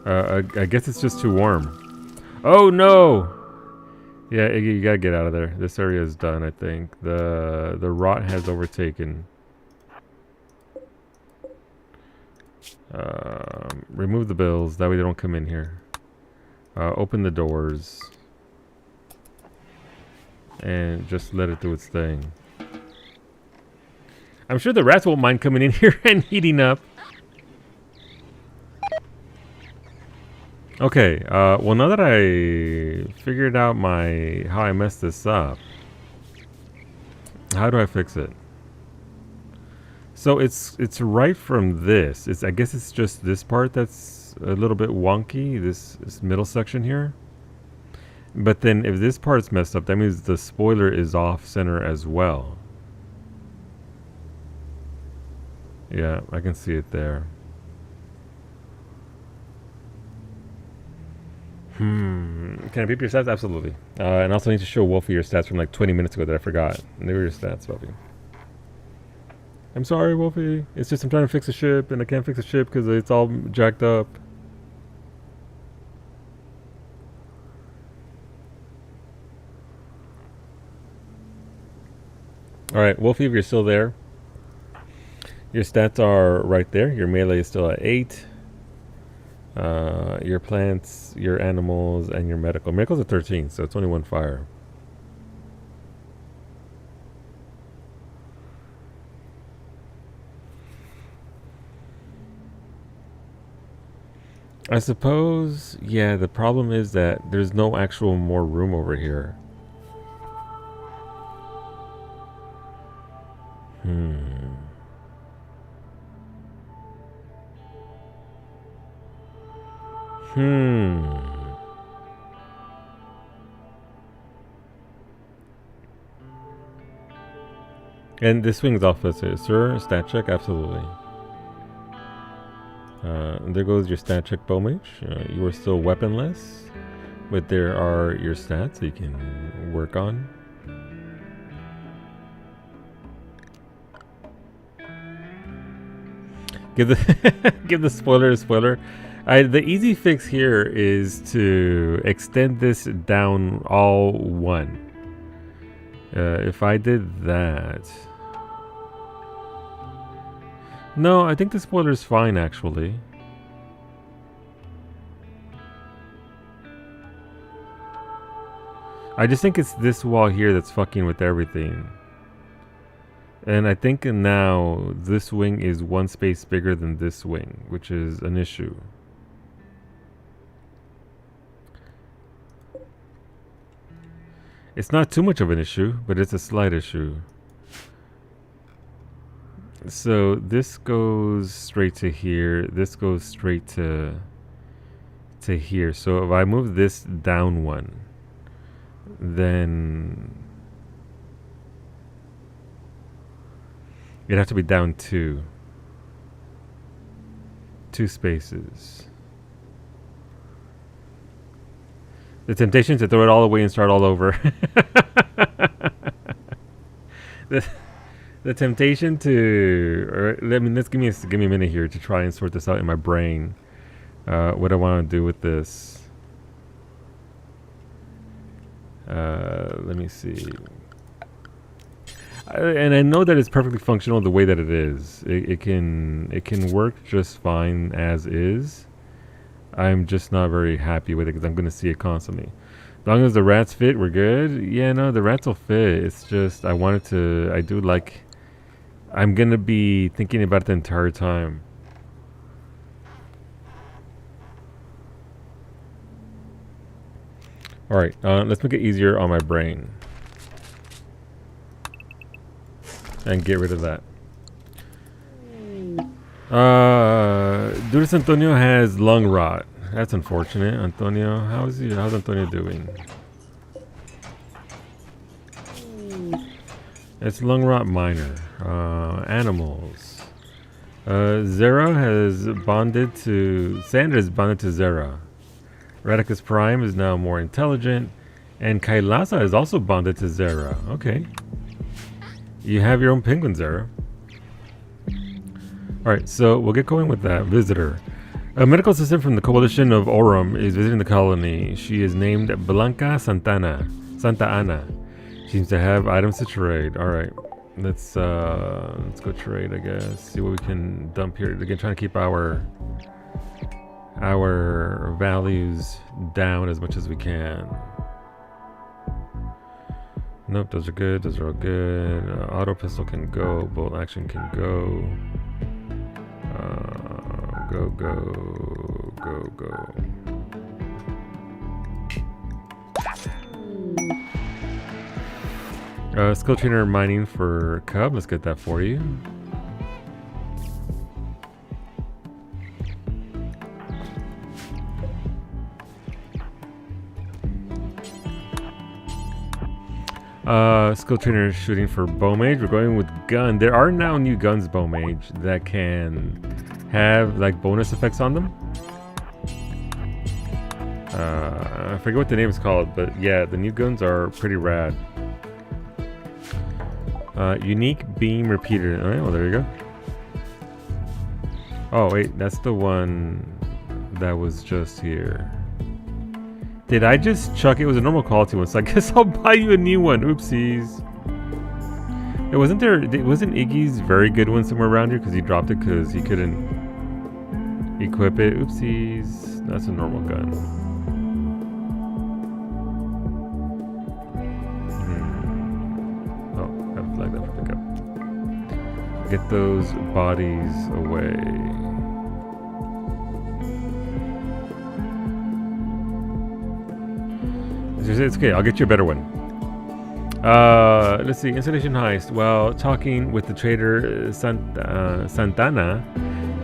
I guess it's just too warm. Oh no! Yeah, Iggy, you gotta get out of there. This area is done, I think. The rot has overtaken. Remove the bills, that way they don't come in here. Open the doors. and just let it do its thing. I'm sure the rats won't mind coming in here and heating up. Okay, well now that I figured out how I messed this up, how do I fix it? So it's right from this. I guess it's just this part that's a little bit wonky, this middle section here. But then if this part's messed up, that means the spoiler is off center as well. Yeah, I can see it there. Can I beep your stats? Absolutely. And also need to show Wolfie your stats from like 20 minutes ago that I forgot. And they were your stats, Wolfie. I'm sorry, Wolfie. It's just I'm trying to fix a ship, and I can't fix a ship because it's all jacked up. Alright, Wolfie, if you're still there, your stats are right there. Your melee is still at 8. Your plants, your animals, and your medical. Medical's at 13, so it's only 1 fire. I suppose, yeah, the problem is that there's no actual more room over here. And this swings off, let's say, sir, stat check, absolutely. There goes your stat check, Bowmage. You are still weaponless, but there are your stats that you can work on. Give the spoiler a spoiler. The easy fix here is to extend this down all 1. If I did that... No, I think the spoiler's fine, actually. I just think it's this wall here that's fucking with everything. And I think now this wing is 1 space bigger than this wing, which is an issue. It's not too much of an issue, but it's a slight issue. So this goes straight to here. This goes straight to here. So if I move this down 1, then it'd have to be down 2. 2 spaces. The temptation to throw it all away and start all over. The temptation to, let's give me a minute here to try and sort this out in my brain. What I want to do with this. Let me see. And I know that it's perfectly functional the way that it is. It can work just fine as is. I'm just not very happy with it because I'm going to see it constantly. As long as the rats fit, we're good. Yeah, no, the rats will fit. It's just I'm going to be thinking about it the entire time. Alright, let's make it easier on my brain. And get rid of that. Duras Antonio has lung rot. That's unfortunate. Antonio, how's Antonio doing? It's lung rot minor. Animals. Zera has bonded to... Sandra is bonded to Zera. Radicus Prime is now more intelligent. And Kailasa is also bonded to Zera. Okay. You have your own penguin, Zera. Alright, so we'll get going with that. Visitor. A medical assistant from the Coalition of Aurum is visiting the colony. She is named Blanca Santa Ana. She seems to have items to trade. Alright. Let's go trade, I guess. See what we can dump here. Again, trying to keep our values down as much as we can. Nope, those are good. Those are all good. Auto pistol can go. Bolt action can go. Go, go, go, go. Skill trainer mining for Cub. Let's get that for you. Skill trainer shooting for bow mage. We're going with gun. There are now new guns, bow mage, that can have like bonus effects on them. I forget what the name is called, but yeah, the new guns are pretty rad. Unique beam repeater. All right, well there you go. Oh wait, that's the one that was just here. Did I just chuck it? It was a normal quality one, so I guess I'll buy you a new one. Oopsies. It wasn't Iggy's very good one somewhere around here because he dropped it because he couldn't equip it. Oopsies. That's a normal gun. Oh, I have a flag that for pickup. Get those bodies away. It's okay, I'll get you a better one. Let's see, installation heist. While talking with the trader Santana,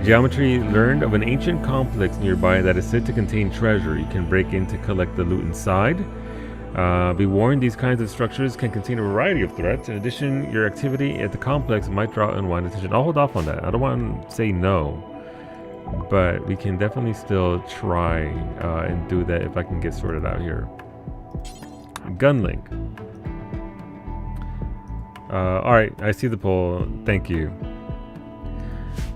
Geometry learned of an ancient complex nearby that is said to contain treasure. You can break in to collect the loot inside. Be warned, these kinds of structures can contain a variety of threats. In addition, your activity at the complex might draw unwanted attention. I'll hold off on that. I don't want to say no, but we can definitely still try and do that if I can get sorted out here. Gun link. Alright, I see the poll. Thank you.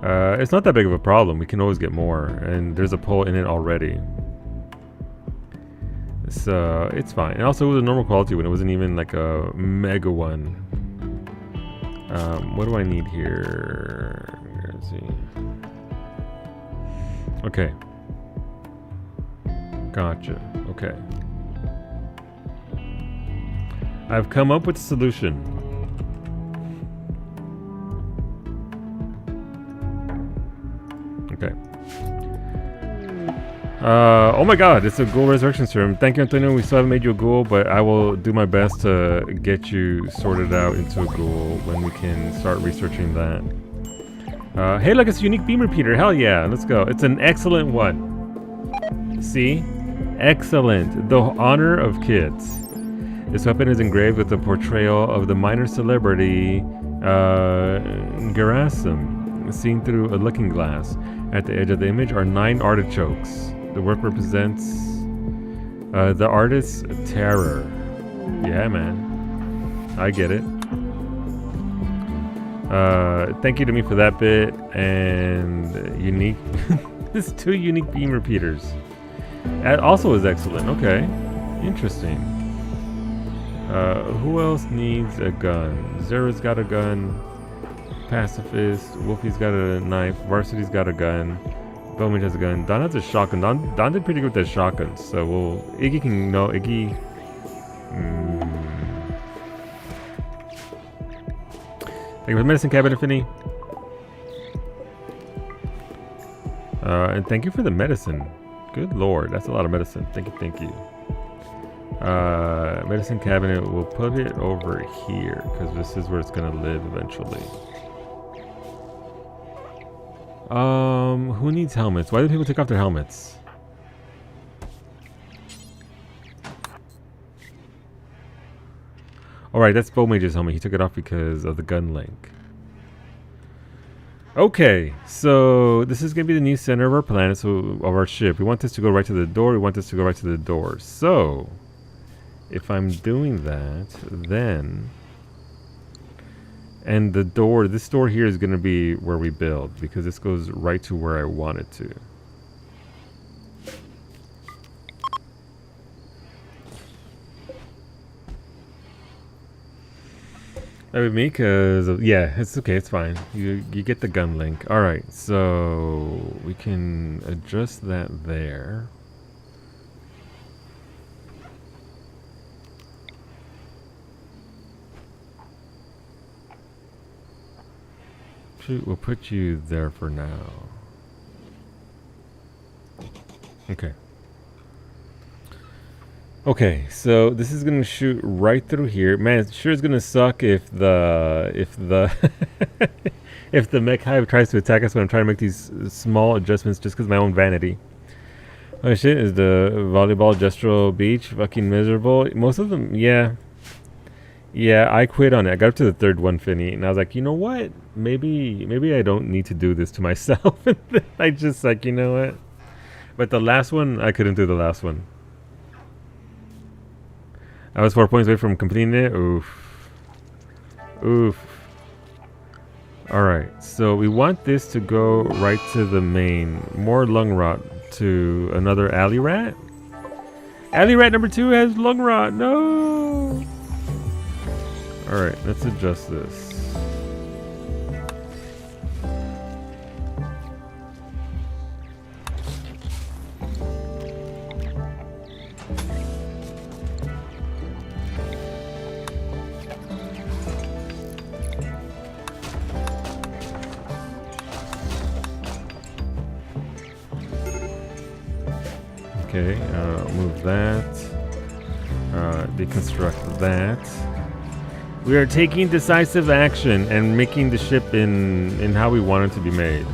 It's not that big of a problem. We can always get more, and there's a poll in it already. So it's fine. And also it was a normal quality one. It wasn't even like a mega one. What do I need here? Let's see. Okay. Gotcha. Okay. I've come up with a solution. Okay. Oh my god, it's a ghoul resurrection serum. Thank you, Antonio. We still haven't made you a ghoul, but I will do my best to get you sorted out into a ghoul when we can start researching that. Hey, look, it's a unique beam repeater. Hell yeah, let's go. It's an excellent one. See? Excellent. The honor of kids. This weapon is engraved with the portrayal of the minor celebrity Gerasim, seen through a looking glass. At the edge of the image are 9 artichokes. The work represents the artist's terror. Yeah, man. I get it. Thank you to me for that bit. And unique. There's 2 unique beam repeaters. That also is excellent. Okay. Interesting. Who else needs a gun? Zera's got a gun. Pacifist. Wolfie's got a knife. Varsity's got a gun. Bowman has a gun. Don has a shotgun. Don did pretty good with that shotgun. So Iggy can know. Iggy. Thank you for the medicine cabinet, Finny. And thank you for the medicine. Good lord, that's a lot of medicine. Thank you, thank you. Medicine cabinet, we'll put it over here because this is where it's gonna live eventually. Who needs helmets? Why do people take off their helmets? Alright, that's Bowmage's helmet. He took it off because of the gun link. Okay, so this is going to be the new center of our planet, so of our ship. We want this to go right to the door. We want this to go right to the door. So, if I'm doing that, then... And the door, this door here is going to be where we build, because this goes right to where I want it to. That would me, because yeah, it's okay, it's fine. You get the gun link. All right, so we can adjust that there. We'll put you there for now. Okay. Okay, so this is gonna shoot right through here. Man, it sure is gonna suck if the if the mech hive tries to attack us when I'm trying to make these small adjustments just because of my own vanity. Oh shit, is the volleyball gestural beach fucking miserable? Most of them, yeah. Yeah, I quit on it. I got up to the third one, Finny, and I was like, you know what? Maybe I don't need to do this to myself. I just like, you know what? But the last one, I couldn't do the last one. I was 4 points away from completing it. Oof. Oof. Alright, so we want this to go right to the main. More lung rot to another alley rat. Alley rat number 2 has lung rot. No! Alright, let's adjust this. Okay, move that. Deconstruct that. We are taking decisive action and making the ship in how we want it to be made.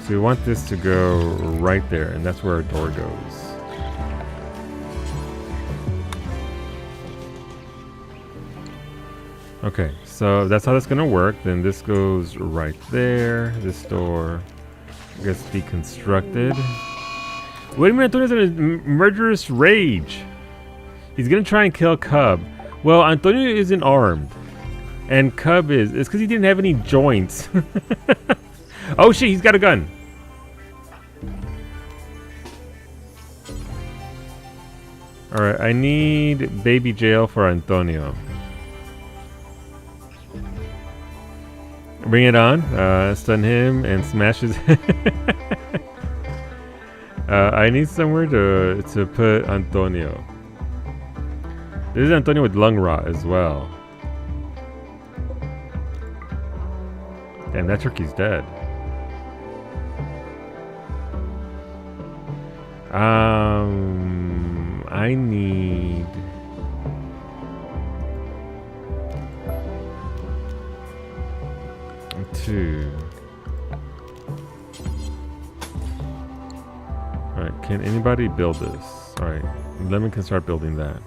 So we want this to go right there, and that's where our door goes. Okay, so that's how that's gonna work. Then this goes right there. This door gets deconstructed. Wait a minute, Antonio's in a murderous rage. He's gonna try and kill Cub. Well, Antonio isn't armed. And Cub is. It's because he didn't have any joints. Oh shit, he's got a gun. Alright, I need baby jail for Antonio. Bring it on. Stun him and smash his I need somewhere to put Antonio. This is Antonio with lung rot as well. Damn, that turkey's dead. I need... two. Alright, can anybody build this? Alright, Lemon can start building that.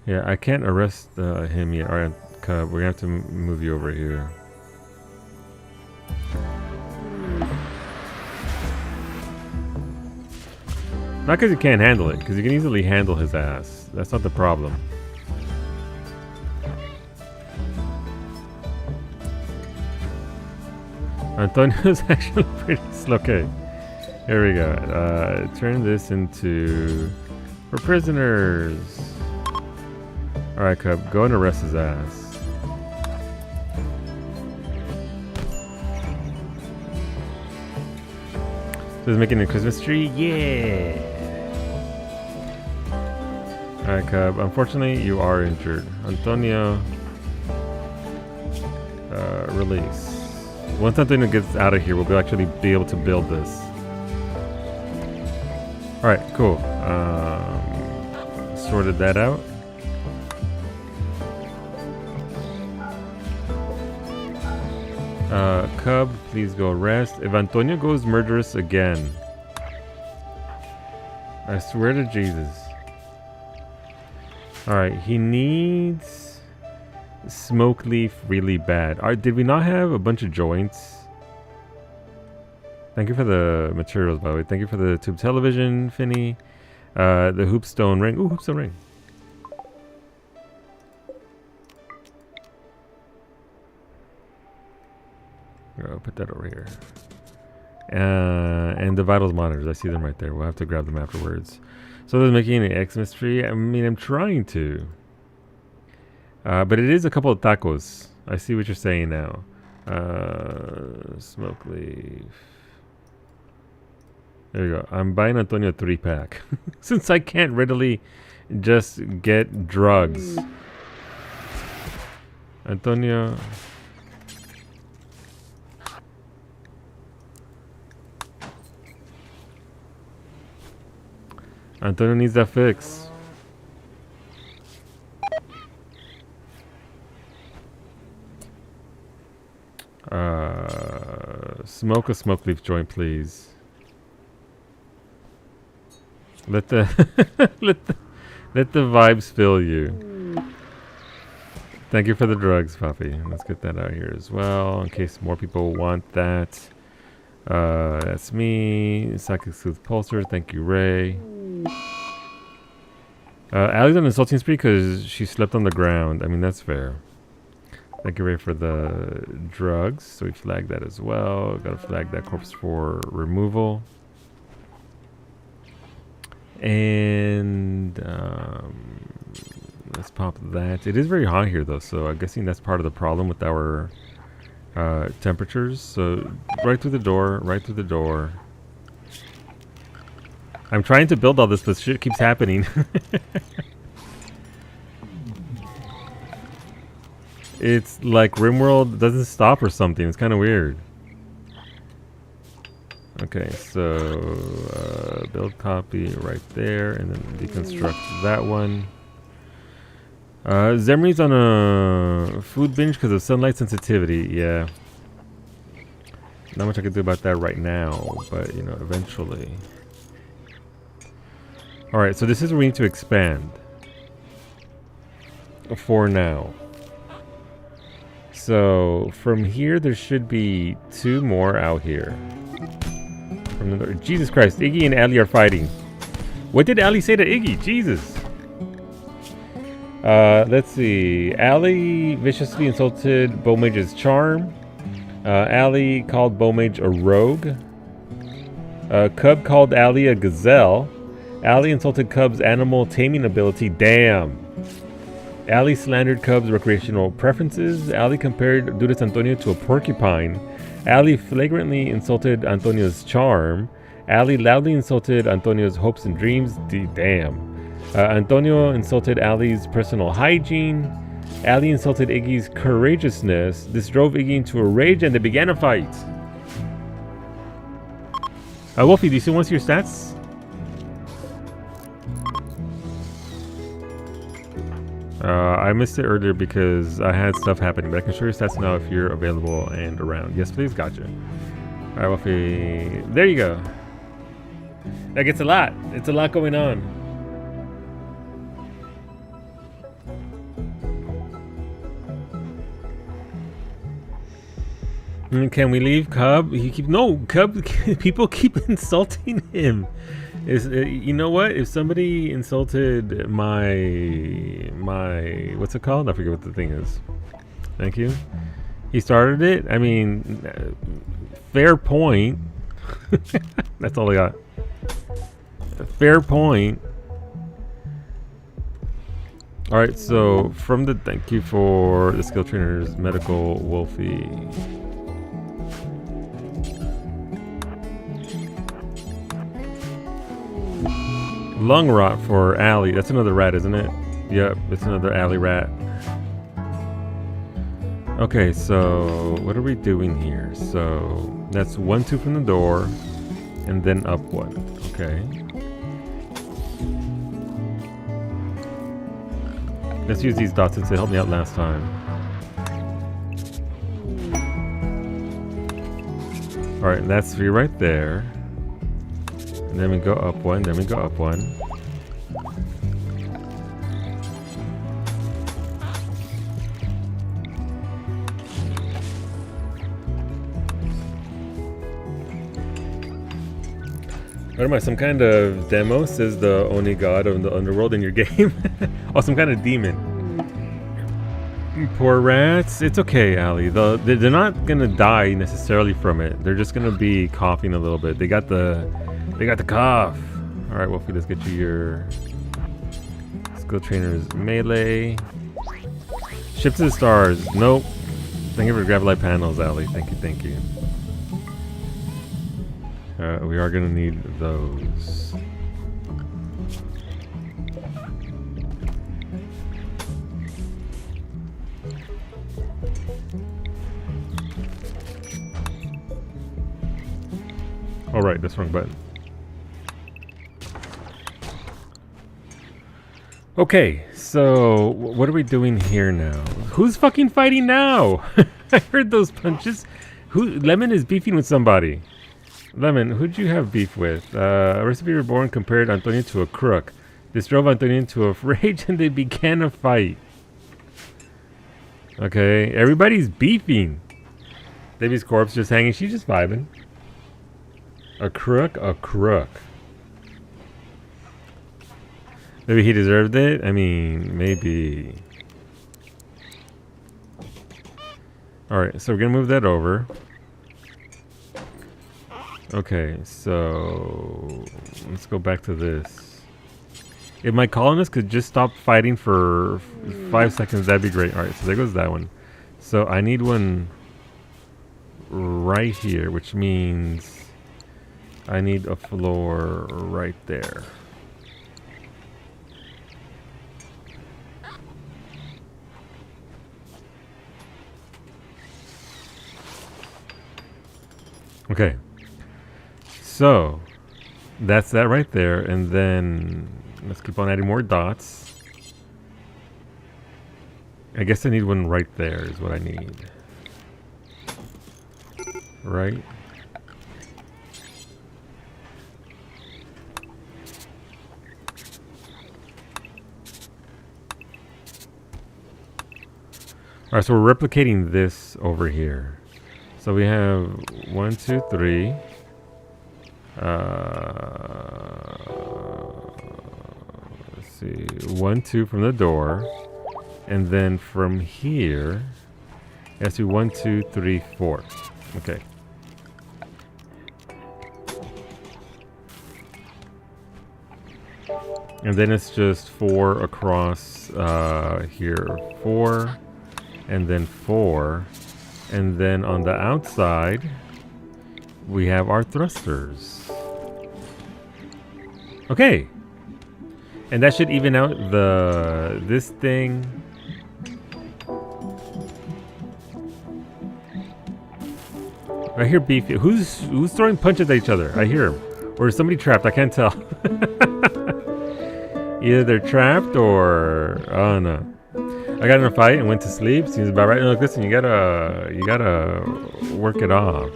Yeah, I can't arrest him yet. Alright, Cub, we're gonna have to move you over here. Not because you can't handle it, because you can easily handle his ass. That's not the problem. Antonio's actually pretty slow. Okay, here we go. Turn this into... We're prisoners! Alright, Cub, go and arrest his ass. So he's making a Christmas tree? Yeah! Alright, Cub, unfortunately you are injured. Antonio, release. Once Antonio gets out of here, we'll actually be able to build this. Alright, cool. Sorted that out. Cub, please go rest. If Antonio goes murderous again, I swear to Jesus. Alright, he needs smoke leaf really bad. Did we not have a bunch of joints? Thank you for the materials, by the way. Thank you for the tube television, Finny. The hoopstone ring. Ooh, hoopstone ring. I'll put that over here. And the vitals monitors. I see them right there. We'll have to grab them afterwards. So they're making an Xmas tree. I mean, I'm trying to. But it is a couple of tacos. I see what you're saying now. Smoke leaf. There you go. I'm buying Antonio a 3-pack. Since I can't readily just get drugs. Antonio. Antonio needs that fix. Smoke a smoke leaf joint, please. Let the let the vibes fill you. Thank you for the drugs, Puffy. Let's get that out here as well, in case more people want that. That's me. Psychic Sleuth Pulsar. Thank you, Ray. Allie's on an insulting spree because she slept on the ground. I mean, that's fair. Thank you, Ray, for the drugs. So we flagged that as well. Gotta flag that corpse for removal. And let's pop that. It is very hot here, though, so I'm guessing that's part of the problem with our temperatures. So right through the door, right through the door. I'm trying to build all this, but shit keeps happening. It's like RimWorld doesn't stop or something. It's kind of weird. Okay, so build copy right there, and then deconstruct that one. Zemri's on a food binge because of sunlight sensitivity. Yeah. Not much I can do about that right now, but you know, eventually. Alright, so this is where we need to expand. For now. So from here there should be 2 more out here. From the, Jesus Christ, Iggy and Allie are fighting. What did Allie say to Iggy? Jesus. Let's see. Allie viciously insulted Bowmage's charm. Allie called Bowmage a rogue. Cub called Allie a gazelle. Allie insulted Cub's animal taming ability. Damn. Allie slandered Cub's recreational preferences. Allie compared Dudas Antonio to a porcupine. Allie flagrantly insulted Antonio's charm. Allie loudly insulted Antonio's hopes and dreams. Damn. Antonio insulted Allie's personal hygiene. Allie insulted Iggy's courageousness. This drove Iggy into a rage and they began a fight. Wolfie, do you still want to see your stats? I missed it earlier because I had stuff happening, but I can show your stats now if you're available and around. Yes, please. Gotcha. Alright, Wolfie. There you go. That gets a lot. It's a lot going on. Can we leave Cub? No, Cub. People keep insulting him. You know what? If somebody insulted my what's it called? I forget what the thing is. Thank you. He started it. I mean, fair point. That's all I got. Fair point. All right. So from the thank you for the skill trainers, medical Wolfie. Lung rot for Allie. That's another rat, isn't it? Yep, it's another Allie rat. Okay, so what are we doing here? So that's 1, 2 from the door, and then up 1. Okay. Let's use these dots since they helped me out last time. All right, that's 3 right there. And then we go up 1, then we go up 1. What am I, some kind of demo, says the Oni god of the underworld in your game? Oh, some kind of demon. Poor rats. It's okay, Allie. They're not gonna die necessarily from it. They're just gonna be coughing a little bit. They got the cough. All right, Wolfie, let's get you your skill trainers melee. Ship to the stars. Nope. Thank you for Gravilite panels, Allie. Thank you, thank you. We are gonna need those. All right, that's the wrong button. Okay, so what are we doing here now? Who's fucking fighting now? I heard those punches. Lemon is beefing with somebody. Lemon, who'd you have beef with? A recipe reborn compared Antonio to a crook. This drove Antonio into a rage and they began a fight. Okay, everybody's beefing. Davy's corpse just hanging. She's just vibing. A crook, a crook. Maybe he deserved it? I mean, maybe. Alright, so we're gonna move that over. Okay, so let's go back to this. If my colonists could just stop fighting for 5 seconds, that'd be great. Alright, so there goes that one. So I need one right here, which means I need a floor right there. Okay, so that's that right there, and then let's keep on adding more dots. I guess I need one right there is what I need. Right? Alright, so we're replicating this over here. So we have 1, 2, 3. Let's see, 1, 2 from the door, and then from here, it has to be 1, 2, 3, 4. Okay. And then it's just 4 across here, 4, and then 4. And then on the outside, we have our thrusters. Okay. And that should even out this thing. I hear beef. Who's throwing punches at each other? I hear him. Or is somebody trapped? I can't tell. Either they're trapped or oh no. I got in a fight and went to sleep. Seems about right. No, listen, you gotta work it off.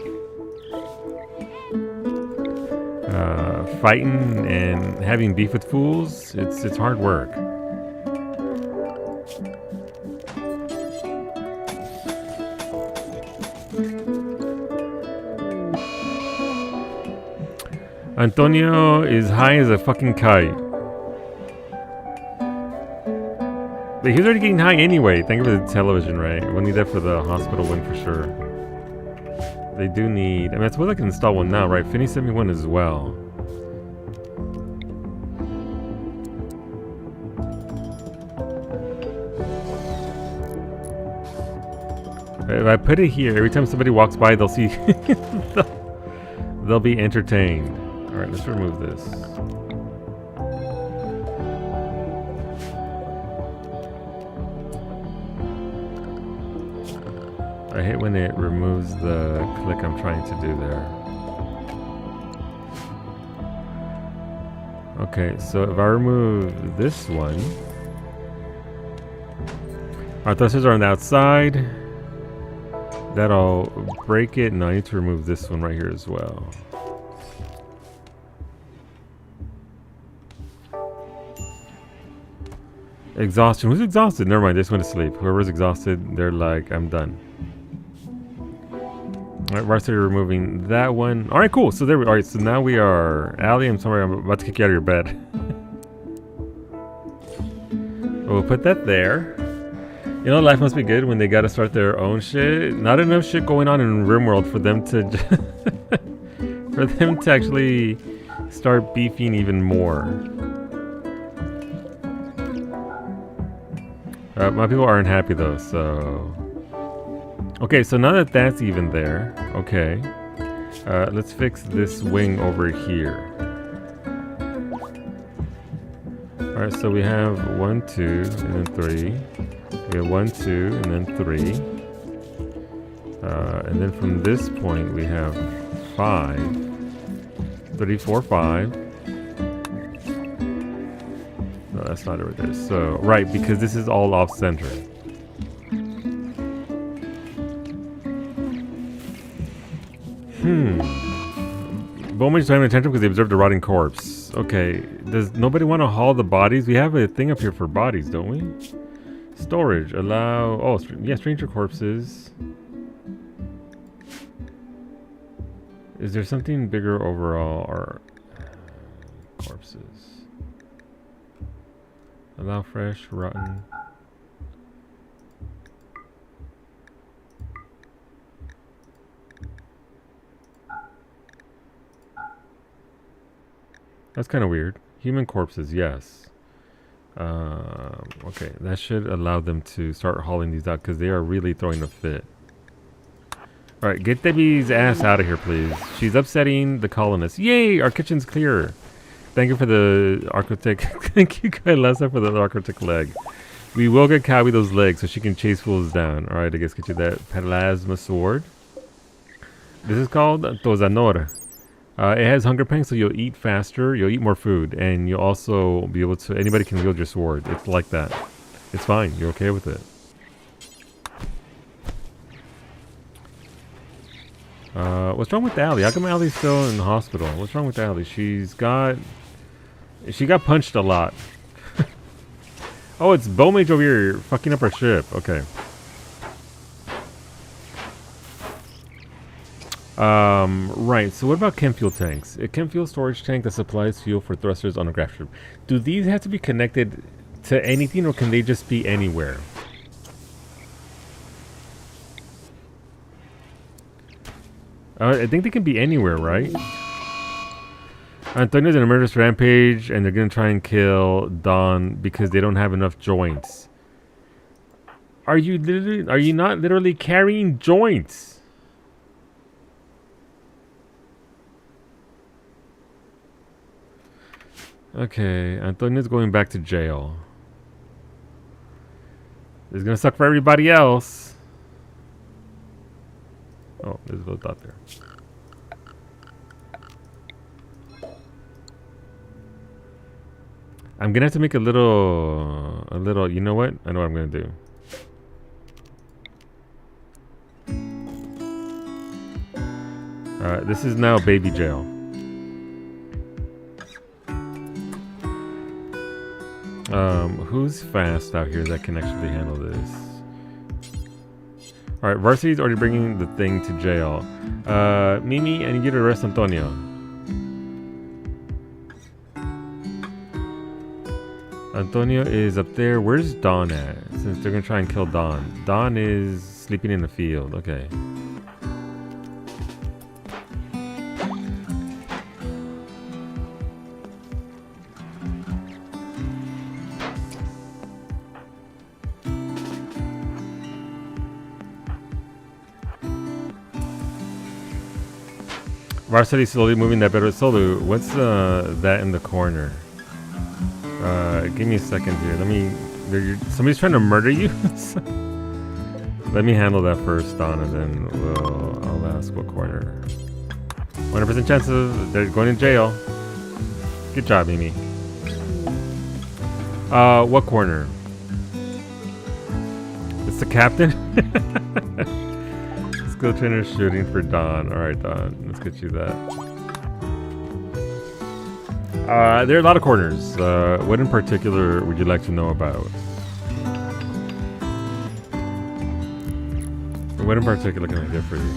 Fighting and having beef with fools, it's hard work. Antonio is high as a fucking kite. But he's already getting high anyway. Thank you for the television, right? We'll need that for the hospital one for sure. They do need... I mean, I suppose I can install one now, right? Finney sent me one as well. If I put it here, every time somebody walks by, they'll see... they'll be entertained. Alright, let's remove this. I hate when it removes the click I'm trying to do there. Okay, so if I remove this one, our thrusters are on the outside. That'll break it. No, I need to remove this one right here as well. Exhaustion. Who's exhausted? Never mind, they just went to sleep. Whoever's exhausted, they're like, I'm done. Alright, varsity removing that one. Alright, cool. So there we are. Alright, so now we are... Allie, I'm sorry, I'm about to kick you out of your bed. We'll put that there. You know, life must be good when they gotta start their own shit. Not enough shit going on in RimWorld for them to... for them to actually start beefing even more. My people aren't happy though, so... Okay, so now that that's even there, okay. Let's fix this wing over here. Alright, so we have 1, 2, and then 3. We have 1, 2, and then 3. And then from this point we have 5. 3, 4, 5. No, that's not it right there. So, right, because this is all off center. Bowman's paying attention because they observed a rotting corpse. Okay, does nobody want to haul the bodies? We have a thing up here for bodies, don't we? Storage, allow... Oh, yeah, stranger corpses. Is there something bigger overall or... corpses. Allow fresh, rotten... That's kind of weird. Human corpses, yes. Okay, that should allow them to start hauling these out because they are really throwing a fit. Alright, get Debbie's ass out of here, please. She's upsetting the colonists. Yay! Our kitchen's clear. Thank you for the architect. Thank you, Kailasa, for the architect leg. We will get Kawi those legs so she can chase fools down. Alright, I guess get you that plasma sword. This is called Tozanor. It has hunger pangs, so you'll eat faster, you'll eat more food, and you'll also be able to... Anybody can wield your sword. It's like that. It's fine. You're okay with it. What's wrong with Allie? How come Allie's still in the hospital? What's wrong with Allie? She got punched a lot. Oh, it's Bowmage over here fucking up our ship. Okay. Right, so what about chem fuel tanks? A chem fuel storage tank that supplies fuel for thrusters on a craft ship. Do these have to be connected to anything, or can they just be anywhere? I think they can be anywhere, right? Antonio's in a murderous rampage, and they're gonna try and kill Don because they don't have enough joints. Are you not literally carrying joints? Okay, Antonio's going back to jail. It's gonna suck for everybody else. Oh, there's a little dot there. I'm gonna have to make a little, you know what? I know what I'm gonna do. This is now baby jail. Who's fast out here that can actually handle this? Alright, Varsity's already bringing the thing to jail. Mimi, I need you to arrest Antonio. Antonio is up there. Where's Don at? Since they're gonna try and kill Don. Don is sleeping in the field. Okay. Varsity slowly moving that better solo. What's that in the corner? Give me a second here. Let me. Somebody's trying to murder you. Let me handle that first, Don, and then I'll ask what corner. 100% chance of they're going to jail. Good job, Mimi. What corner? It's the captain. Skill trainer shooting for Don. Alright, Don. Let's get you that. There are a lot of corners. What in particular would you like to know about? What in particular can I get for you?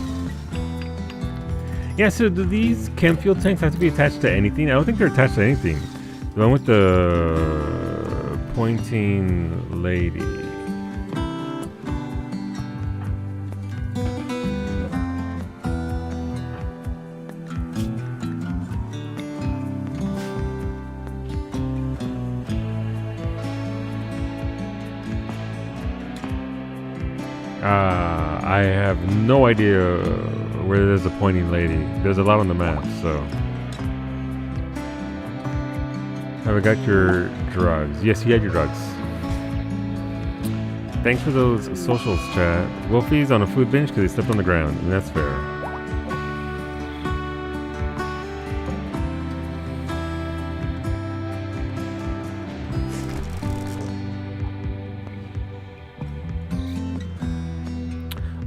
Yeah, so do these chem fuel tanks have to be attached to anything? I don't think they're attached to anything. The one with the pointing lady. I have no idea where there's a pointing lady. There's a lot on the map, so. Have I got your drugs? Yes, you had your drugs. Thanks for those socials, chat. Wolfie's on a food binge because he stepped on the ground, and that's fair.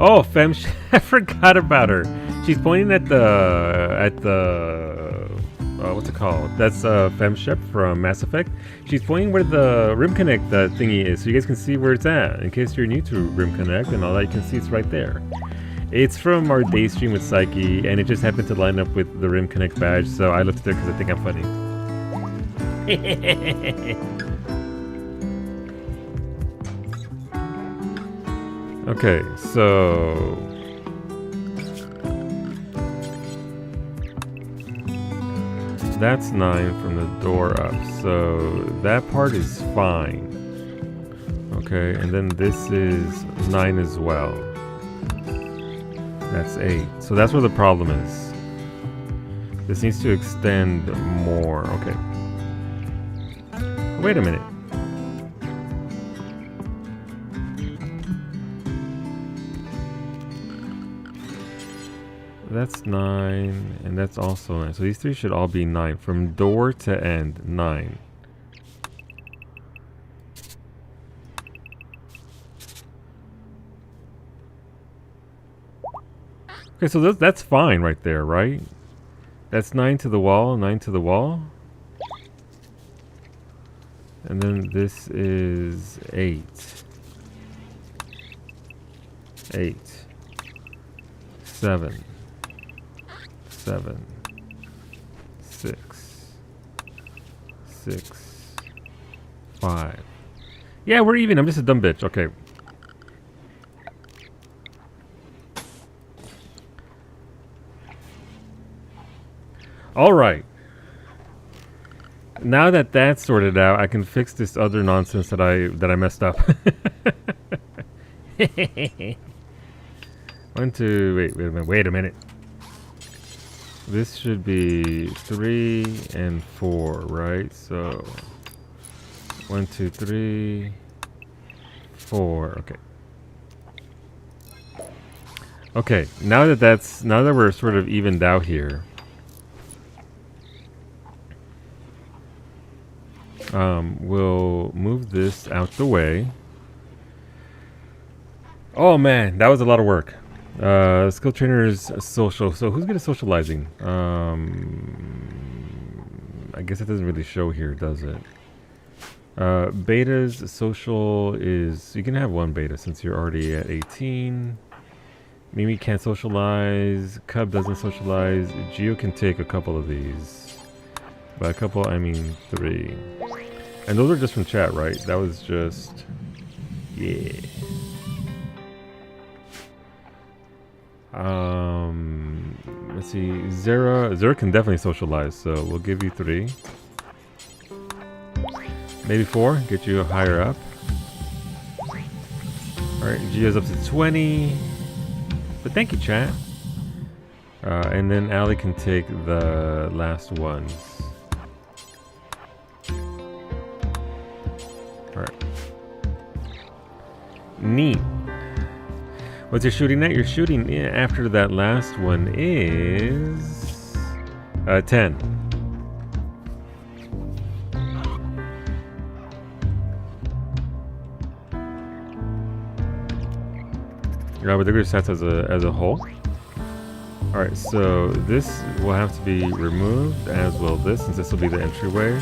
Oh, Fem, I forgot about her. She's pointing at the what's it called? That's Fem Shep from Mass Effect. She's pointing where the Rim Connect thingy is, so you guys can see where it's at. In case you're new to Rim Connect and all that, you can see it's right there. It's from our day stream with Psyche, and it just happened to line up with the Rim Connect badge, so I left it there because I think I'm funny. Okay, so that's 9 from the door up, so that part is fine. Okay, and then this is 9 as well. That's 8. So that's where the problem is. This needs to extend more. Okay. Wait a minute. That's 9, and that's also 9. So these three should all be 9. From door to end, 9. Okay, so that's fine right there, right? That's 9 to the wall, 9 to the wall. And then this is 8. 8. 7. 7. 6. 6. 5. Yeah, we're even. I'm just a dumb bitch. Okay. All right. Now that that's sorted out, I can fix this other nonsense that I messed up. 1, 2. Wait a minute. This should be 3 and 4, right? So 1, 2, 3, 4. Okay. Okay. Now that we're sort of evened out here. We'll move this out the way. Oh man, that was a lot of work. Skill trainers social. So who's good at socializing? I guess it doesn't really show here, does it? Beta's social is, you can have one beta since you're already at 18. Mimi can't socialize. Cub doesn't socialize. Geo can take a couple of these. By a couple, I mean 3. And those are just from chat, right? That was just... yeah. Let's see. Zera can definitely socialize, so we'll give you 3. Maybe 4, get you higher up. Alright, Gio's up to 20. But thank you, chat. And then Ali can take the last ones. Alright. Neat. What's your shooting at? Your shooting after that last one is 10. Yeah, but they're good stats as a whole. Alright, so this will have to be removed, as will this, since this will be the entryway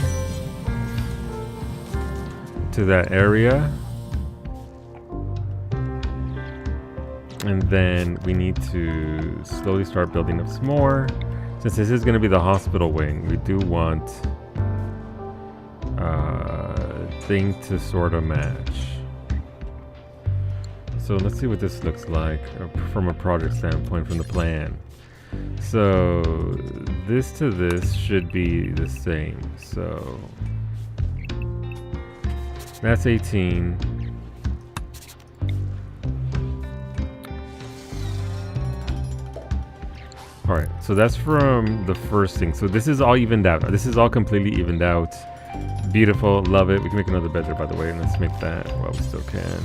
to that area. And then we need to slowly start building up some more. Since this is going to be the hospital wing, we do want thing to sort of match. So let's see what this looks like from a project standpoint, from the plan. So this to this should be the same. So that's 18. All right, so that's from the first thing. So this is all evened out. This is all completely evened out. Beautiful, love it. We can make another bed there, by the way, and let's make that while we still can.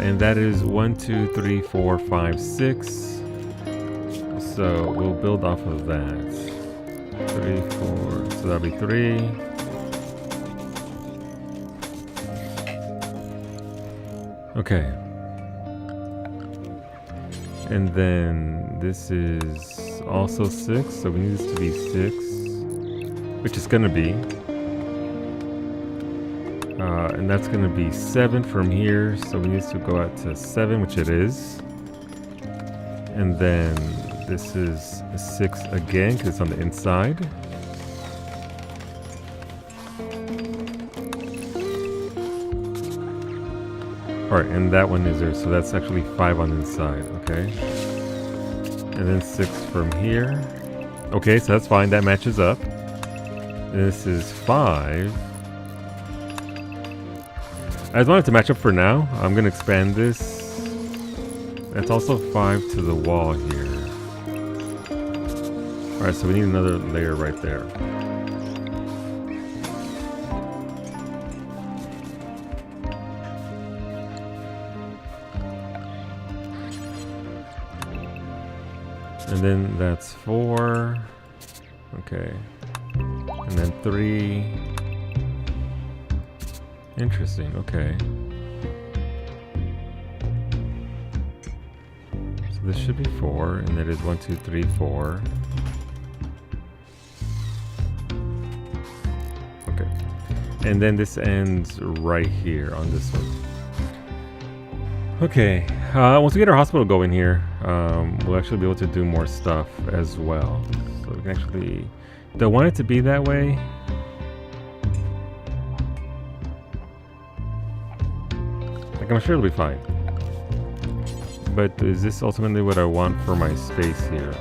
And that is 1, 2, 3, 4, 5, 6. So we'll build off of that. 3, 4. So that'll be 3. Okay. And then this is also 6, so we need this to be 6, which is gonna be. And that's gonna be 7 from here, so we need to go out to 7, which it is. And then this is a 6 again, because it's on the inside. Alright, and that one is there, so that's actually 5 on the inside, okay? And then 6 from here. Okay, so that's fine, that matches up. And this is 5. I just want it to match up for now. I'm gonna expand this. That's also 5 to the wall here. Alright, so we need another layer right there. And then that's 4. Okay. And then 3. Interesting, okay. So this should be 4, and that is 1, 2, 3, 4. Okay. And then this ends right here on this one. Okay, once we get our hospital going here, we'll actually be able to do more stuff as well. So we can actually, do I want it to be that way? Like, I'm sure it'll be fine. But is this ultimately what I want for my space here?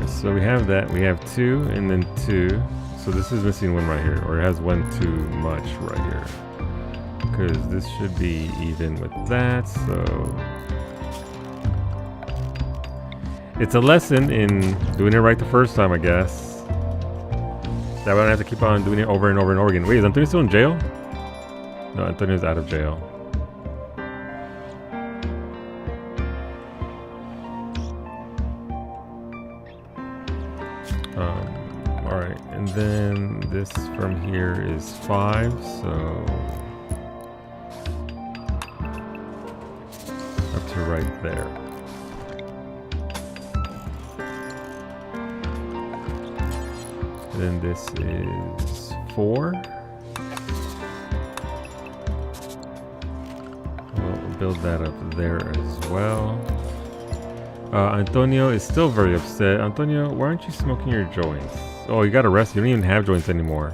So we have that, we have 2 and then 2. So this is missing 1 right here, or it has 1 too much right here. Because this should be even with that, so. It's a lesson in doing it right the first time, I guess. That way I don't have to keep on doing it over and over and over again. Wait, is Antonio still in jail? No, Antonio's out of jail. Alright, and then this from here is 5, so up to right there. And then this is 4. We'll build that up there as well. Antonio is still very upset. Antonio, why aren't you smoking your joints? Oh, you got arrested. You don't even have joints anymore.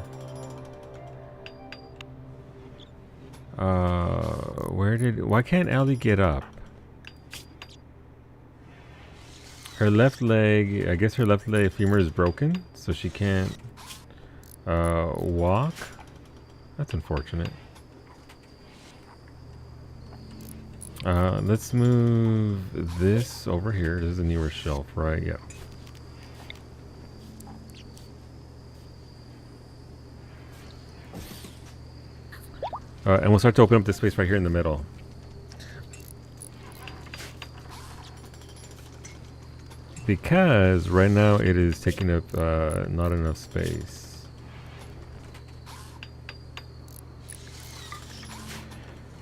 Why can't Allie get up? Her left leg, I guess her left leg femur is broken, so she can't walk. That's unfortunate. Let's move this over here. This is a newer shelf, right? Yeah. And we'll start to open up this space right here in the middle. Because right now it is taking up not enough space.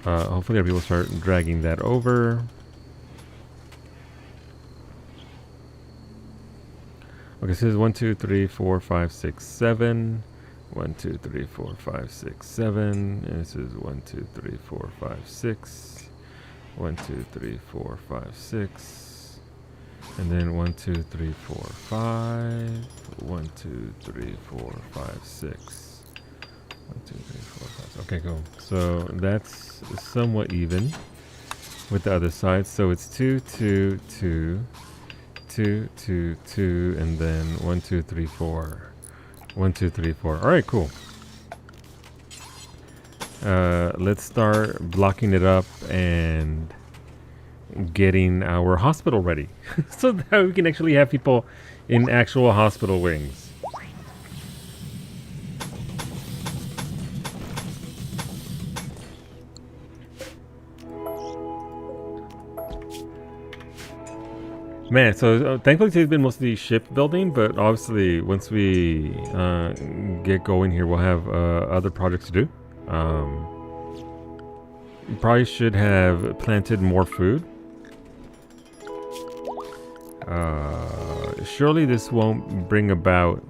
Hopefully people start dragging that over. Okay, so this is 1, 2, 3, 4, 5, 6, 7. 1, 2, 3, 4, 5, 6, 7. And this is 1, 2, 3, 4, 5, 6. 1, 2, 3, 4, 5, 6. And then 1, 2, 3, 4, 5. 1, 2, 3, 4, 5, 6. 1, 2, 3, 4, 5. Okay, cool. So that's somewhat even with the other side. So it's 2, 2, 2, 2, 2, 2, and then 1, 2, 3, 4. 1, 2, 3, 4. All right, cool. Let's start blocking it up and getting our hospital ready so that we can actually have people in actual hospital wings. Man, so thankfully today's been mostly shipbuilding, but obviously once we get going here, we'll have other projects to do. Probably should have planted more food. Surely this won't bring about,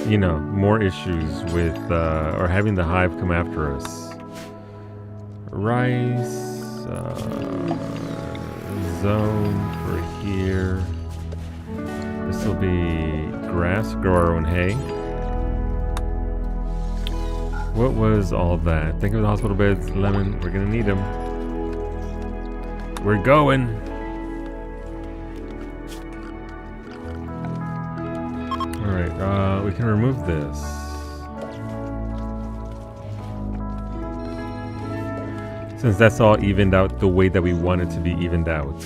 you know, more issues with, or having the hive come after us. Rice. Zone for here. This will be grass, grow our own hay. What was all that? Think of the hospital beds, lemon. We're gonna need them. We're going. All right, we can remove this. Since that's all evened out the way that we want it to be evened out.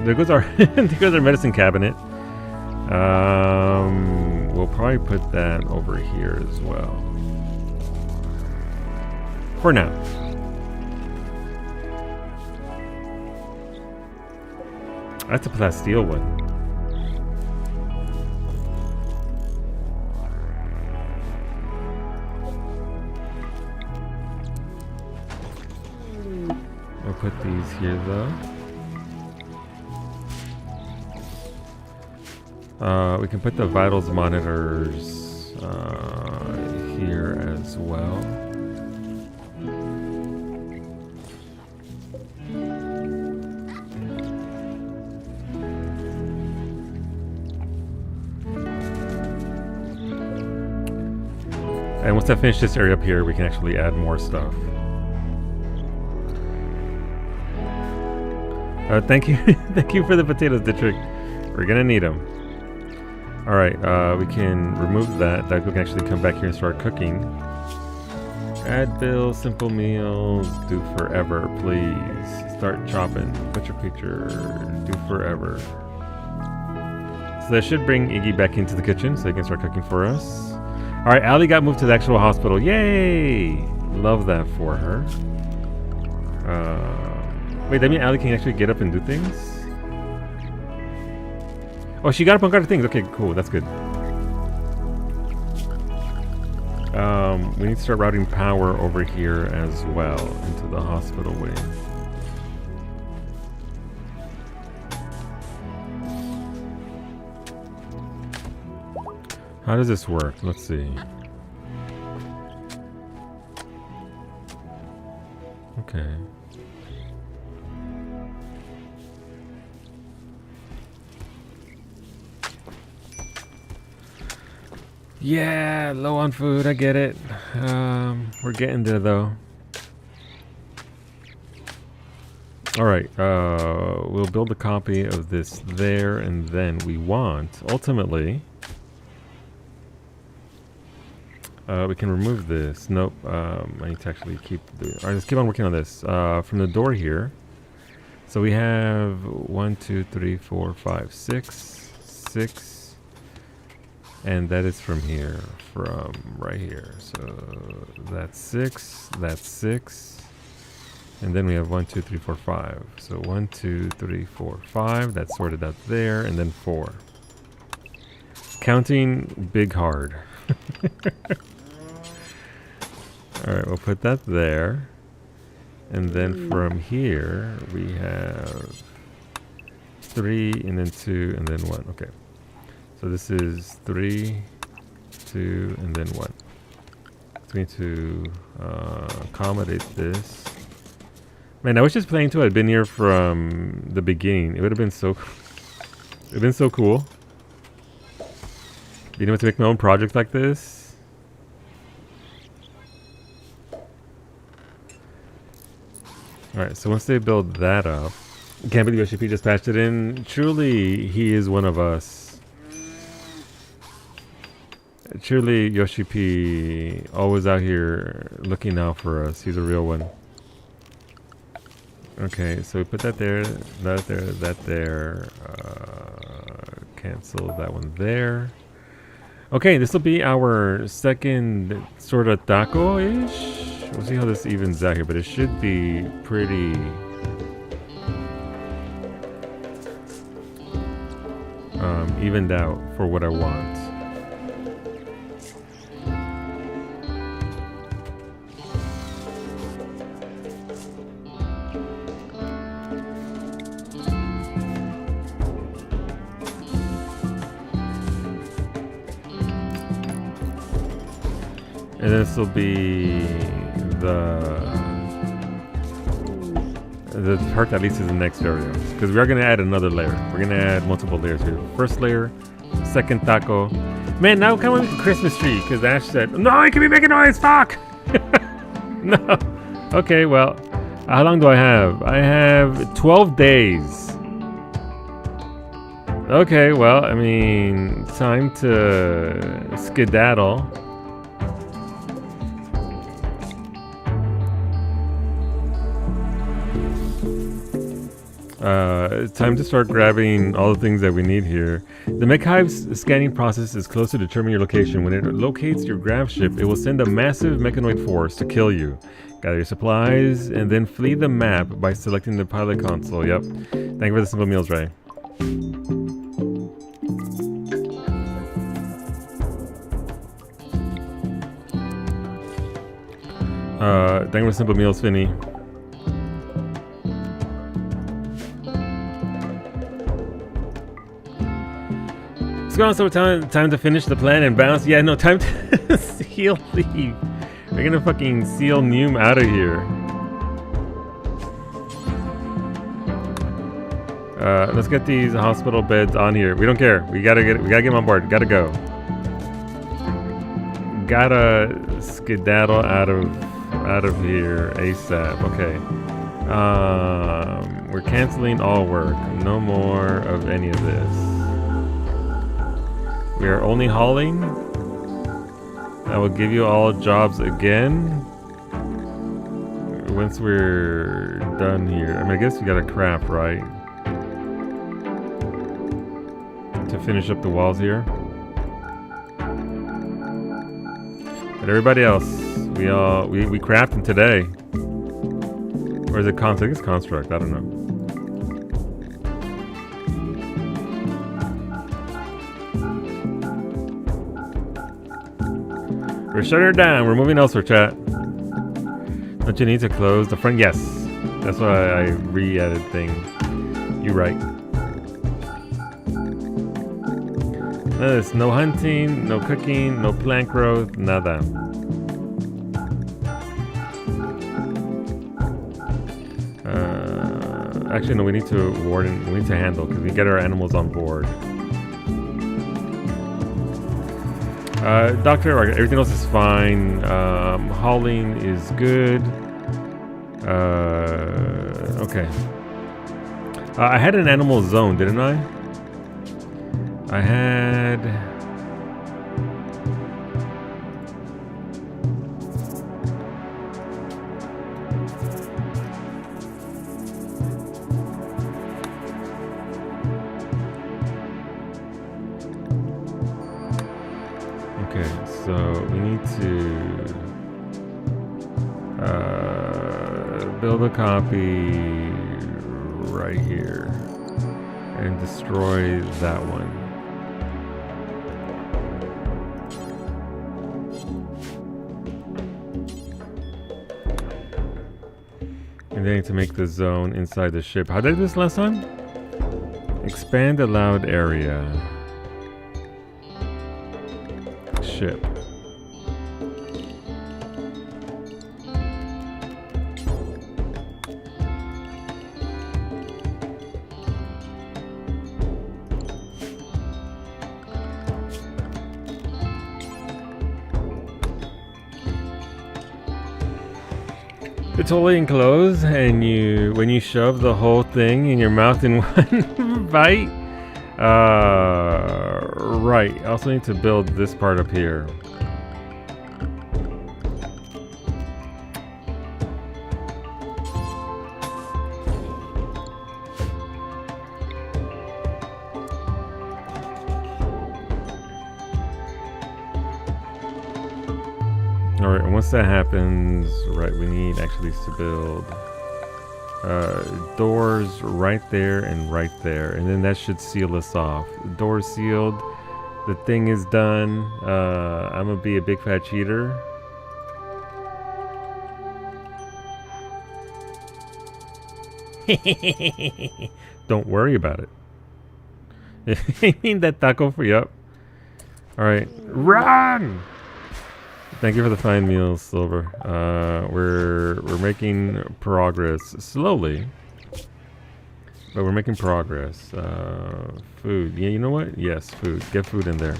There goes our there goes our medicine cabinet. We'll probably put that over here as well. For now. That's a plasteel one. We'll put these here though. We can put the vitals monitors here as well. And once I finish this area up here, we can actually add more stuff. Thank you, thank you for the potatoes, Dietrich. We're gonna need them. All right, we can remove that. That we can actually come back here and start cooking. Add bill, simple meals, do forever, please. Start chopping. Butcher picture, do forever. So that should bring Iggy back into the kitchen, so he can start cooking for us. All right, Allie got moved to the actual hospital. Yay! Love that for her. Wait, that means Allie can actually get up and do things? Oh, she got up and got her things. Okay, cool. That's good. We need to start routing power over here as well into the hospital wing. How does this work? Let's see. Okay. Yeah, low on food, I get it. We're getting there though. Alright, we'll build a copy of this there, and then we want, ultimately, we can remove this. Nope, I need to actually keep the... Alright, let's keep on working on this. From the door here. So we have 1, 2, 3, 4, 5, 6. 6. And that is from here, from right here. So that's 6, that's 6. And then we have 1, 2, 3, 4, 5. So 1, 2, 3, 4, 5. That's sorted out there, and then 4. Counting big hard. Alright, we'll put that there. And then from here, we have 3, and then 2, and then 1. Okay. So this is 3, 2, and then 1. So we need to accommodate this. Man, I wish this playing tool had been here from the beginning. It would have been so, it'd been so cool. Being able to make my own projects like this. Alright, so once they build that up, can't believe Yoshi just patched it in. Truly, he is one of us. Truly, Yoshi P always out here looking out for us. He's a real one. Okay, so we put that there, that there, that there. Cancel that one there. Okay, this will be our second sort of taco-ish. We'll see how this evens out here, but it should be pretty... evened out for what I want. And this will be the part that leads to the next area, because we are going to add another layer. We're going to add multiple layers here. First layer, second taco. Man, now come with the Christmas tree, because Ash said, no, I can be making noise, fuck! No. Okay, well, how long do I have? I have 12 days. Okay, well, I mean, time to skedaddle. It's time to start grabbing all the things that we need here. The mech hive's scanning process is close to determine your location. When it locates your grav ship, it will send a massive mechanoid force to kill you. Gather your supplies, and then flee the map by selecting the pilot console. Yep. Thank you for the simple meals, Ray. Thank you for the simple meals, Finny. So time to finish the plan and bounce. Yeah, no, time to seal leave. We're gonna fucking seal Noom out of here. Let's get these hospital beds on here. We don't care. We gotta get them on board. Gotta go. Gotta skedaddle out of here ASAP. Okay. We're canceling all work. No more of any of this. We are only hauling. I will give you all jobs again once we're done here. I mean, I guess we gotta craft, right? To finish up the walls here. But everybody else, we crafting today. Or is it construct? It's construct, I don't know. We're shutting her down. We're moving elsewhere, chat. Don't you need to close the front? Yes. That's why I re-added thing. You're right. There's no hunting, no cooking, no plant growth, nada. Actually, no, we need to warden. We need to handle because we get our animals on board. Doctor, everything else is fine. Hauling is good. Okay. I had an animal zone, didn't I? I had... Okay, so we need to build a copy right here and destroy that one. And then I need to make the zone inside the ship. How did I do this last time? Expand allowed area. Ship. It's totally enclosed, and when you shove the whole thing in your mouth in one bite. Right. I also need to build this part up here. Alright, and once that happens, right, we need actually to build doors right there and right there, and then that should seal us off. The door's sealed, the thing is done. I'm gonna be a big fat cheater. Don't worry about it. I need that taco for you up. Alright, run! Thank you for the fine meals, Silver. We're making progress slowly, but we're making progress. Food. Yeah, you know what? Yes, food. Get food in there.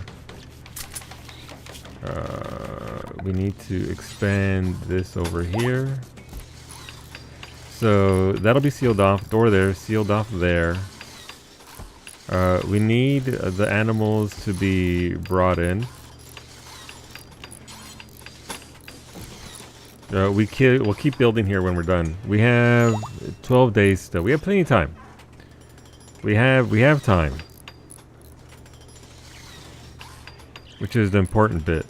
We need to expand this over here. So that'll be sealed off. Door there, sealed off there. We need the animals to be brought in. We'll keep building here when we're done. We have 12 days still. We have plenty of time. We have time, which is the important bit.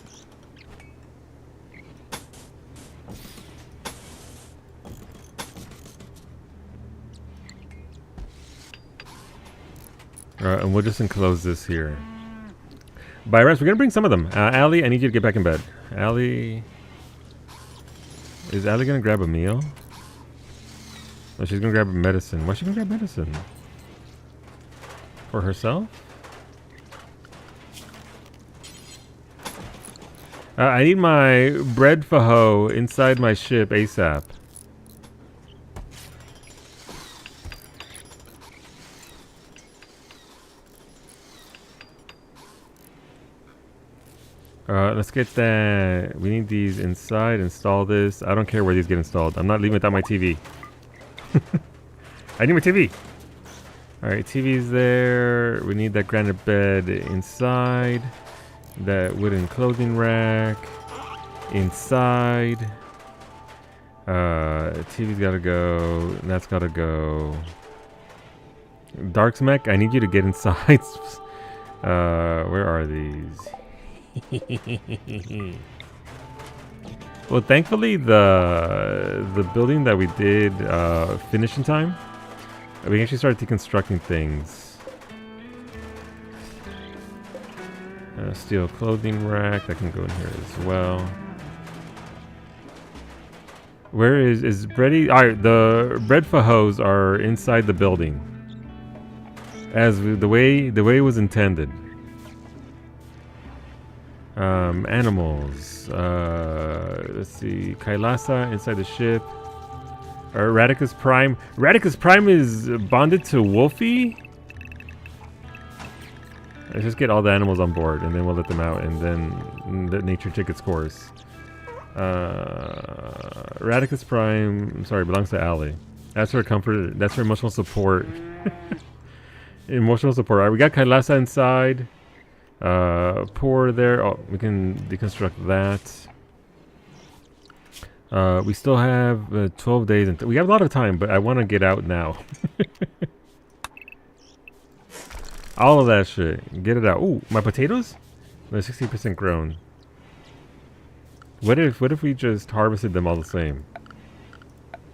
And we'll just enclose this here. By rest, we're gonna bring some of them. Allie, I need you to get back in bed. Allie. Is Allie gonna grab a meal? Oh, she's gonna grab medicine. Why's she gonna grab medicine? For herself? I need my bread fajo inside my ship ASAP. Let's get that. We need these inside. Install this. I don't care where these get installed. I'm not leaving without my TV. I need my TV. Alright, TV's there. We need that granite bed inside. That wooden clothing rack inside. TV's gotta go. That's gotta go. Dark Mech, I need you to get inside. Where are these? Well, thankfully the building that we did finished in time. We actually started deconstructing things. Steel clothing rack that can go in here as well. Where is Bready? Alright, the bread fajos are inside the building, as the way it was intended. Animals. Let's see. Kailasa inside the ship. Radicus Prime. Radicus Prime is bonded to Wolfie. Let's just get all the animals on board, and then we'll let them out, and then the nature ticket scores. Radicus Prime. I'm sorry, belongs to Allie. That's her comfort. That's her emotional support. Emotional support. Alright, we got Kailasa inside. Pour there. Oh, we can deconstruct that. We still have 12 days until we have a lot of time, but I want to get out now. All of that shit, get it out. Ooh, my potatoes? They're 60% grown. What if we just harvested them all the same?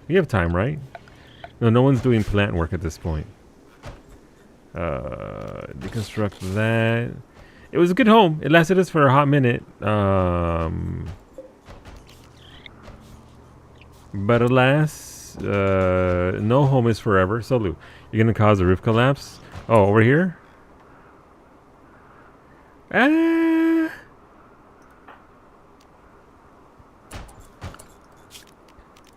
We have time, right? No one's doing plant work at this point. Deconstruct that. It was a good home. It lasted us for a hot minute. But alas, no home is forever. Solu, you're gonna cause a roof collapse? Oh, over here?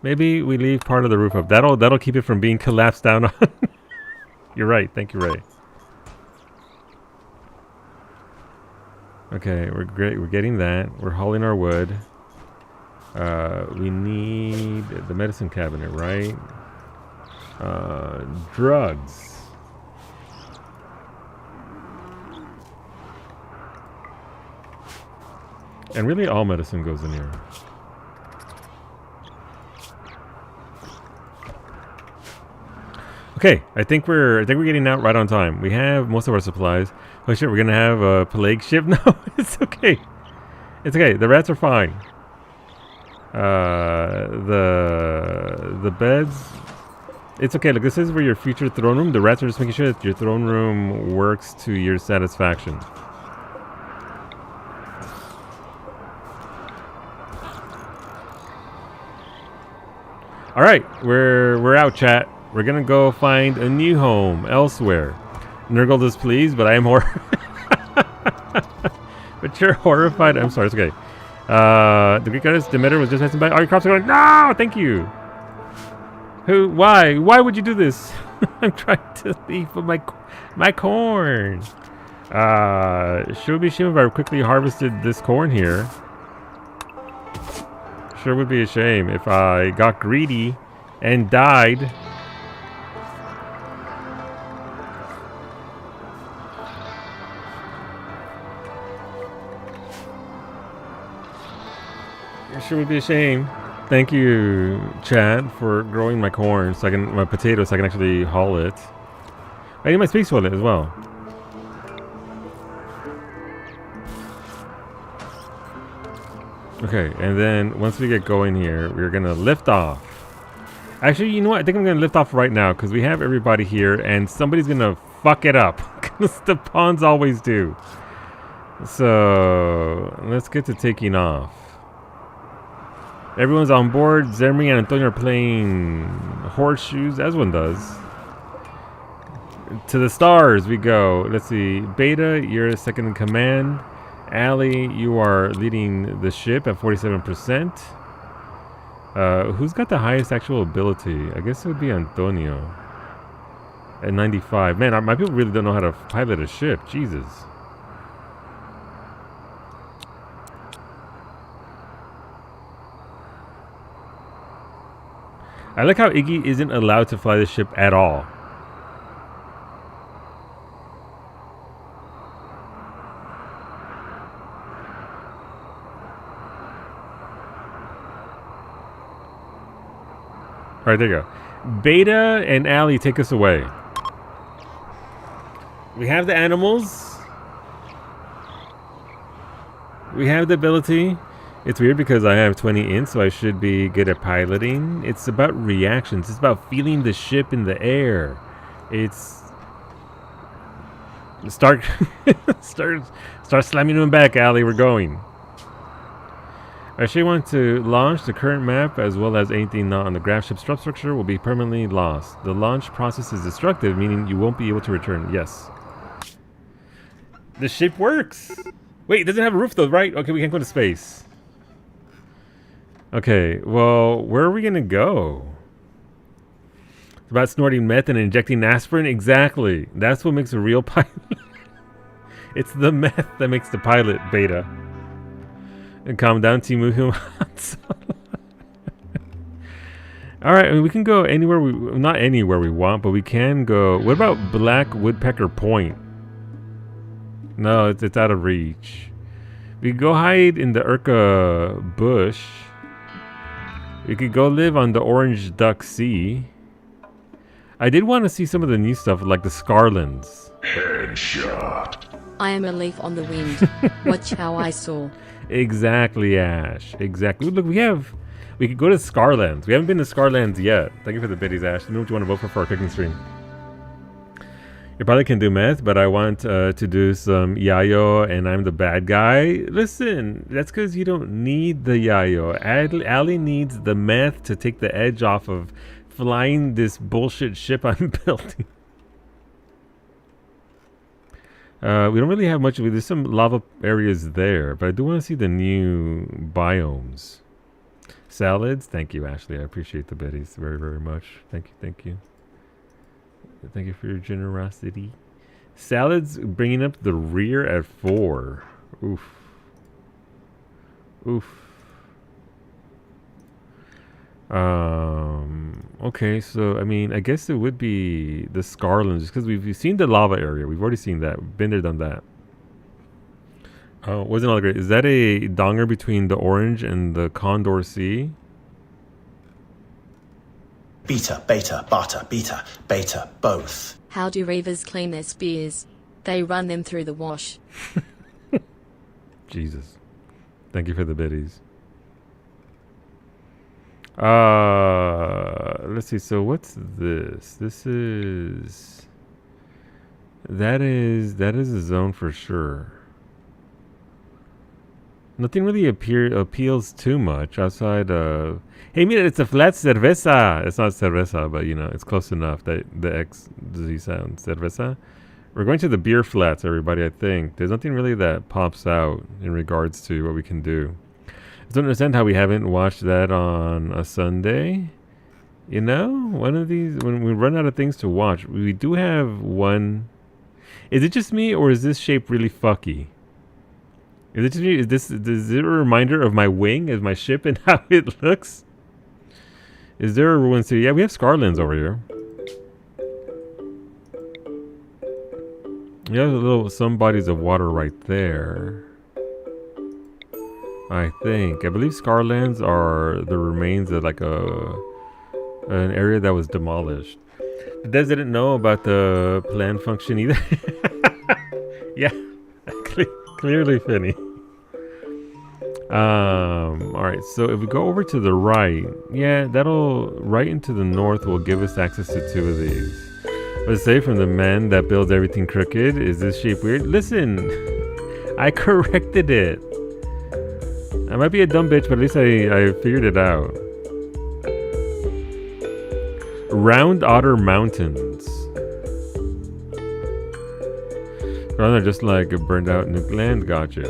Maybe we leave part of the roof up. That'll keep it from being collapsed down on. You're right. Thank you, Ray. Okay, we're great. We're getting that. We're hauling our wood. We need the medicine cabinet, right? Drugs. And really all medicine goes in here. Okay, I think we're getting out right on time. We have most of our supplies. Oh shit, we're gonna have a plague ship? No, it's okay. It's okay. The rats are fine. The beds. It's okay. Look, this is where your future throne room. The rats are just making sure that your throne room works to your satisfaction. All right, we're out, chat. We're gonna go find a new home elsewhere. Nurgle this, please, but I am but you're horrified. I'm sorry. It's okay. The Greek artist Demeter was just passing by. All your crops are going. No, thank you. Who? Why? Why would you do this? I'm trying to leave my corn. Sure would be a shame if I quickly harvested this corn here. Sure would be a shame if I got greedy and died. It sure would be a shame. Thank you, Chad, for growing my corn so I can my potatoes so I can actually haul it. I need my space toilet as well. Okay, and then once we get going here, we're gonna lift off. Actually, you know what? I think I'm gonna lift off right now because we have everybody here, and somebody's gonna fuck it up because the pawns always do. So let's get to taking off. Everyone's on board. Zermi and Antonio are playing horseshoes, as one does. To the stars we go. Let's see. Beta, you're second in command. Ali, you are leading the ship at 47%. Who's got the highest actual ability? I guess it would be Antonio. At 95. Man, my people really don't know how to pilot a ship. Jesus. I like how Iggy isn't allowed to fly the ship at all. Alright, there you go. Beta and Ali, take us away. We have the animals. We have the ability. It's weird because I have 20 in, so I should be good at piloting. It's about reactions. It's about feeling the ship in the air. It's... Start slamming them back, Ali. We're going. I actually want to launch the current map as well as anything not on the graph ship structure will be permanently lost. The launch process is destructive, meaning you won't be able to return. Yes. The ship works. Wait, it doesn't have a roof though, right? Okay, we can't go to space. Okay, well, where are we gonna go? It's about snorting meth and injecting aspirin? Exactly. That's what makes a real pilot. It's the meth that makes the pilot, Beta. And calm down, Timu. Alright, I mean, we can go anywhere not anywhere we want, but we can go. What about Black Woodpecker Point? No, it's out of reach. We could go hide in the Urka bush. We could go live on the Orange Duck Sea. I did want to see some of the new stuff, like the Scarlands. Headshot. I am a leaf on the wind. Watch how I soar. Exactly, Ash. Exactly. Look, we could go to Scarlands. We haven't been to Scarlands yet. Thank you for the biddies, Ash. Let me know what you want to vote for our cooking stream. You probably can do meth, but I want to do some yayo, and I'm the bad guy. Listen, that's because you don't need the yayo. Ali needs the meth to take the edge off of flying this bullshit ship I'm building. We don't really have much of it. There's some lava areas there, but I do want to see the new biomes. Salads, thank you, Ashley. I appreciate the biddies very, very much. Thank you, thank you. Thank you for your generosity. Salads bringing up the rear at 4. Oof. Oof. Okay, so I mean, I guess it would be the Scarlands, just because we've seen the lava area. We've already seen that. We've been there, done that. Oh, wasn't all great. Is that a donger between the Orange and the Condor Sea? Beta, beta, bata, beta, beta, both. How do reavers clean their spears? They run them through the wash. Jesus. Thank you for the biddies. Let's see. So what's this? That is a zone for sure. Nothing really appeals too much outside of. Hey, mira, it's a flat cerveza. It's not cerveza, but it's close enough that the X Z sound cerveza. We're going to the beer flats, everybody. I think there's nothing really that pops out in regards to what we can do. I don't understand how we haven't watched that on a Sunday. One of these, when we run out of things to watch, we do have one. Is it just me, or is this shape really fucky? Is it just me? Is it a reminder of my wing as my ship and how it looks? Is there a ruined city? Yeah, we have Scarlands over here. You have some bodies of water right there. I believe Scarlands are the remains of like an area that was demolished. The Des didn't know about the plan function either. Yeah, clearly Finny. Alright, so if we go over to the right, that'll right into the north will give us access to two of these. Let's say from the man that builds everything crooked, is this shape weird? Listen, I corrected it. I might be a dumb bitch, but at least I figured it out. Round Otter Mountains. Rather just like a burned out nuke land, gotcha.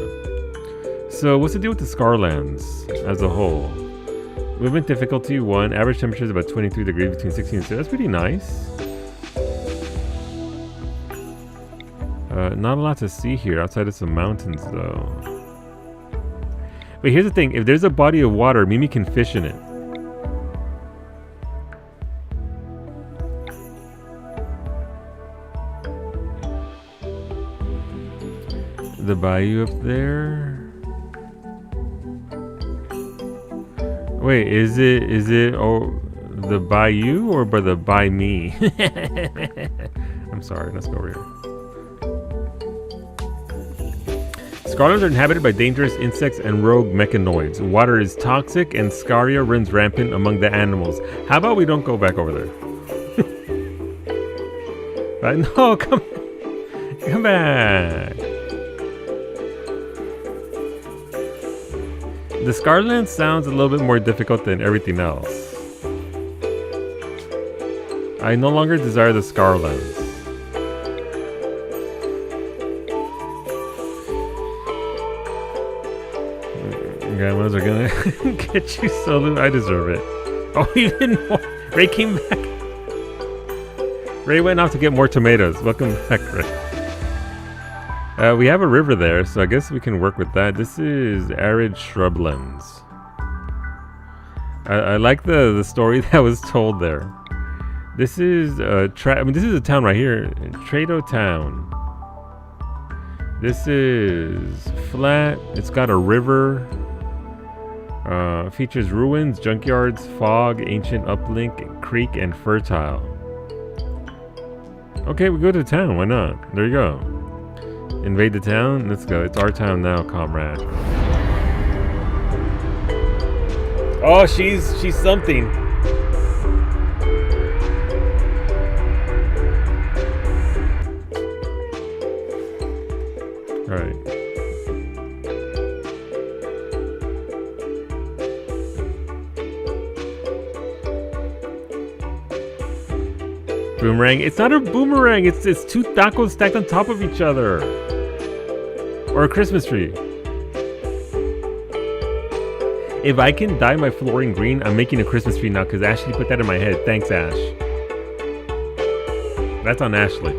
So what's the deal with the Scarlands as a whole? Movement difficulty 1, average temperature is about 23 degrees between 16 and 6. That's pretty nice. Not a lot to see here outside of some mountains though. But here's the thing, if there's a body of water, Mimi can fish in it. The bayou up there. Wait, is it the bayou or by the by me? I'm sorry, let's go over here. Scarlands are inhabited by dangerous insects and rogue mechanoids. Water is toxic and scaria runs rampant among the animals. How about we don't go back over there? No, come back. The Scarlands sounds a little bit more difficult than everything else. I no longer desire the Scarlands. Grandmas are gonna get you solo. I deserve it. Oh, even more. Ray came back. Ray went off to get more tomatoes. Welcome back, Ray. We have a river there, so I guess we can work with that. This is arid shrublands. I like the story that was told there. This is this is a town right here, Trado Town. This is flat. It's got a river. Features ruins, junkyards, fog, ancient uplink, creek, and fertile. Okay, we go to the town. Why not? There you go. Invade the town. Let's go. It's our town now, comrade. Oh, she's something. All right. Boomerang. It's not a boomerang. It's two tacos stacked on top of each other. Or a Christmas tree. If I can dye my flooring green, I'm making a Christmas tree now because Ashley put that in my head. Thanks, Ash. That's on Ashley.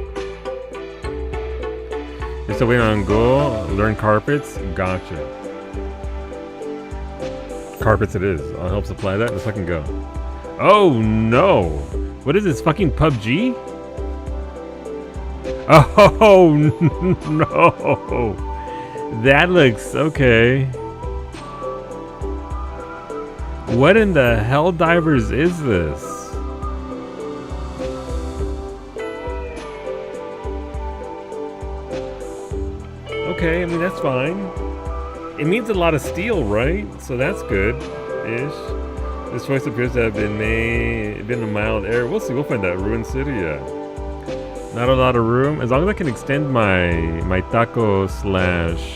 Just a way on go. Learn carpets. Gotcha. Carpets it is. I'll help supply that. Let's fucking go. Oh no! What is this? Fucking PUBG? Oh no! That looks okay. What in the hell divers is this? Okay, I mean that's fine. It means a lot of steel, right? So that's good-ish. This choice appears to have been a mild error. We'll see. We'll find out. Ruined city, yeah. Not a lot of room. As long as I can extend my taco slash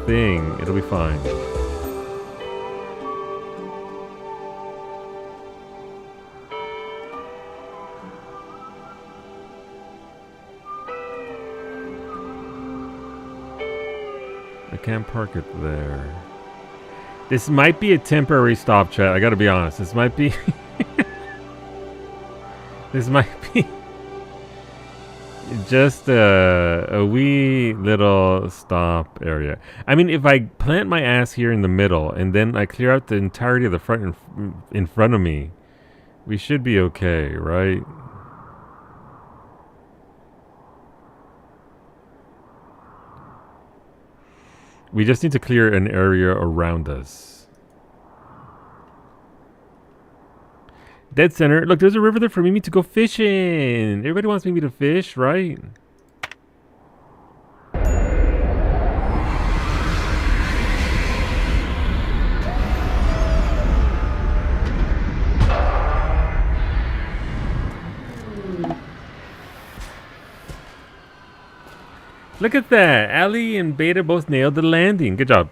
thing, it'll be fine. I can't park it there. This might be a temporary stop, chat. I gotta be honest. This might be... this might be... just a wee little stop area. I mean, if I plant my ass here in the middle and then I clear out the entirety of the front in front of me, we should be okay, right? We just need to clear an area around us. Dead center. Look, there's a river there for Mimi to go fishing. Everybody wants Mimi to fish, right? Look at that. Ali and Beta both nailed the landing. Good job.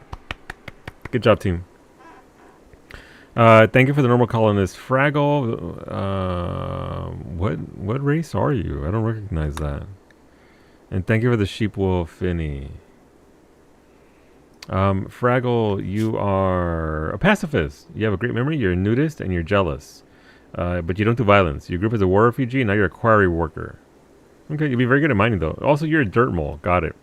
Good job, team. Thank you for the normal colonist. Fraggle. What race are you? I don't recognize that. And thank you for the sheep wool Finny. Fraggle, you are a pacifist. You have a great memory. You're a nudist and you're jealous. But you don't do violence. Your group is a war refugee. Now you're a quarry worker. Okay, you'll be very good at mining, though. Also, you're a dirt mole. Got it.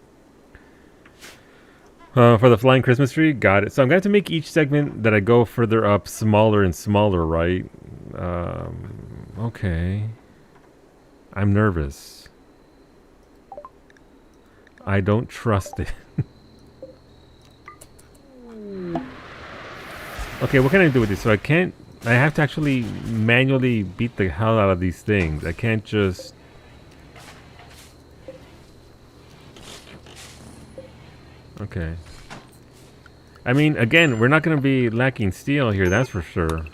For the flying Christmas tree, got it. So I'm going to have to make each segment that I go further up smaller and smaller, right? Okay. I'm nervous. I don't trust it. Okay, what can I do with this? So I have to actually manually beat the hell out of these things. I can't just... Okay. I mean, again, we're not going to be lacking steel here, that's for sure.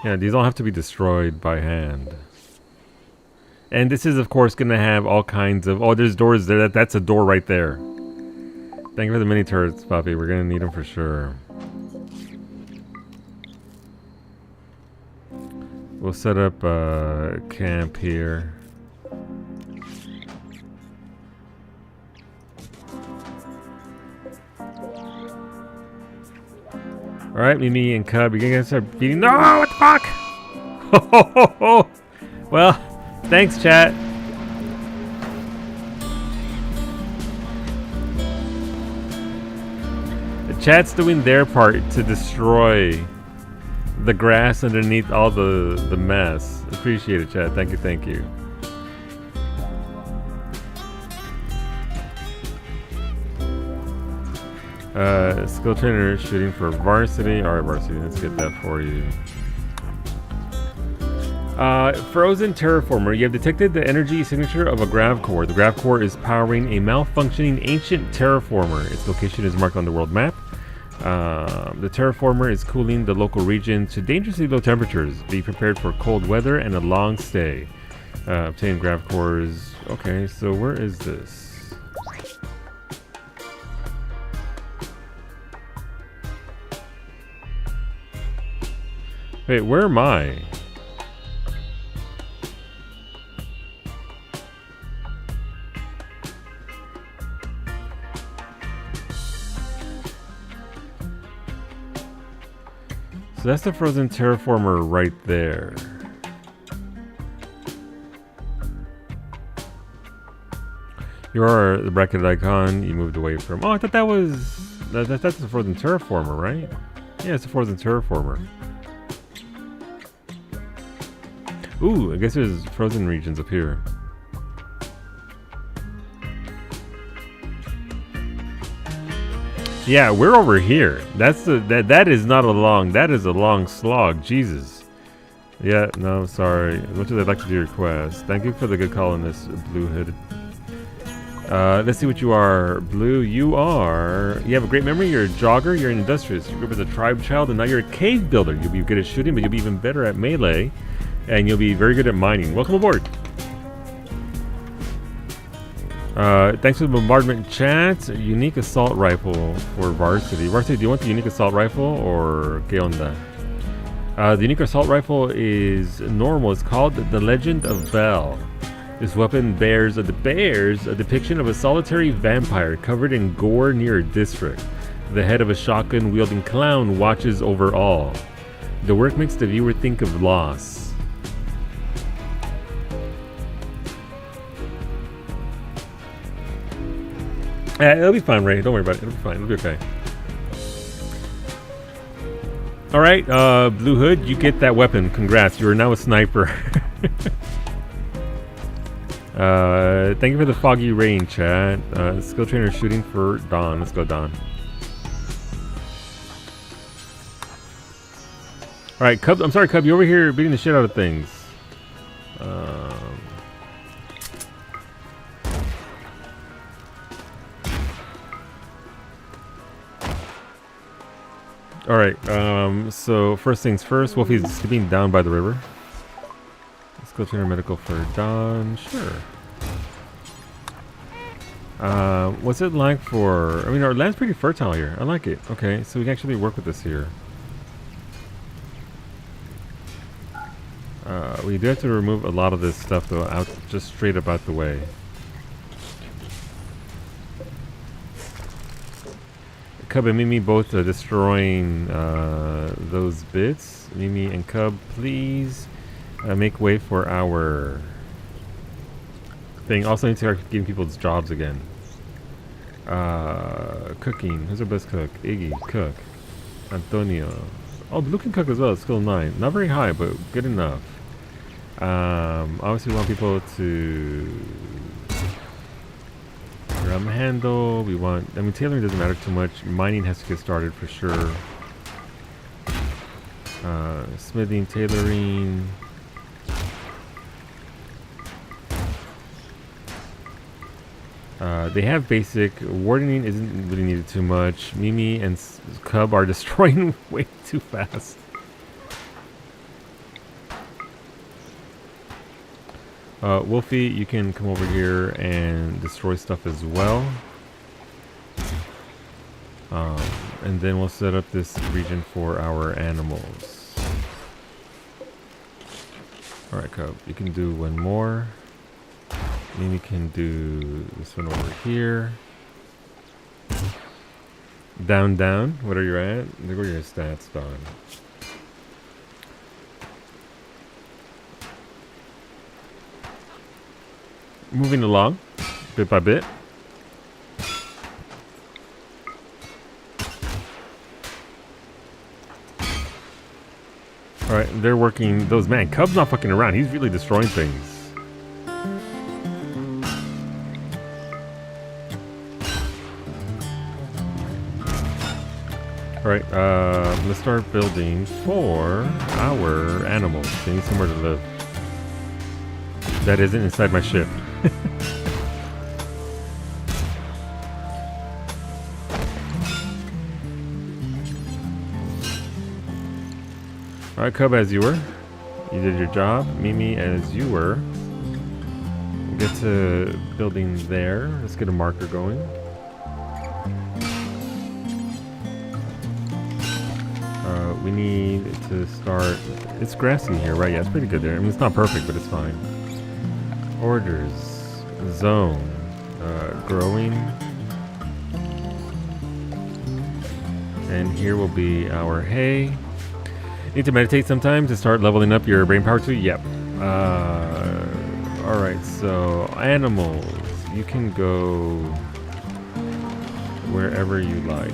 Yeah, these all have to be destroyed by hand. And this is, of course, going to have all kinds of... Oh, there's doors there. That's a door right there. Thank you for the mini turrets, Puppy. We're going to need them for sure. We'll set up camp here. Alright, Mimi and Cub, you're gonna start beating. No, what the fuck? Well, thanks, chat. The chat's doing their part to destroy the grass underneath all the mess. Appreciate it, chat. Thank you, thank you. Skill trainer shooting for varsity. Alright, varsity, let's get that for you. Frozen terraformer. You have detected the energy signature of a grav core. The grav core is powering a malfunctioning ancient terraformer. Its location is marked on the world map. The terraformer is cooling the local region to dangerously low temperatures. Be prepared for cold weather and a long stay. Obtain grav cores. Okay, so where is this? Wait, where am I? So that's the frozen terraformer right there. You are the bracketed icon you moved away from. Oh, I thought that was... That's the frozen terraformer, right? Yeah, it's a frozen terraformer. Ooh, I guess there's frozen regions up here. Yeah, we're over here. That is not a long... That is a long slog. Jesus. Yeah, no, sorry. What would I like to do request? Thank you for the good call on this, Blue Hood. Let's see what you are. Blue, you have a great memory. You're a jogger. You're an industrious. You grew up as a tribe child, and now you're a cave builder. You'll be good at shooting, but you'll be even better at melee, and you'll be very good at mining. Welcome aboard. Thanks for the bombardment chat. Unique assault rifle for Varsity. Varsity, do you want the unique assault rifle or qué onda? The unique assault rifle is normal. It's called the Legend of Bell. This weapon bears a depiction of a solitary vampire covered in gore near a district. The head of a shotgun-wielding clown watches over all. The work makes the viewer think of loss. It'll be fine, Ray. Don't worry about it. It'll be fine. It'll be okay. Alright, Blue Hood, you get that weapon. Congrats. You are now a sniper. Thank you for the foggy rain, chat. Skill trainer shooting for Dawn. Let's go, Dawn. Alright, Cub. I'm sorry, Cub. You're over here beating the shit out of things. Alright, so first things first. Wolfie's sleeping down by the river. Skill trainer medical for Dawn. Sure. What's it like for... I mean, our land's pretty fertile here. I like it. Okay, so we can actually work with this here. We do have to remove a lot of this stuff, though, out just straight up out the way. Cub and Mimi both destroying those bits. Mimi and Cub, please make way for our thing. Also need to start giving people jobs again. Cooking. Who's our best cook? Iggy, cook. Antonio. Oh, Blue can cook as well. Skill 9. Not very high, but good enough. Obviously we want people to handle. We want... I mean, tailoring doesn't matter too much. Mining has to get started for sure. Smithing, tailoring... they have basic. Wardening isn't really needed too much. Mimi and Cub are destroying way too fast. Wolfie, you can come over here and destroy stuff as well. And then we'll set up this region for our animals. Alright, Cub, you can do one more. Mimi can do this one over here. Down, down. What are you at? Look where your stats, Don. Moving along, bit by bit. Alright, they're working those. Man, Cub's not fucking around. He's really destroying things. Alright, let's start building for our animals. They need somewhere to live. That isn't inside my ship. Alright, Cub, as you were. You did your job. Mimi, as you were. We'll get to building there. Let's get a marker going. We need to start... It's grassy here, right? Yeah, it's pretty good there. I mean, it's not perfect, but it's fine. Orders. Zone. Growing. And here will be our hay. Need to meditate sometime to start leveling up your brain power too? Yep. Alright, so animals. You can go wherever you like.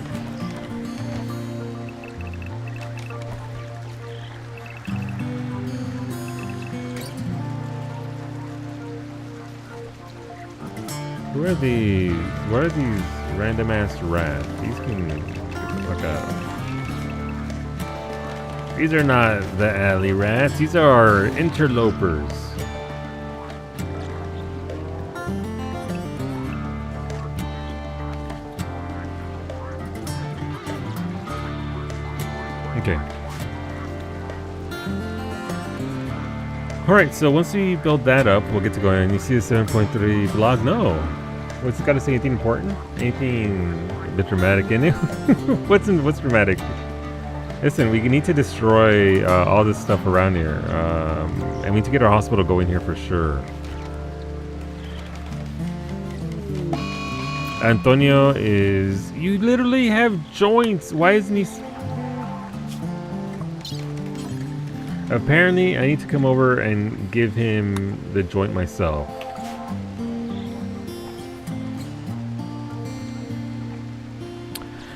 Who are these? What are these random ass rats? These can get the fuck out. These are not the alley rats. These are interlopers. Okay. Alright, so once we build that up, we'll get to going. And you see the 7.3 blog? No. What's it got to say? Anything important? Anything a bit dramatic in it? What's dramatic? Listen, we need to destroy all this stuff around here. And we need to get our hospital going here for sure. Antonio is... You literally have joints. Why isn't he... Apparently, I need to come over and give him the joint myself.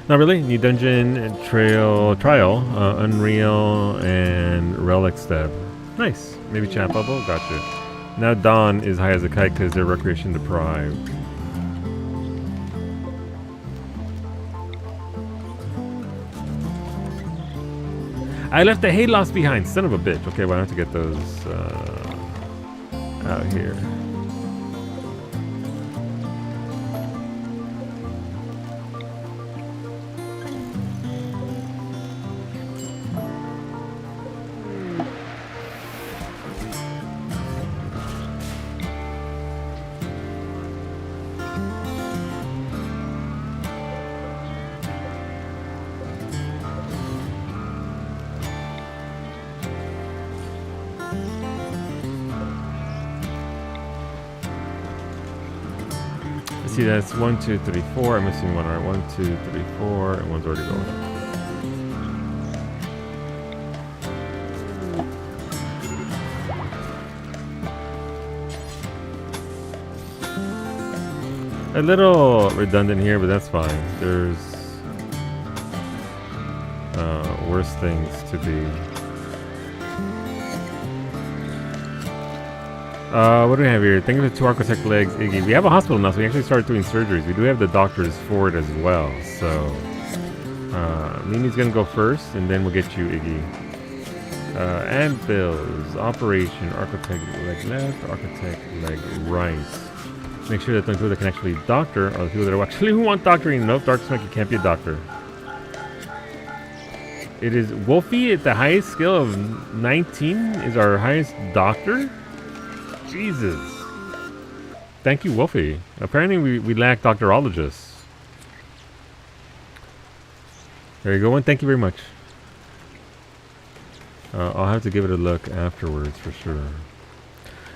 Not really. New dungeon, trial, Unreal, and Relic Step. Nice. Maybe chat bubble. Gotcha. Now Dawn is high as a kite because they're recreation deprived. I left the hay loss behind. Son of a bitch. Okay, well I have to get those out here. See, that's 1, 2, 3, 4. I'm missing one. All right, 1, 2, 3, 4, and one's already going. A little redundant here, but that's fine. There's worse things to be. What do we have here? Thank you for the 2 architect legs, Iggy. We have a hospital now, so we actually started doing surgeries. We do have the doctors for it as well. So, Mimi's gonna go first, and then we'll get you, Iggy. And Bills, operation, architect leg left, architect leg right. Make sure that the people that can actually doctor are the people that are actually who want doctoring. Nope, Dark Smoke, you can't be a doctor. It is Wolfie at the highest skill of 19 is our highest doctor. Jesus. Thank you, Wolfie. Apparently we lack doctorologists. There you go, and thank you very much. I'll have to give it a look afterwards for sure.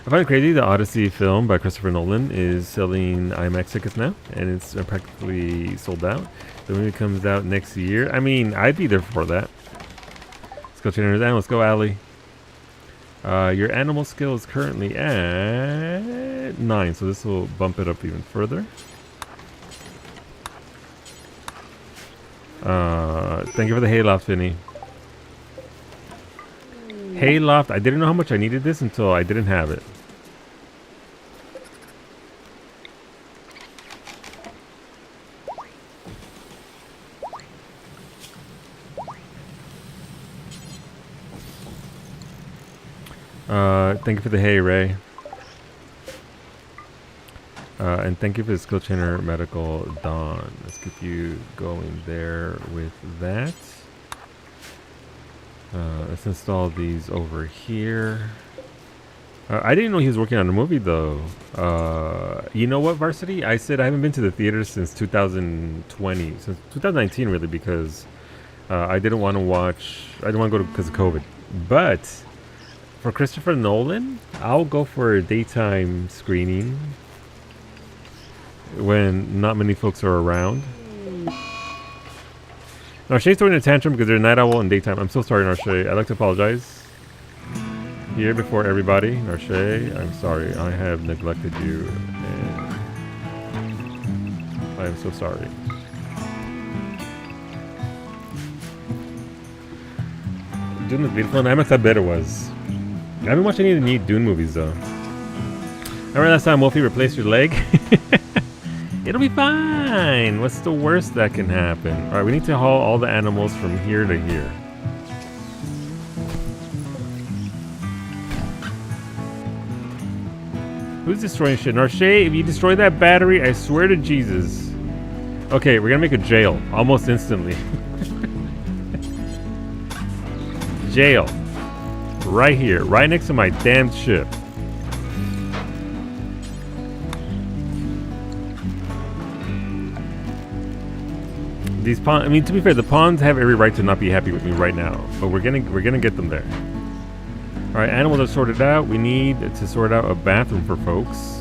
I find it crazy the Odyssey film by Christopher Nolan is selling IMAX tickets now, and it's practically sold out. The movie comes out next year. I mean, I'd be there for that. Let's go trainers and let's go, Allie. Your animal skill is currently at 9, so this will bump it up even further. Thank you for the hayloft, Finny. Hayloft, I didn't know how much I needed this until I didn't have it. Thank you for the hay, Ray. And thank you for the skill trainer medical, Dawn. Let's keep you going there with that. Let's install these over here. I didn't know he was working on a movie though. You know what, Varsity? I said I haven't been to the theater since 2020, since 2019 really, because I didn't want to watch. I didn't want to go because of COVID. But for Christopher Nolan, I'll go for a daytime screening when not many folks are around. Narche's throwing a tantrum because they're night owl in daytime. I'm so sorry, Narche. I'd like to apologize here before everybody. Narche, I'm sorry. I have neglected you, and I am so sorry. Dune was beautiful, and IMAX how better was. I haven't watched any of the new Dune movies though. Remember last time Wolfie replaced your leg? It'll be fine. What's the worst that can happen? Alright, we need to haul all the animals from here to here. Who's destroying shit? Narche, if you destroy that battery, I swear to Jesus. Okay, we're gonna make a jail almost instantly. Jail. Right here, right next to my damn ship. These pawns, I mean, to be fair, the pawns have every right to not be happy with me right now, but we're gonna get them there. All right, animals are sorted out. We need to sort out a bathroom for folks.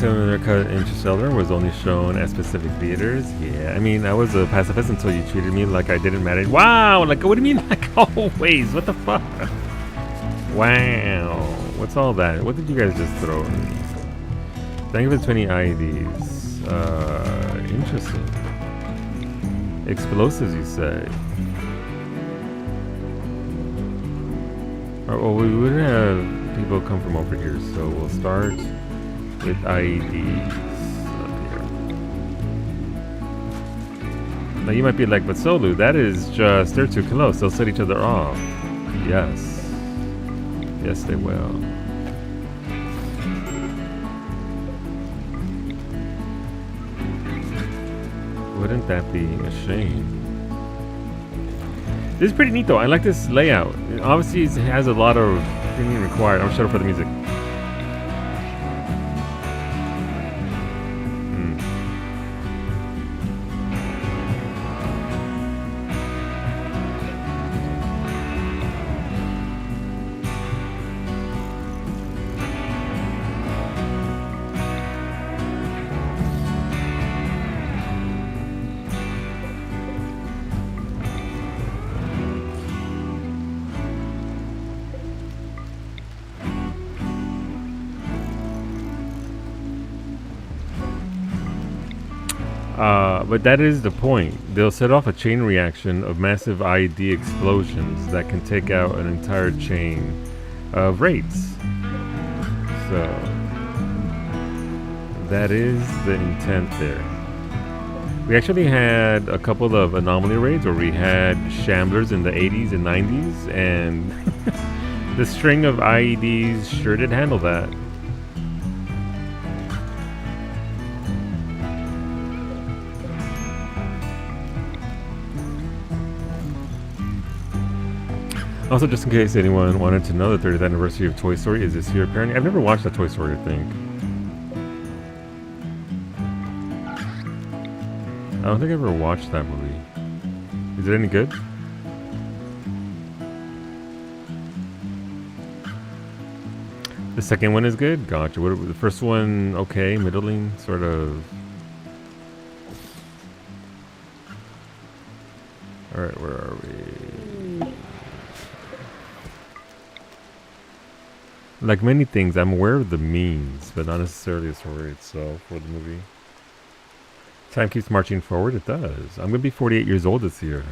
Another cut Interstellar was only shown at specific theaters. Yeah, I mean, I was a pacifist until you treated me like I didn't matter. Wow, like, what do you mean, like, always? What the fuck? Wow, what's all that? What did you guys just throw in? Thank you for the 20 IEDs. Interesting. Explosives, you say? Well, we would have people come from over here, so we'll start with IEDs up here. Now you might be like, but Solu, that is just, they're too close. They'll set each other off. Yes. Yes, they will. Wouldn't that be a shame? This is pretty neat though. I like this layout. Obviously it has a lot of things required. I'll shut up for the music. But that is the point. They'll set off a chain reaction of massive IED explosions that can take out an entire chain of raids. So that is the intent there. We actually had a couple of anomaly raids where we had shamblers in the 80s and 90s, and the string of IEDs sure did handle that. Also, just in case anyone wanted to know, the 30th anniversary of Toy Story is this year, apparently. I've never watched that Toy Story, I think. I don't think I ever watched that movie. Is it any good? The second one is good? Gotcha. What, the first one, okay, middling, sort of. Alright, where are we? Like many things, I'm aware of the means, but not necessarily the story itself or the movie. Time keeps marching forward. It does. I'm gonna be 48 years old this year.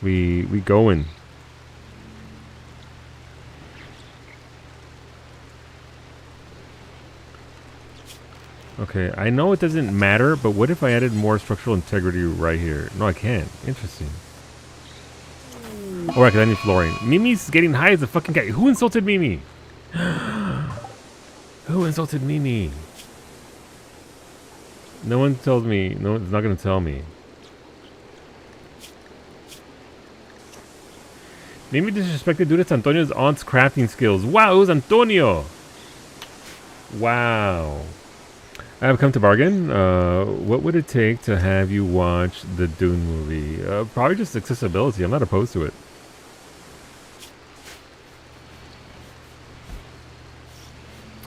We going. Okay, I know it doesn't matter, but what if I added more structural integrity right here? No, I can't. Interesting. Alright, because I need flooring. Mimi's getting high as a fucking guy. Who insulted Mimi? Who insulted Mimi? No one tells me. No one's not going to tell me. Mimi disrespected dude. It's Antonio's aunt's crafting skills. Wow, it was Antonio. Wow. I have come to bargain. What would it take to have you watch the Dune movie? Probably just accessibility. I'm not opposed to it.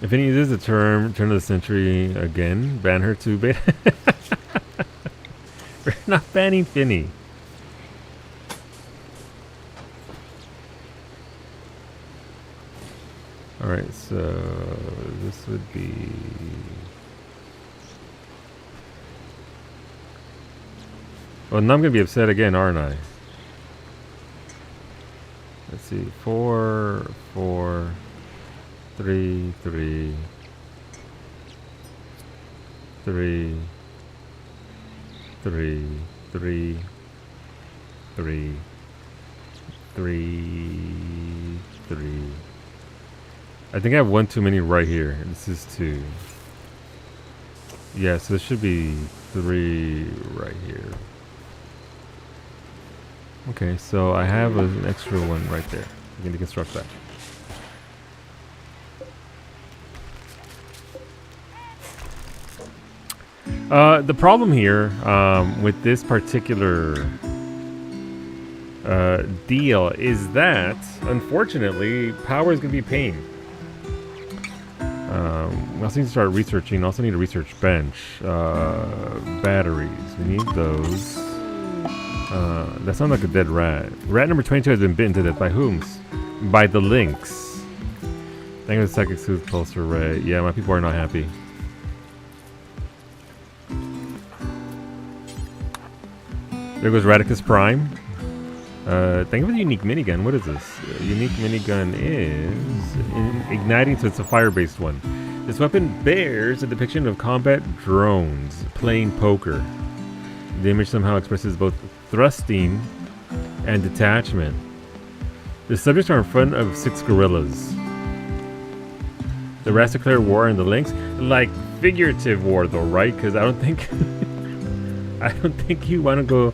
If any uses the term turn of the century again, ban her to beta. We're not banning Finny. Alright, so this would be... Well, now I'm going to be upset again, aren't I? Let's see. 4, 4, 3, 3, 3, 3, 3, 3, 3, 3. I think I have one too many right here. This is 2. Yeah, so this should be 3 right here. Okay, so I have an extra one right there. You can deconstruct that. The problem here with this particular deal is that, unfortunately, power is going to be a pain. We also need to start researching. Also need a research bench. Batteries. We need those. That sounds like a dead rat. Rat number 22 has been bitten to death. By whom? By the lynx. Thank you for the psychic soothe pulse array. Yeah, my people are not happy. There goes Radicus Prime. Thank you for the unique minigun. What is this? Unique minigun is igniting, so it's a fire-based one. This weapon bears a depiction of combat drones playing poker. The image somehow expresses both thrusting and detachment. The subjects are in front of 6 gorillas. The rats declare war on the lynx, like figurative war, though, right? Because I don't think, I don't think you want to go,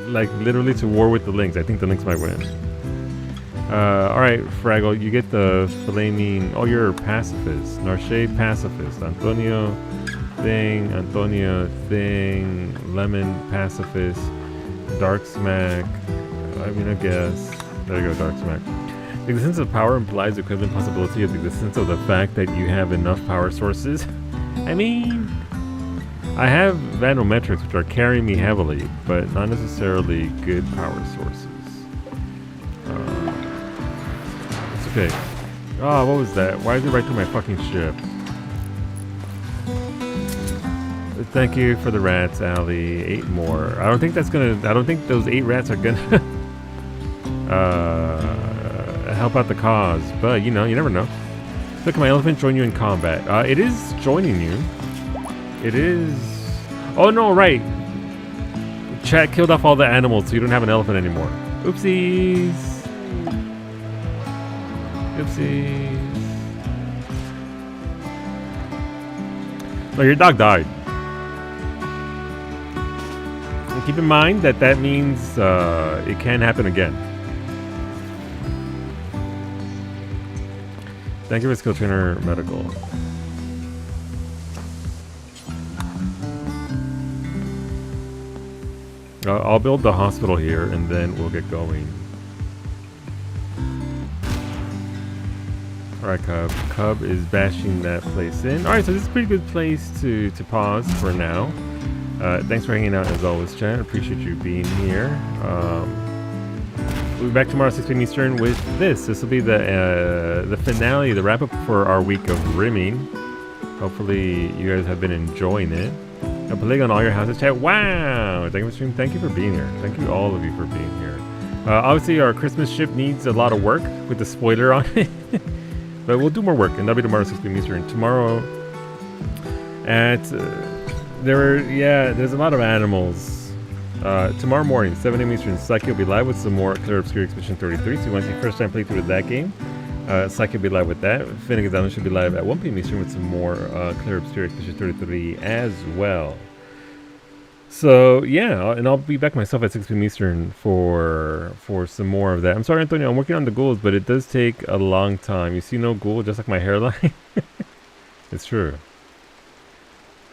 like literally to war with the lynx. I think the lynx might win. All right, Fraggle, you get the flaming. Oh, you're a pacifist. Narche pacifist. Antonio thing. Lemon pacifist. Dark smack. I mean, I guess. There you go, dark smack. The existence of power implies the equivalent possibility of the existence of the fact that you have enough power sources. I mean, I have vanometrics, which are carrying me heavily, but not necessarily good power sources. It's okay. Oh, what was that? Why is it right through my fucking ship? Thank you for the rats, Allie. 8 more. I don't think that's gonna. I don't think those 8 rats are gonna help out the cause. But you know, you never know. Look, my elephant join you in combat. It is joining you. It is. Oh no! Right. Chat killed off all the animals, so you don't have an elephant anymore. Oopsies. Oopsies. No, your dog died. And keep in mind that that means it can happen again. Thank you for Skill Trainer Medical. I'll build the hospital here and then we'll get going. Alright, Cub. Cub is bashing that place in. Alright, so this is a pretty good place to pause for now. Thanks for hanging out as always, chat. Appreciate you being here. We'll be back tomorrow 6 p.m. Eastern with this. This will be the finale, the wrap up for our week of rimming. Hopefully you guys have been enjoying it. A plague on all your houses, chat. Wow! Thank you for streaming. Thank you for being here. Thank you all of you for being here. Obviously our Christmas ship needs a lot of work with the spoiler on it. But we'll do more work, and that'll be tomorrow 6 p.m. Eastern. Tomorrow at there's a lot of animals. Tomorrow morning, 7 a.m. Eastern, Psyche will be live with some more Clear Obscure Expedition 33. So you want to see first time playthrough of that game. Psyche will be live with that. Finnegan's Island should be live at 1 p.m. Eastern with some more Clear Obscure Expedition 33 as well. So yeah, and I'll be back myself at 6 p.m. Eastern for some more of that. I'm sorry, Antonio, I'm working on the ghouls, but it does take a long time. You see no ghoul, just like my hairline. It's true.